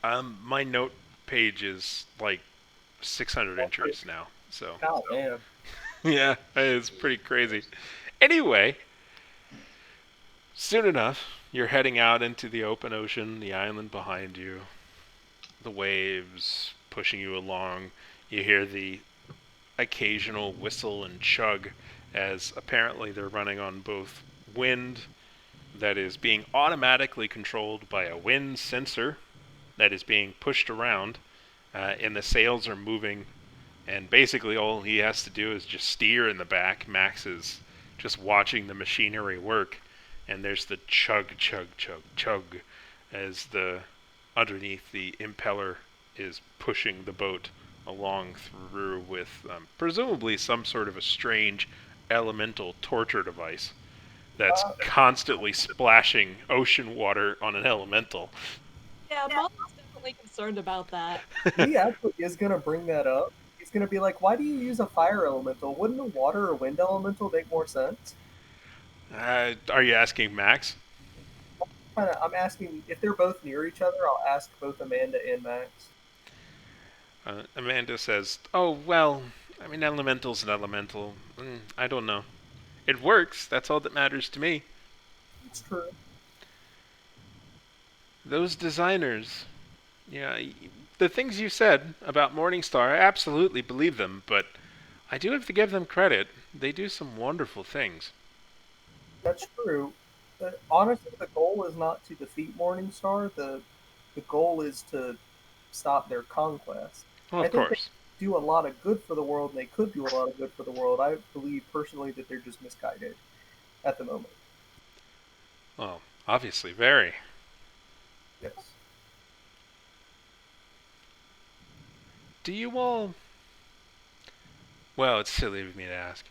My note page is like 600 entries now, so
God damn.
yeah, it's pretty crazy. Anyway, soon enough, you're heading out into the open ocean, the island behind you, the waves pushing you along. You hear the occasional whistle and chug as apparently they're running on both wind that is being automatically controlled by a wind sensor that is being pushed around, and the sails are moving. And basically, all he has to do is just steer in the back. Max is just watching the machinery work, and there's the chug, chug, chug, chug as the underneath the impeller is pushing the boat along through with presumably some sort of a strange elemental torture device that's constantly splashing ocean water on an elemental.
Yeah, Molly's definitely concerned about that.
He actually is gonna bring that up. He's gonna be like, "Why do you use a fire elemental? Wouldn't a water or wind elemental make more sense?"
Are you asking Max?
I'm asking if they're both near each other. I'll ask both Amanda and Max.
Amanda says, "Oh well, I mean, elemental's an elemental. I don't know. It works. That's all that matters to me.
It's true.
Those designers, yeah, the things you said about Morningstar, I absolutely believe them, but I do have to give them credit. They do some wonderful things.
That's true. But honestly, the goal is not to defeat Morningstar. The goal is to stop their conquest.
Well,
I
of
think they
course.
do a lot of good for the world, and they could do a lot of good for the world. I believe personally that they're just misguided at the moment.
Well, Obviously, very.
Yes.
Do you all. Well, it's silly of me to ask.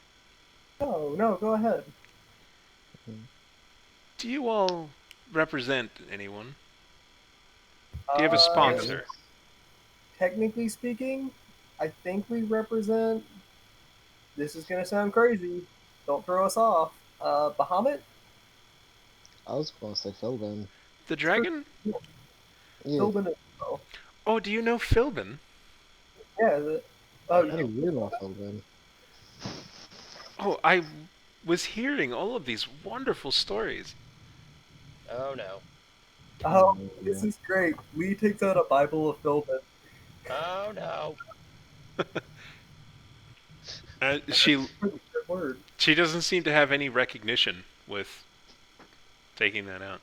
No, no, go ahead.
Mhm.
Do you all represent anyone? Do you have a
Uh,
sponsor?
Yes.
technically speaking, I think we represent. This is gonna sound crazy. Don't throw us off. Bahamut.
I was gonna say Philbin.
The
It's for
dragon?
Yeah.
Philbin as well.
Oh, do you know Philbin?
Yeah. Oh,
How do you know Philbin?
Oh, I was hearing all of these wonderful stories.
Oh no.
oh,
Oh,
this
yeah.
is great. Lee takes out a Bible of Philbin.
Oh no.
Uh, she
Pretty good word.
she doesn't seem to have any recognition with taking that out.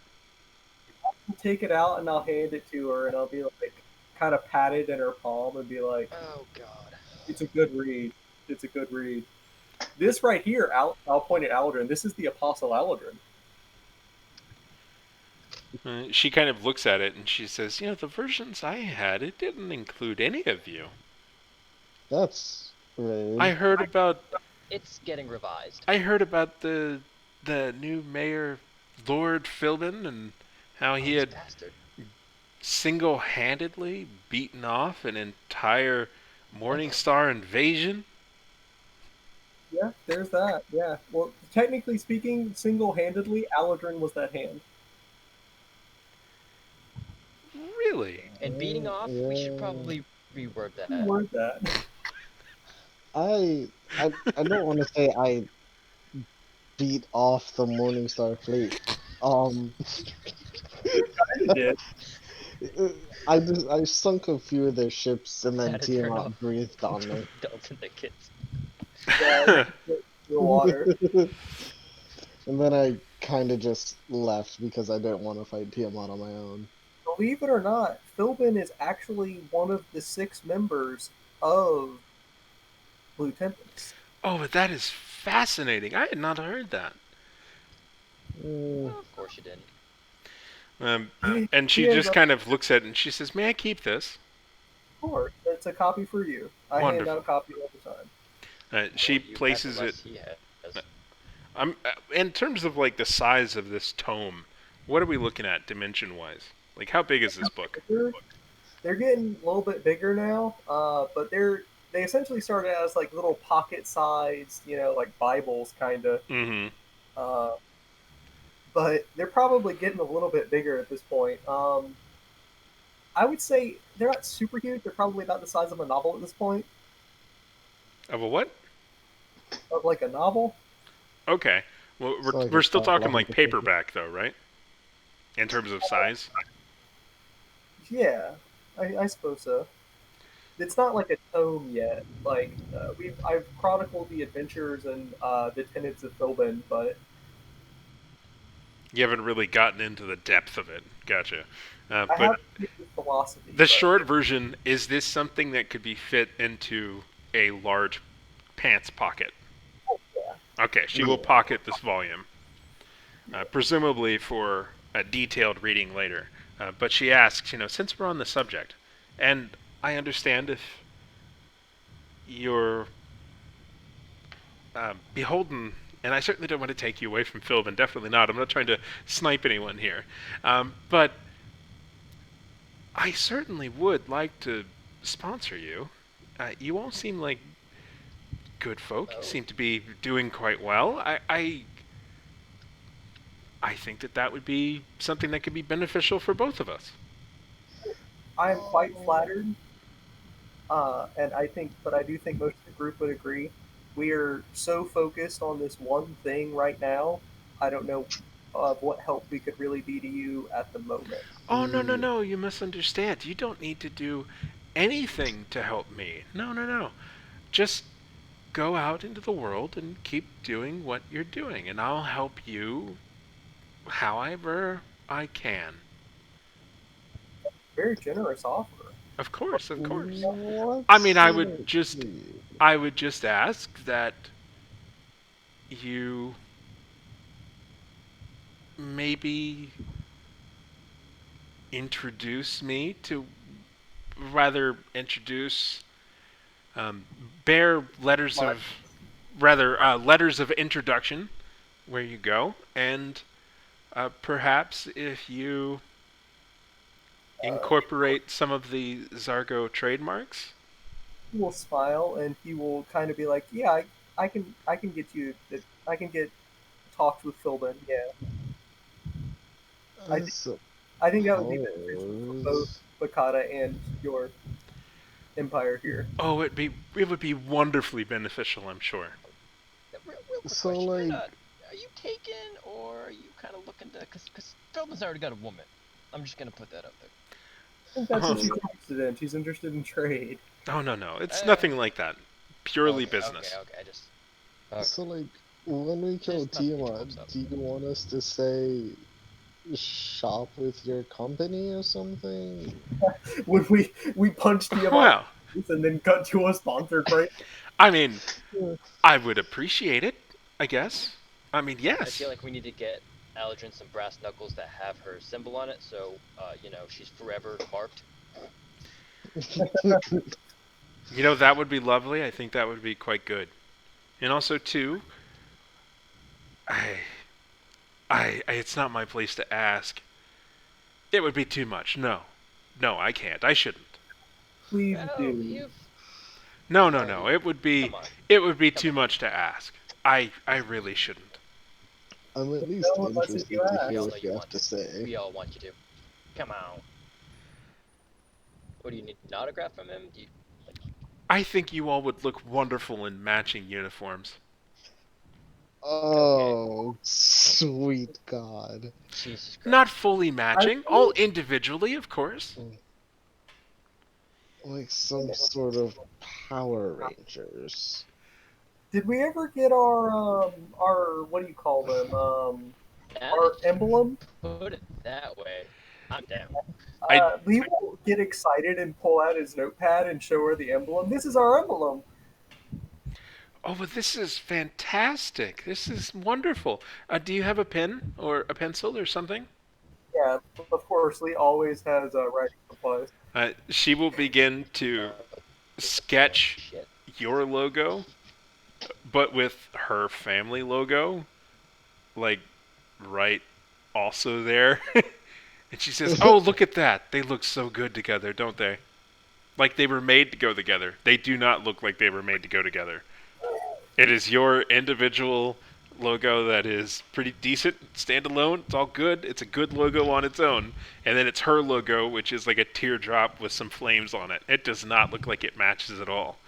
I'll take it out and I'll hand it to her and I'll be like, kind of pat it in her palm and be like,
Oh god.
"It's a good read. It's a good read." This right here, I'll point at Aldrin. This is the Apostle Aldrin.
She kind of looks at it and she says, "You know, the versions I had, it didn't include any of you.
That's
I
rude.
heard about
It's getting revised.
I heard about the new mayor, Lord Philbin, and how
Oh,
he
this
had
bastard.
single-handedly beaten off an entire Morningstar invasion."
Yeah, there's that. Yeah. Well, technically speaking, single-handedly, Aldrin was that hand.
Really?
And beating off, we should
Yeah.
probably reword that.
Word that.
I I don't want to say I beat off the Morningstar fleet. Um,
I did.
I sunk a few of their ships and then
Had to turn
Tiamat
off
breathed on me.
belts and tickets.
Yeah, the water.
And then I kind of just left because I didn't want to fight Tiamat on my own.
Believe it or not, Philbin is actually one of the 6 members of Blue Tempest.
Oh, but that is fascinating. I had not heard that.
Mm,
Well, of course you didn't.
Um,
He,
and
he
she
is,
just
of
kind of looks at it and she says, "May I keep this?"
course. It's a copy for you. I hand
Wonderful.
out copies all the time.
The more
She
you have, the
places it.
less he has.
In terms of like the size of this tome. What are we looking at dimension-wise? Like, how big is this book?
They're getting a little bit bigger now, but they essentially started as like little pocket-sized, like Bibles kind of.
Mm-hmm.
Uh, but they're probably getting a little bit bigger at this point. I would say they're not super huge. They're probably about the size of a novel at this point,
Of a what?
of like a novel.
Okay. Well, we're
so like
we're
a
still talking like
150.
paperback though, right? In terms of size.
Yeah, I suppose so. It's not like a tome yet. Like I've chronicled the adventures and the tenets of Philbin, but
You haven't really gotten into the depth of it. Gotcha.
I
But
have his philosophy.
the
But
short version is this something that could be fit into a large pants pocket?
yeah,
Okay, she will
Yeah.
pocket this volume, presumably for a detailed reading later. But she asks, since we're on the subject, and I understand if you're beholden, and I certainly don't want to take you away from Philbin, definitely not. I'm not trying to snipe anyone here. But I certainly would like to sponsor you. You all seem like good folk. You
Oh,
seem to be doing quite well. I think that would be something that could be beneficial for both of us.
I am quite
Oh.
flattered. And but I do think most of the group would agree. We are so focused on this one thing right now. I don't know of what help we could really be to you at the moment.
Oh, no, no,
Yeah.
no, you misunderstand. You don't need to do anything to help me. No, no, no. Just go out into the world and keep doing what you're doing, and I'll help you however I can.
Very generous offer.
Of course, of course. I mean,
What's it be?
I would just ask that you maybe introduce me to rather introduce um, bear letters
My,
of rather letters of introduction where you go, and perhaps if you
uh,
incorporate some of the Zargo trademarks.
he will smile and he will kind of be like, "Yeah, I can get you that. I can get talks with Philbin. Yeah, I
I
think I think that would be beneficial for both
suppose.
Bakata and your empire here."
Oh, it would be wonderfully beneficial, I'm sure.
Real quick
So,
question.
like,
Are you taken or are you kind of looking to? Because Philbin's already got a woman. I'm just gonna put that out there.
I think that's what
Oh,
she's
so,
interested in. She's interested in trade.
oh no, no, it's
Uh,
nothing like that. Purely business.
okay. I just okay.
so, like, when we kill
Just not to get your
Tiamat,
hopes up.
do you want us to say shop with your company or something?
When we punch Tiamat
Well,
and then cut to a sponsored break.
I mean,
Yeah.
I would appreciate it, I guess. I mean,
I feel
yes.
like we need to get Aldrin some brass knuckles that have her symbol on it, so she's forever marked.
You know, that would be lovely. I think that would be quite good. And also, too, I, it's not my place to ask. It would be too much. No. No, I can't. I shouldn't.
Please
Well,
do.
you've
No, no,
well,
no.
you come on,
It would be
come
too
on.
much to ask. I really shouldn't.
I'm at least
No one lets it you
interested to
We
hear
all
ask.
know
what you
you
have
want
to
to.
say.
We all want you to. Come on. What do you need? An autograph from him? Do you, like,
I think you all would look wonderful in matching uniforms.
okay,
Oh, sweet God.
Jesus Christ.
Not fully
I
matching, all individually, of course.
Like some sort of Power Rangers.
Did we ever get our what do you call them
Now that
our emblem?
you put it that way, I'm down.
I
He will get excited and pull out his notepad and show her the emblem. This is our emblem.
Oh, but this is fantastic. This is wonderful. Do you have a pen or a pencil or something?
Yeah, of course. Lee always has writing supplies.
She will begin to sketch
Shit.
your logo, but with her family logo, like right also there. And she says, "Oh, look at that. They look so good together, don't they? Like they were made to go together. They do not look like they were made to go together. It is your individual logo that is pretty decent, standalone. It's all good. It's a good logo on its own. And then it's her logo, which is like a teardrop with some flames on it. It does not look like it matches at all.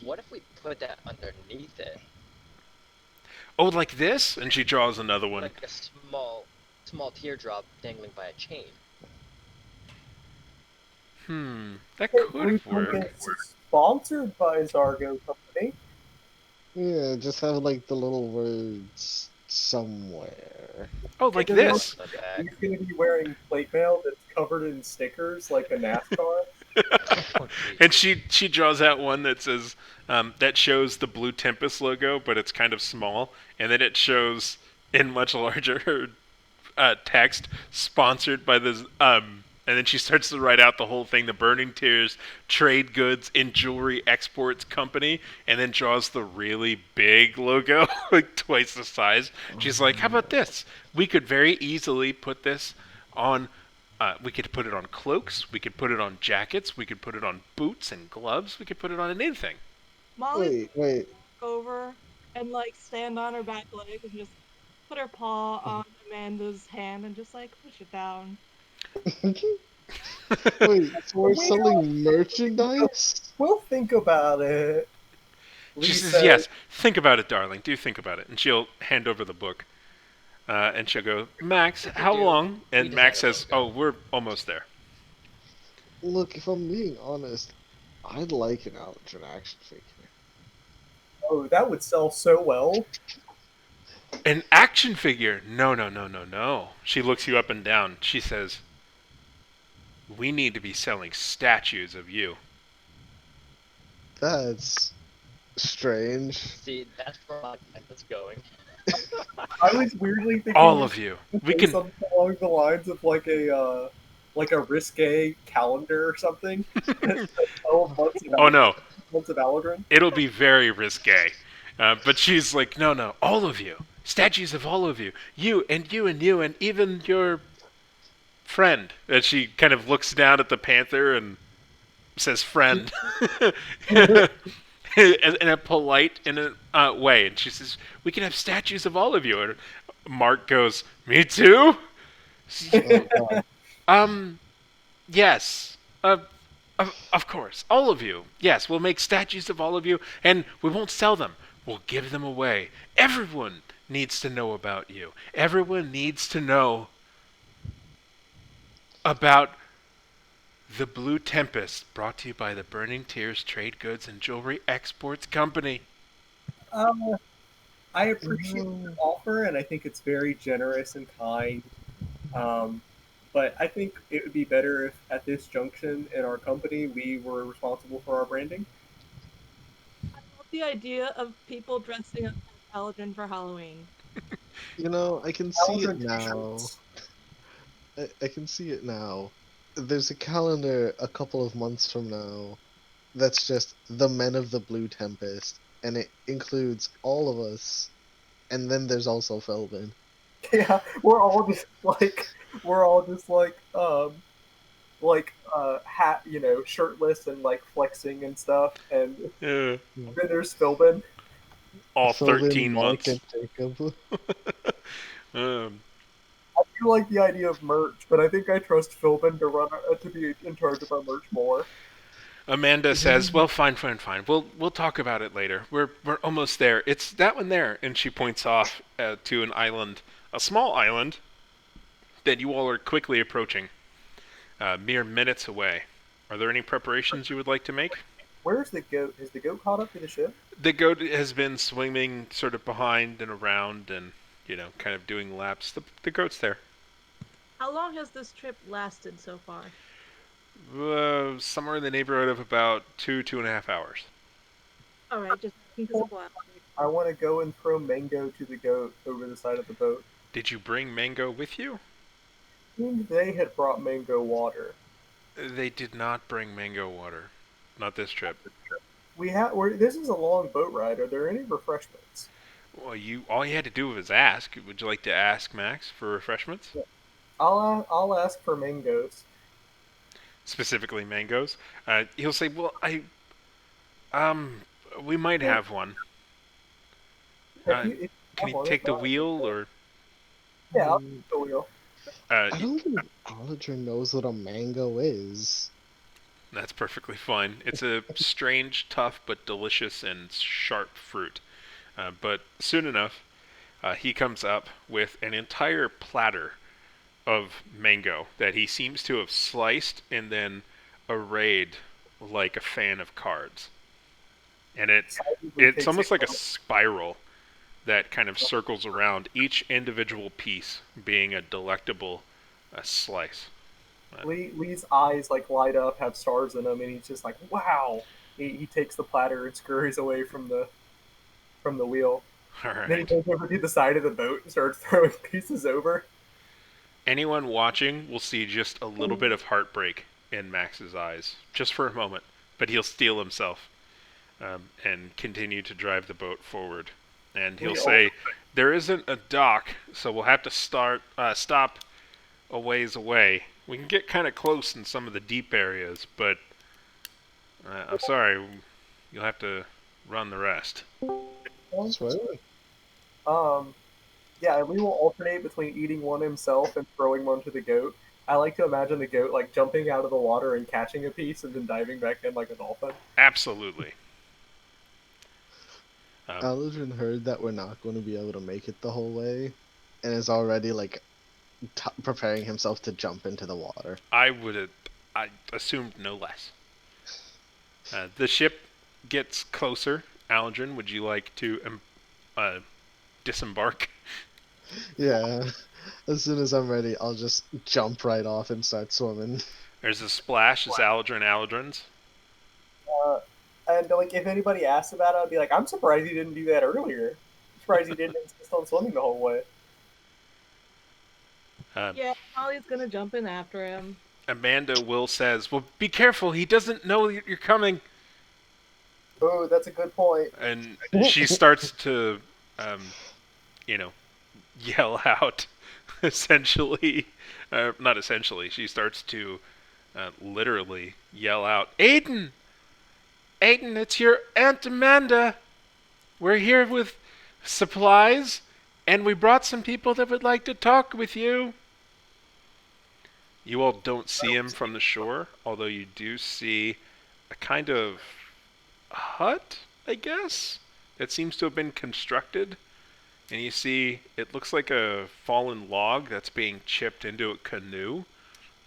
What if we put that underneath it,
Oh, like this?" And she draws another one.
like a small teardrop dangling by a chain?
That
Hey,
could work.
is sponsored by Zargo Company.
Yeah, just have like the little words somewhere.
Oh,
It
like
doesn't
On
look
this.
the
like
back.
he's going to be wearing plate mail that's covered in stickers like a NASCAR.
Oh, jeez.
And she draws out one that says that shows the Blue Tempest logo, but it's kind of small, and then it shows in much larger text, sponsored by this. And then she starts to write out the whole thing: the Burning Tears Trade Goods and Jewelry Exports Company, and then draws the really big logo, like twice the size. She's like, "How about this? We could very easily put this on we could put it on cloaks. We could put it on jackets. We could put it on boots and gloves. We could put it on anything."
Molly's
Wait, wait.
gonna walk over and like stand on her back leg and just put her paw on Amanda's hand and just like push it down.
Wait, so we're
We
selling merchandise?
We'll think about it.
She
Lee
says,
says,
"Yes, think about it, darling. Do think about it." And she'll hand over the book. And she'll go, "Max,
If we
how
do,
long?"
we
And
design
Max
a
says, "Oh,
logo.
we're almost there."
Look, if I'm being honest, I'd like an Aldrin action figure.
"Oh, that would sell so well."
An action figure? No, no, no, no, no. She looks you up and down. She says, "We need to be selling statues of you."
That's strange.
See, that's where my mind was going.
I was weirdly thinking
All
you
of you.
should
We
say
can.
something along the lines of like a risque calendar or something. That says 12
Oh no,
months of Aldrin.
it'll be very risque. But she's like, no, no, all of you. Statues of all of you. You and you and you and even your friend. And she kind of looks down at the panther and says friend. In a polite way. And she says, we can have statues of all of you. And Mark goes, me too?
Oh god.
Um, yes. Of course. All of you. Yes, we'll make statues of all of you, and we won't sell them. We'll give them away. Everyone needs to know about you. Everyone needs to know about the Blue Tempest, brought to you by the Burning Tears Trade Goods and Jewelry Exports Company.
Um, I appreciate your
No.
offer, and I think it's very generous and kind. Um, but I think it would be better if, at this junction in our company, we were responsible for our branding.
I love the idea of people dressing up as Paladin for Halloween.
I can see it
Aldrin
now.
t-shirts.
I can see it now. There's a calendar a couple of months from now that's just the Men of the Blue Tempest, and it includes all of us, and then there's also Philbin.
Yeah, we're all just hat, shirtless and like flexing and stuff. And
Yeah.
then there's Philbin.
All
Philbin,
13
Mark,
months.
and Jacob.
Um,
I do like the idea of merch, but I think I trust Philbin to be in charge of our merch more.
Amanda says,
Yeah.
"Well, fine, fine, fine. We'll talk about it later. We're almost there. It's that one there." And she points off to an island, a small island that you all are quickly approaching, mere minutes away. Are there any preparations you would like to make?
Where's the goat? Is the goat caught up to the ship?
The goat has been swimming sort of behind and around, and kind of doing laps. The goat's there.
How long has this trip lasted so far?
Somewhere in the neighborhood of about 2.5 hours.
All right, just because of wild.
I want to go and throw mango to the goat over the side of the boat.
Did you bring Mango with you?
Seemed they had brought mango water.
They did not bring Mango water. Not this trip.
This is a long boat ride. Are there any refreshments?
Well, all you had to do was ask. Would you like to ask Max for refreshments?
Yeah. I'll ask for mangoes.
Specifically mangoes. He'll say, "Well, um, we might
Yeah,
have one.
if you
Can
have
you
one, if
take the
not,
wheel or?"
yeah, I'll
Mm,
take the wheel.
Uh,
I
y-
don't think Aldrin knows what a mango is.
that's perfectly fine. It's a strange, tough, but delicious and sharp fruit. But soon enough, he comes up with an entire platter of mango that he seems to have sliced and then arrayed like a fan of cards. And
Decidedly
it's
takes it.
almost like a spiral that kind of circles around each individual piece being a delectable slice.
Lee's eyes like light up, have stars in them, and he's just like, "Wow!" He takes the platter and scurries away from the wheel.
All
Then he
right.
goes over to the side of the boat and starts throwing pieces over.
Anyone watching will see just a little bit of heartbreak in Max's eyes, just for a moment, but he'll steel himself and continue to drive the boat forward. And he'll
Lee, oh,
say, "There isn't a dock, so we'll have to stop a ways away. We can get kind of close in some of the deep areas, but I'm sorry, you'll have to run the rest."
Swear.
um, yeah, Lee will alternate between eating one himself and throwing one to the goat. I like to imagine the goat like jumping out of the water and catching a piece and then diving back in like a dolphin.
Absolutely. Um,
Aldrin heard that we're not going to be able to make it the whole way, and is already like preparing himself to jump into the water.
I assumed no less. The ship gets closer. Aldrin, would you like to uh, disembark?
Yeah. As soon as I'm ready, I'll just jump right off and start swimming.
There's a splash as Aldrin's.
Uh, and like if anybody asks about it, I'd be like, I'm surprised you didn't do that earlier. surprised he didn't insist on swimming the whole way.
Uh,
Yeah, Molly's gonna jump in after him.
Amanda Will says, "Well, be careful. He doesn't know you're coming."
Oh, that's a good point.
And she starts to, um, you know, yell out. Essentially, not essentially. She starts to literally yell out, "Aiden, Aiden, it's your Aunt Amanda. We're here with supplies, and we brought some people that would like to talk with you." You all don't see him from the shore, although you do see a kind of hut, I guess, that seems to have been constructed. And you see it looks like a fallen log that's being chipped into a canoe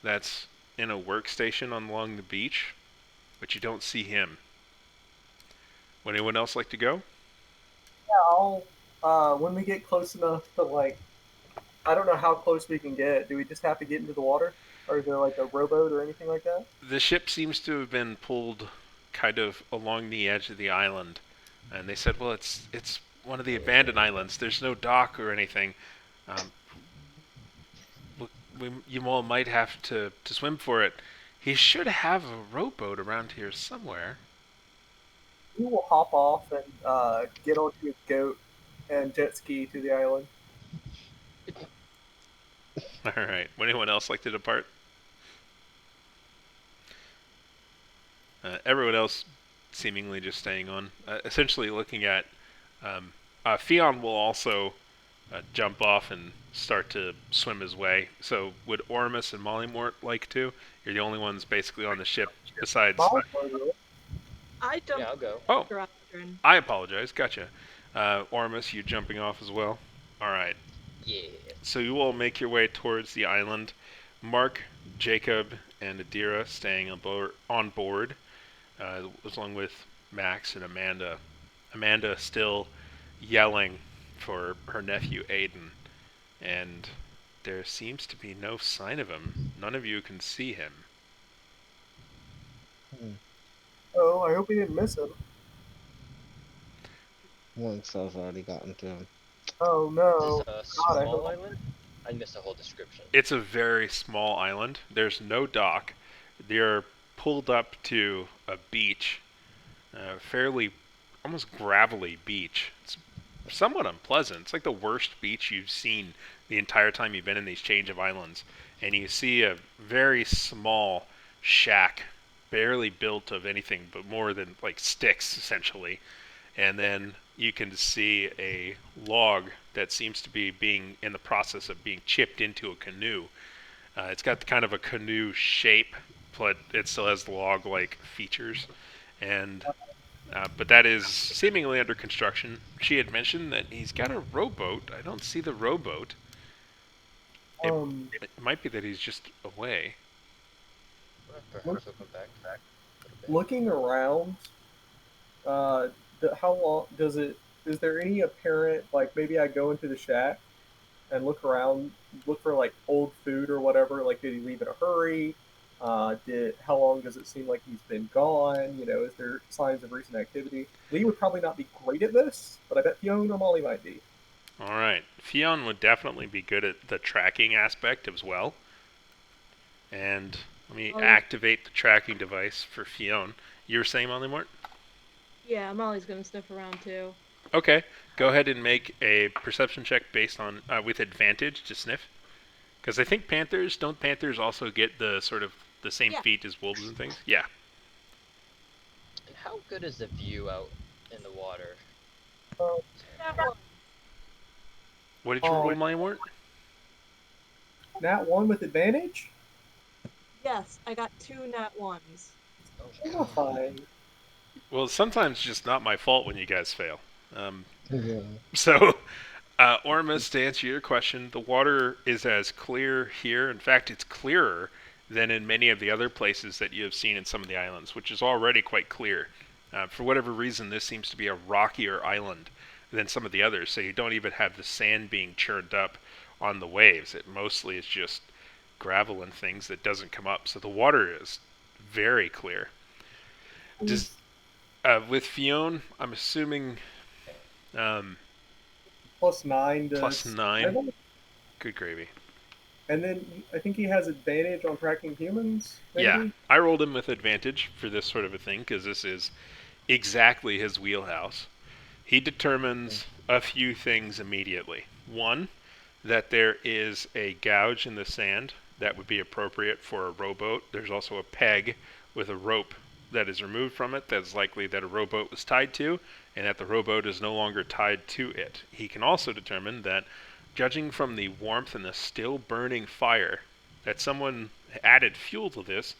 that's in a workstation along the beach, but you don't see him. Would anyone else like to go?
Yeah, I'll. When we get close enough to like, I don't know how close we can get. Do we just have to get into the water, or is there like a rowboat or anything like that?
The ship seems to have been pulled kind of along the edge of the island, and they said, "Well, it's one of the abandoned islands. There's no dock or anything. Um, you all might have to swim for it. He should have a rowboat around here somewhere."
We will hop off and get onto his goat and jet ski to the island.
All right. Would anyone else like to depart? Everyone else seemingly just staying on. Essentially looking at. Fion will also jump off and start to swim his way. So would Ormus and Mollymort like to? You're the only ones basically on the ship besides.
Molly,
I
Yeah,
jumped
I'll go.
Oh,
after.
I apologize. Gotcha. Ormus, you jumping off as well? All right.
Yeah.
So you all make your way towards the island. Mark, Jacob, and Adira staying on board, along with Max and Amanda. Amanda still yelling for her nephew Aiden, and there seems to be no sign of him. None of you can see him.
oh, I hope we didn't miss him.
One cell's already gotten to him.
Oh
Is
no.
this a
God, I
small
hope.
island? I missed the whole description.
It's a very small island. There's no dock. They're pulled up to a beach, a fairly almost gravelly beach. It's somewhat unpleasant. It's like the worst beach you've seen the entire time you've been in these change of islands. And you see a very small shack, barely built of anything but more than like sticks, essentially. And then you can see a log that seems to be being in the process of being chipped into a canoe. It's got kind of a canoe shape, but it still has the log-like features. And but that is seemingly under construction. She had mentioned that he's got a rowboat. I don't see the rowboat. It,
Um,
it might be that he's just away.
Perhaps I'll come back a little bit.
looking around, how long does it? Is there any apparent like maybe I go into the shack and look around, look for like old food or whatever. Like, did he leave in a hurry? Did how long does it seem like he's been gone? You know, is there signs of recent activity? Lee would probably not be great at this, but I bet Fiona or Molly might be.
All right, Fionn would definitely be good at the tracking aspect as well. And let me activate the tracking device for Fionn. You were saying, Molly Mort?
Yeah, Molly's gonna sniff around too.
Okay, go ahead and make a perception check based on with advantage to sniff. Because I think panthers also get the sort of the same
Yeah.
feat as wolves and things? Yeah.
And how good is the view out in the water?
Nat one.
What did you roll, Molly Mort?
Nat one with advantage.
Yes, I got 2 nat ones.
Oh,
Oh, fine.
Well, sometimes it's just not my fault when you guys fail.
Yeah.
So, Ormus, to answer your question, the water is as clear here. In fact, it's clearer than in many of the other places that you have seen in some of the islands, which is already quite clear. For whatever reason, this seems to be a rockier island than some of the others, so you don't even have the sand being churned up on the waves. It mostly is just gravel and things that doesn't come up. So the water is very clear. Does with Fionn, I'm assuming
+9 to
Plus 9.
survival,
Good gravy.
and then I think he has advantage on tracking humans.
Yeah,
Maybe.
I rolled him with advantage for this sort of a thing because this is exactly his wheelhouse. He determines a few things immediately. One, that there is a gouge in the sand that would be appropriate for a rowboat. There's also a peg with a rope that is removed from it that's likely that a rowboat was tied to, and that the rowboat is no longer tied to it. He can also determine that, judging from the warmth and the still burning fire, that someone added fuel to this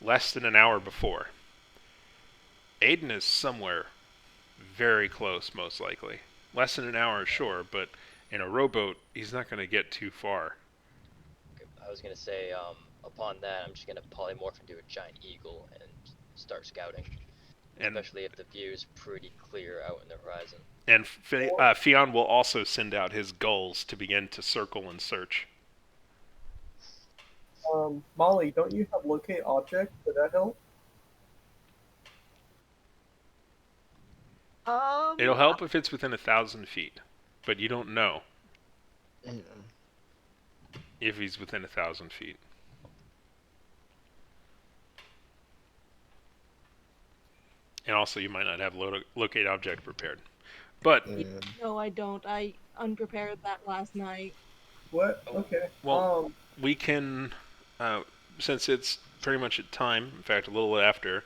less than an hour before. Aiden is somewhere very close, most likely. Less than an hour, sure, but in a rowboat, he's not going to get too far.
I was gonna say, upon that, I'm just gonna polymorph into a giant eagle and start scouting,
And
especially if the view is pretty clear out in the horizon.
and Fionn will also send out his gulls to begin to circle and search.
Molly, don't you have locate object? Would that help?
It'll help if it's within 1,000 feet, but you don't know
Yeah.
if he's within 1,000 feet. And also, you might not have locate object prepared. But
Yeah.
No, I don't. I unprepared that last night.
What?
Oh.
Okay.
well, we can, since it's pretty much at time. In fact, a little after.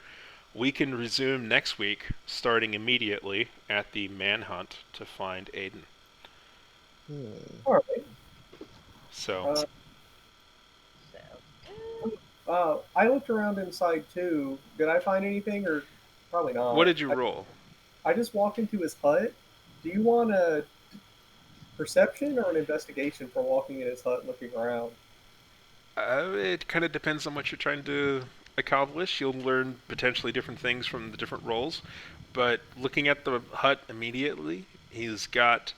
We can resume next week, starting immediately at the manhunt to find Aiden.
Hmm.
All right.
So,
Uh,
Sounds good.
I looked around inside too. Did I find anything, or probably
what
not?
did you roll?
I just walked into his hut. Do you want a perception or an investigation for walking in his hut, and looking around?
It kind of depends on what you're trying to accomplish. You'll learn potentially different things from the different roles. But looking at the hut immediately, he's got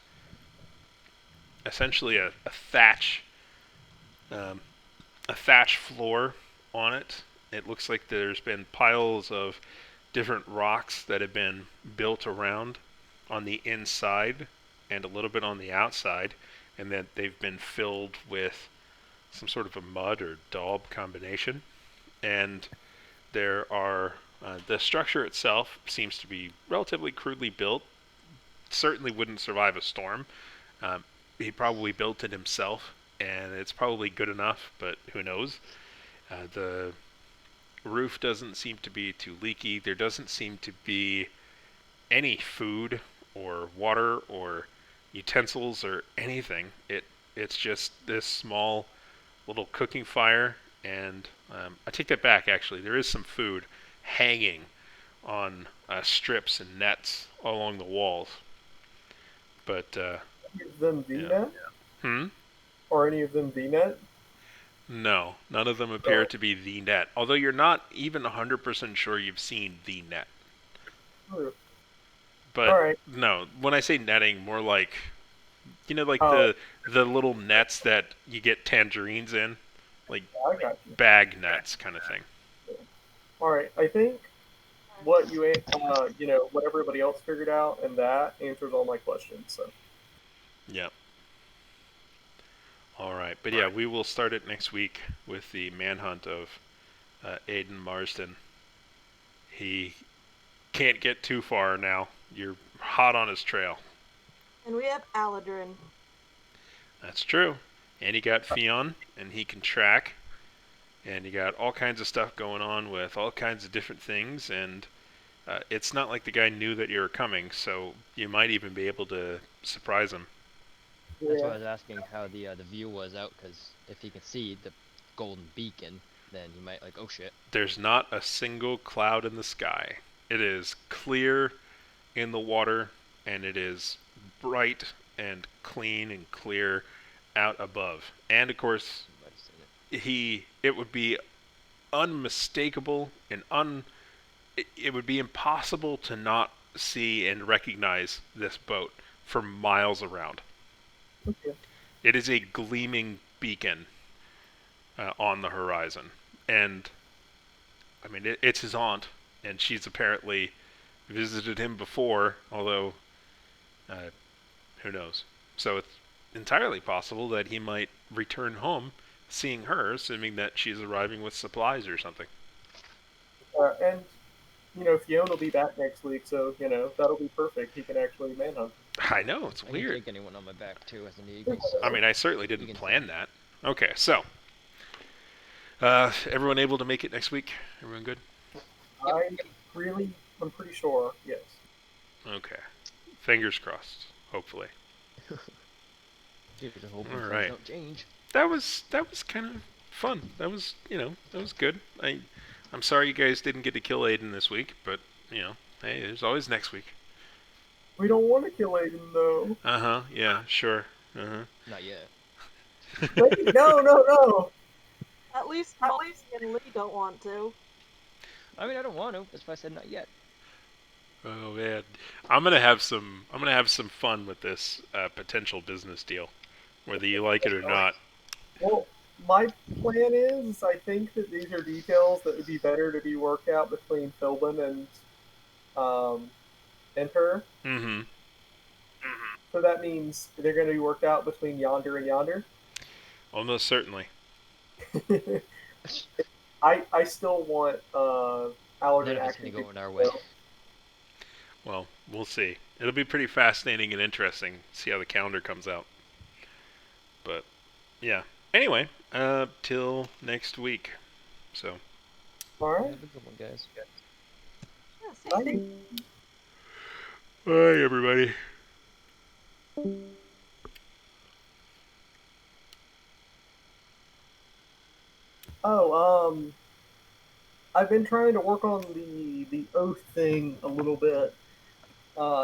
essentially um, a thatch floor on it. It looks like there's been piles of different rocks that have been built around on the inside and a little bit on the outside, and that they've been filled with some sort of a mud or daub combination. And there are the structure itself seems to be relatively crudely built. Certainly wouldn't survive a storm. Um, he probably built it himself, and it's probably good enough, but who knows? The roof doesn't seem to be too leaky. There doesn't seem to be any food or water or utensils or anything. It's just this small little cooking fire, and I take that back. Actually, there is some food hanging on strips and nets along the walls. But
Any of them
yeah,
VNet,
hmm.
or any of them VNet?
No, none of them appear to be the net. Although you're not even 100% sure you've seen the net.
All
But
right.
no, when I say netting, more like like
Oh,
the little nets that you get tangerines in, like
I got you.
bag nets kind of thing.
All right. I think what what everybody else figured out, and that answers all my questions. So,
Yeah. All right, but yeah, we will start it next week with the manhunt of Aiden Marsden. He can't get too far now. You're hot on his trail.
And we have Aladrin.
That's true. And he got Fionn, and he can track. And you got all kinds of stuff going on with all kinds of different things. And it's not like the guy knew that you were coming, so you might even be able to surprise him.
That's why
yeah.
I was asking how the view was out, because if he can see the golden beacon, then he might like, oh shit.
There's not a single cloud in the sky. It is clear in the water, and it is bright and clean and clear out above. And of course,
He might have seen it.
it would be unmistakable and it would be impossible to not see and recognize this boat for miles around.
Okay.
It is a gleaming beacon on the horizon, and I mean it's his aunt, and she's apparently visited him before, although who knows. So it's entirely possible that he might return home seeing her, assuming that she's arriving with supplies or something.
And Fiona will be back next week, so that'll be perfect. He can actually manhunt
I know, it's
I can
weird.
take anyone on my back too as an
her.
eagle, so
I mean, I certainly
we
didn't
can
plan
see.
that. Okay, so everyone able to make it next week? Everyone good?
Yep.
I'm pretty sure. Yes.
Okay. Fingers crossed. Hopefully.
Here's a hoping
All
things
right.
don't change.
That was kind of fun. That was good. I'm sorry you guys didn't get to kill Aiden this week, but hey, there's always next week.
We don't want to kill Aiden though.
Uh huh. Yeah. Sure. Uh
Not yet.
huh.
Wait, no, no, no.
At least Molly and Lee don't want to.
I mean, I don't want to. That's why I said not yet.
Oh man, I'm gonna have some fun with this potential business deal, whether you like it or not.
Well, my plan is I think that these are details that would be better to be worked out between Philbin um and her.
Mm-hmm.
So that means they're going to be worked out between Yonder and Yonder.
Almost certainly.
I still want
None
Allerton
of it's gonna
acting.
go in our way.
Well, we'll see. It'll be pretty fascinating and interesting. See how the calendar comes out. But yeah. Anyway, till next week. So
All right.
Have a good one, guys.
Yeah, same.
Bye.
bye, everybody.
Oh, I've been trying to work on the oath thing a little bit.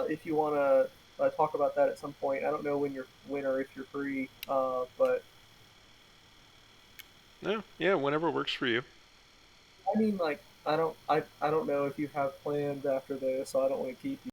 If you want to talk about that at some point, I don't know when or if you're free. But
No, yeah, whenever works for you.
I mean, like, I don't know if you have plans after this, so I don't want to keep you.